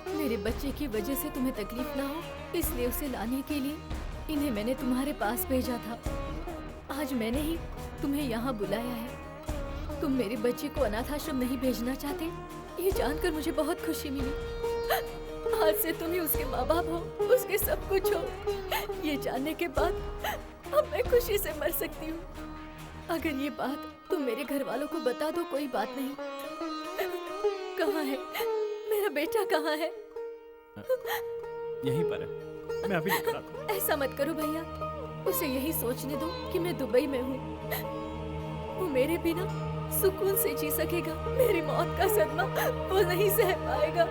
मेरे बच्चे की वजह से तुम्हें तकलीफ ना हो, इसलिए उसे लाने के लिए इन्हें मैंने तुम्हारे पास भेजा था। आज मैंने ही तुम्हें यहाँ बुलाया है। तुम मेरे बच्चे को अनाथ आश्रम नहीं भेजना चाहते, ये जानकर मुझे बहुत खुशी मिली। आज से तुम ही उसके माँ बाप हो, उसके सब कुछ हो। ये जानने के बाद अब मैं खुशी से मर सकती हूँ। अगर ये बात तुम मेरे घर वालों को बता दो, कोई बात नहीं। कहाँ है मेरा बेटा? कहाँ है? यहीं पर है, मैं अभी लेकर आता हूँ। ऐसा मत करो भैया, उसे यही सोचने दो कि मैं दुबई में हूँ। वो मेरे बिना सुकून से जी सकेगा। मेरी मौत का सदमा वो नहीं सह पाएगा।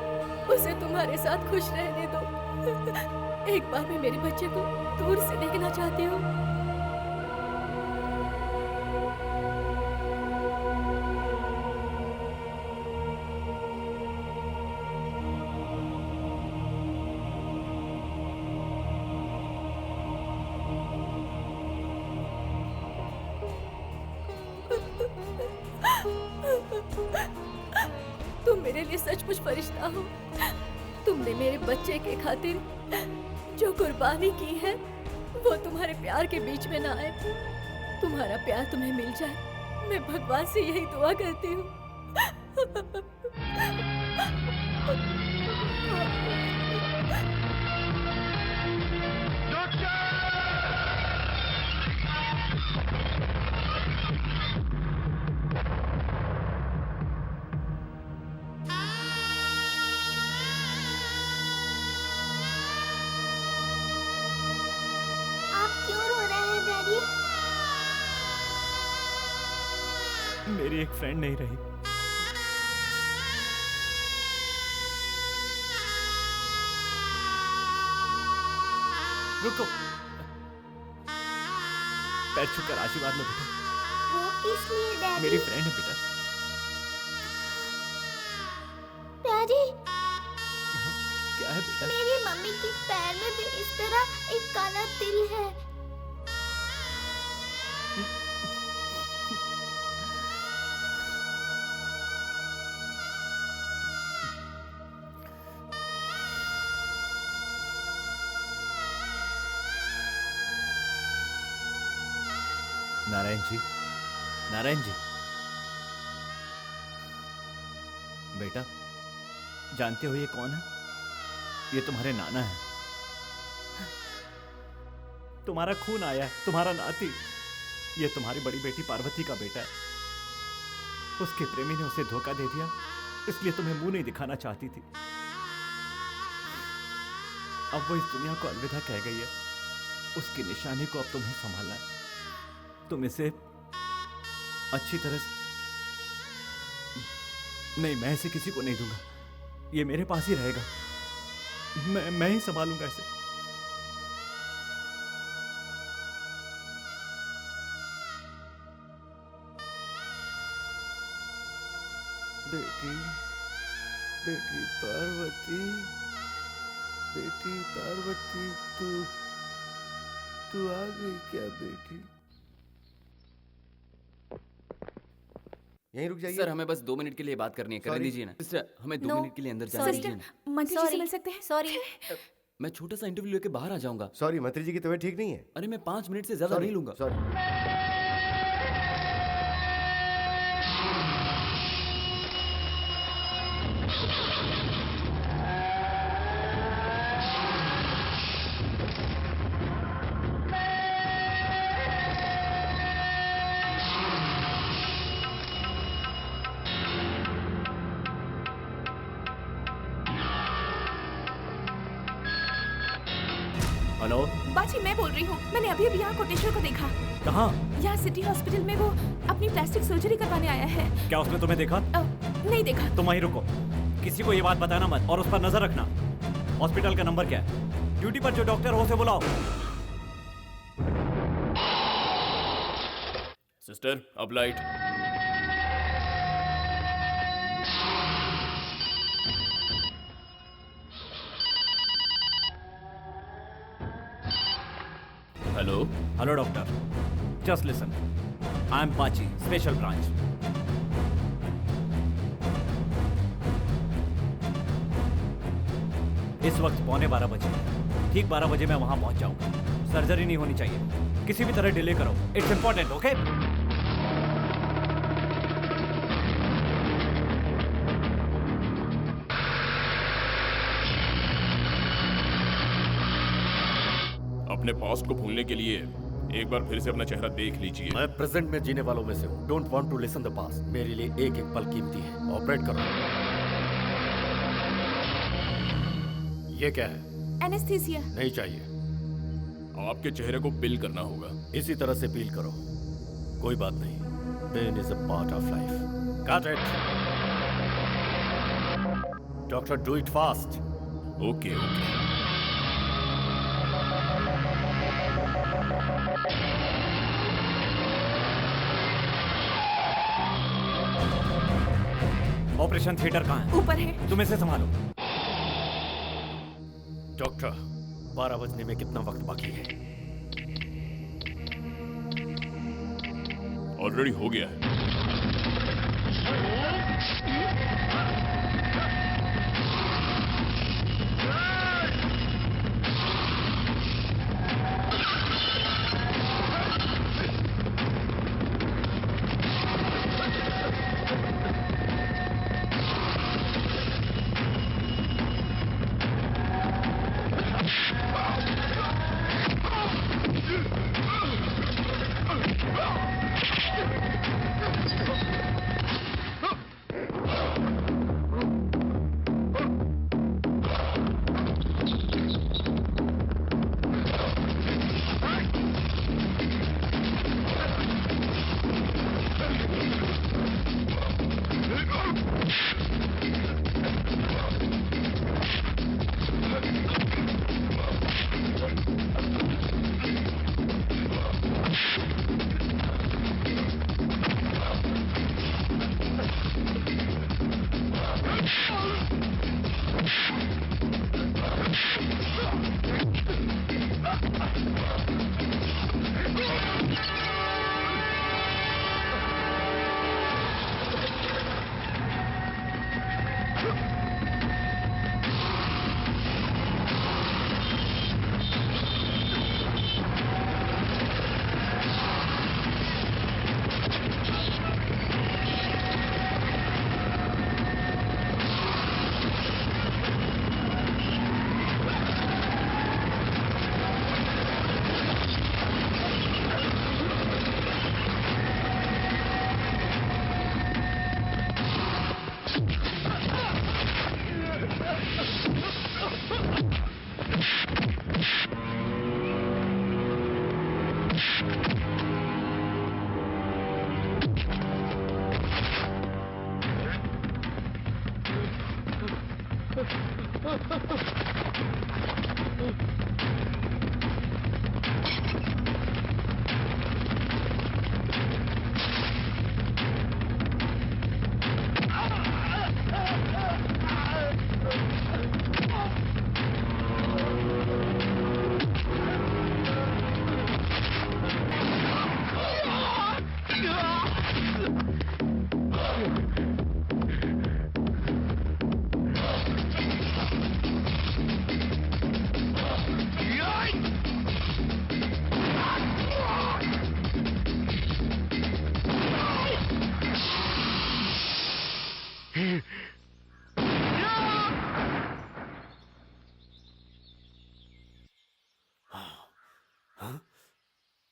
उसे तुम्हारे साथ खुश रहने दो। एक बार मैं मेरे बच्चे को दूर से देखना चाहती हूँ। तुम मेरे लिए सचमुच फरिश्ता हो। तुमने मेरे बच्चे के खातिर जो कुर्बानी की है, वो तुम्हारे प्यार के बीच में ना आए। तुम्हारा प्यार तुम्हें मिल जाए, मैं भगवान से यही दुआ करती हूँ। मेरी एक फ्रेंड नहीं रही। रुको, पैर छूकर आशीर्वाद लो बेटा। वो किस लिए डैडी? मेरी फ्रेंड है बेटा। डैडी, क्या है बेटा? मेरी मम्मी के पैर में भी इस तरह एक काला तिल है। नारायण जी, नारायण जी, बेटा जानते हो ये कौन है? ये तुम्हारे नाना है। तुम्हारा खून आया है, तुम्हारा नाती। ये तुम्हारी बड़ी बेटी पार्वती का बेटा है। उसके प्रेमी ने उसे धोखा दे दिया, इसलिए तुम्हें मुंह नहीं दिखाना चाहती थी। अब वो इस दुनिया को अलविदा कह गई है। उसकी निशानी को अब तुम्हें संभालना है। तुम इसे अच्छी तरह से नहीं, मैं इसे किसी को नहीं दूंगा। ये मेरे पास ही रहेगा। मैं ही संभालूंगा इसे। बेटी, बेटी पार्वती, बेटी पार्वती, तू आ गई क्या बेटी? यहीं रुक जाइए। सर, हमें बस 2 मिनट के लिए बात करनी है, करने दीजिए ना। सिस्टर, हमें 2 मिनट के लिए अंदर जाने दीजिए ना। मंत्री जी से मिल सकते हैं? सॉरी, मैं छोटा सा इंटरव्यू लेके बाहर आ जाऊंगा। सॉरी, मंत्री जी की तबीयत ठीक नहीं है। अरे मैं 5 मिनट से ज्यादा नहीं लूंगा। सॉरी। हेलो बाजी, मैं बोल रही हूँ। मैंने अभी अभी यहाँ कोटेश्वर को देखा। कहाँ? यहाँ सिटी हॉस्पिटल में। वो अपनी प्लास्टिक सर्जरी करवाने आया है। क्या उसने तुम्हें देखा? नहीं देखा। तुम वहीं रुको, किसी को ये बात बताना मत और उस पर नजर रखना। हॉस्पिटल का नंबर क्या है? ड्यूटी पर जो डॉक्टर हो उसे बुलाओ। सिस्टर, अब light. Hello hello doctor, just listen, I am पाची, स्पेशल ब्रांच। इस वक्त 11:15 बजे, ठीक 12 बजे मैं वहां पहुंच जाऊंगा। सर्जरी नहीं होनी चाहिए, किसी भी तरह डिले करो। It's important, okay? अपने पास्ट को भूलने के लिए एक बार फिर से अपना चेहरा देख लीजिए। मैं प्रेजेंट में जीने वालों में से हूँ। Don't want to listen the past. मेरे लिए एक एक पल कीमती है। ऑपरेट करो। ये क्या है? एनेस्थीसिया। नहीं चाहिए। आपके चेहरे को पील करना होगा। इसी तरह से पील करो। कोई बात नहीं। Pain is a part of life. Got it? Doctor, do it fast. Okay okay. Operation theatre कहाँ है? ऊपर है। तुम इसे संभालो। डॉक्टर, 12 बजने में कितना वक्त बाकी है? ऑलरेडी हो गया है।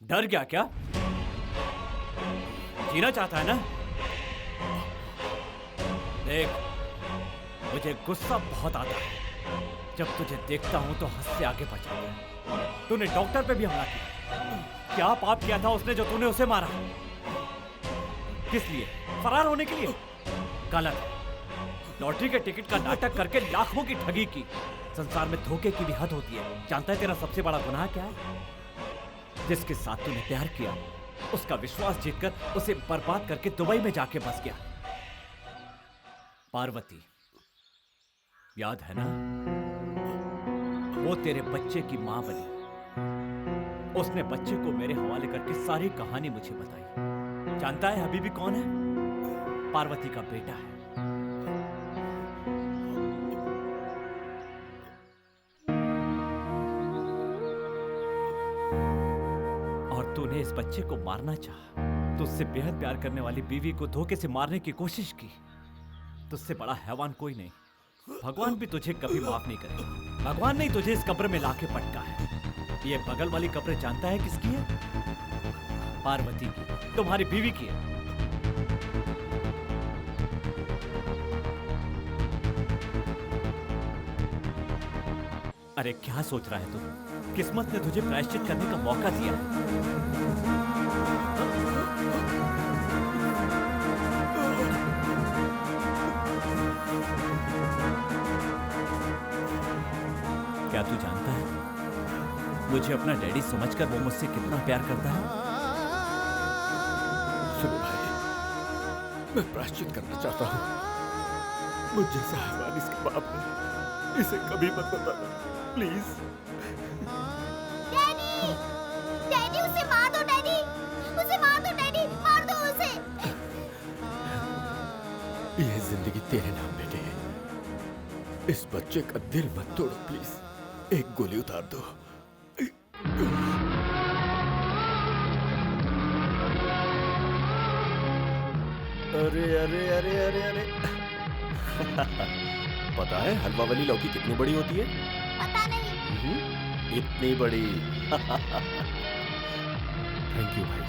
डर गया क्या? जीना चाहता है ना? देख, मुझे गुस्सा बहुत आता है जब तुझे देखता हूं तो हद से आगे बढ़ जाता है। तूने डॉक्टर पे भी हमला किया। क्या पाप किया था उसने जो तूने उसे मारा? किस लिए? फरार होने के लिए? गलत। लॉटरी के टिकट का नाटक करके लाखों की ठगी की। संसार में धोखे की भी हद होती है। जानता है तेरा सबसे बड़ा गुनाह क्या है? जिसके साथ तूने प्यार किया, उसका विश्वास जीतकर उसे बर्बाद करके दुबई में जाके बस गया। पार्वती, याद है ना? वो तेरे बच्चे की मां बनी। उसने बच्चे को मेरे हवाले करके सारी कहानी मुझे बताई। जानता है अभी भी कौन है? पार्वती का बेटा है। तूने इस बच्चे को मारना चाहा, तुझसे बेहद प्यार करने वाली बीवी को धोखे से मारने की कोशिश की। तुझसे बड़ा हैवान कोई नहीं। भगवान भी तुझे कभी माफ नहीं करेगा। भगवान ने तुझे इस कब्र में लाके पटका है। ये बगल वाली कब्र जानता है किसकी है? पार्वती की, तुम्हारी बीवी की है। अरे क्या सोच रहा है तू? किस्मत ने तुझे प्रायश्चित करने का मौका दिया। क्या तू जानता है मुझे अपना डैडी समझकर वो मुझसे कितना प्यार करता है? सुनो भाई, मैं प्रायश्चित करना चाहता हूँ। मुझ जैसा हैवान इसके बाप ने इसे कभी मत बताना, प्लीज। डैडी, उसे मार दो डैडी, उसे मार दो डैडी, मार दो उसे। ये जिंदगी तेरे नाम बेटे है। इस बच्चे का दिल मत तोड़ो प्लीज। एक गोली उतार दो। अरे अरे अरे अरे अरे पता है हलवा वाली लौकी कितनी बड़ी होती है? पता नहीं। इतनी बड़ी। थैंक यू भाई।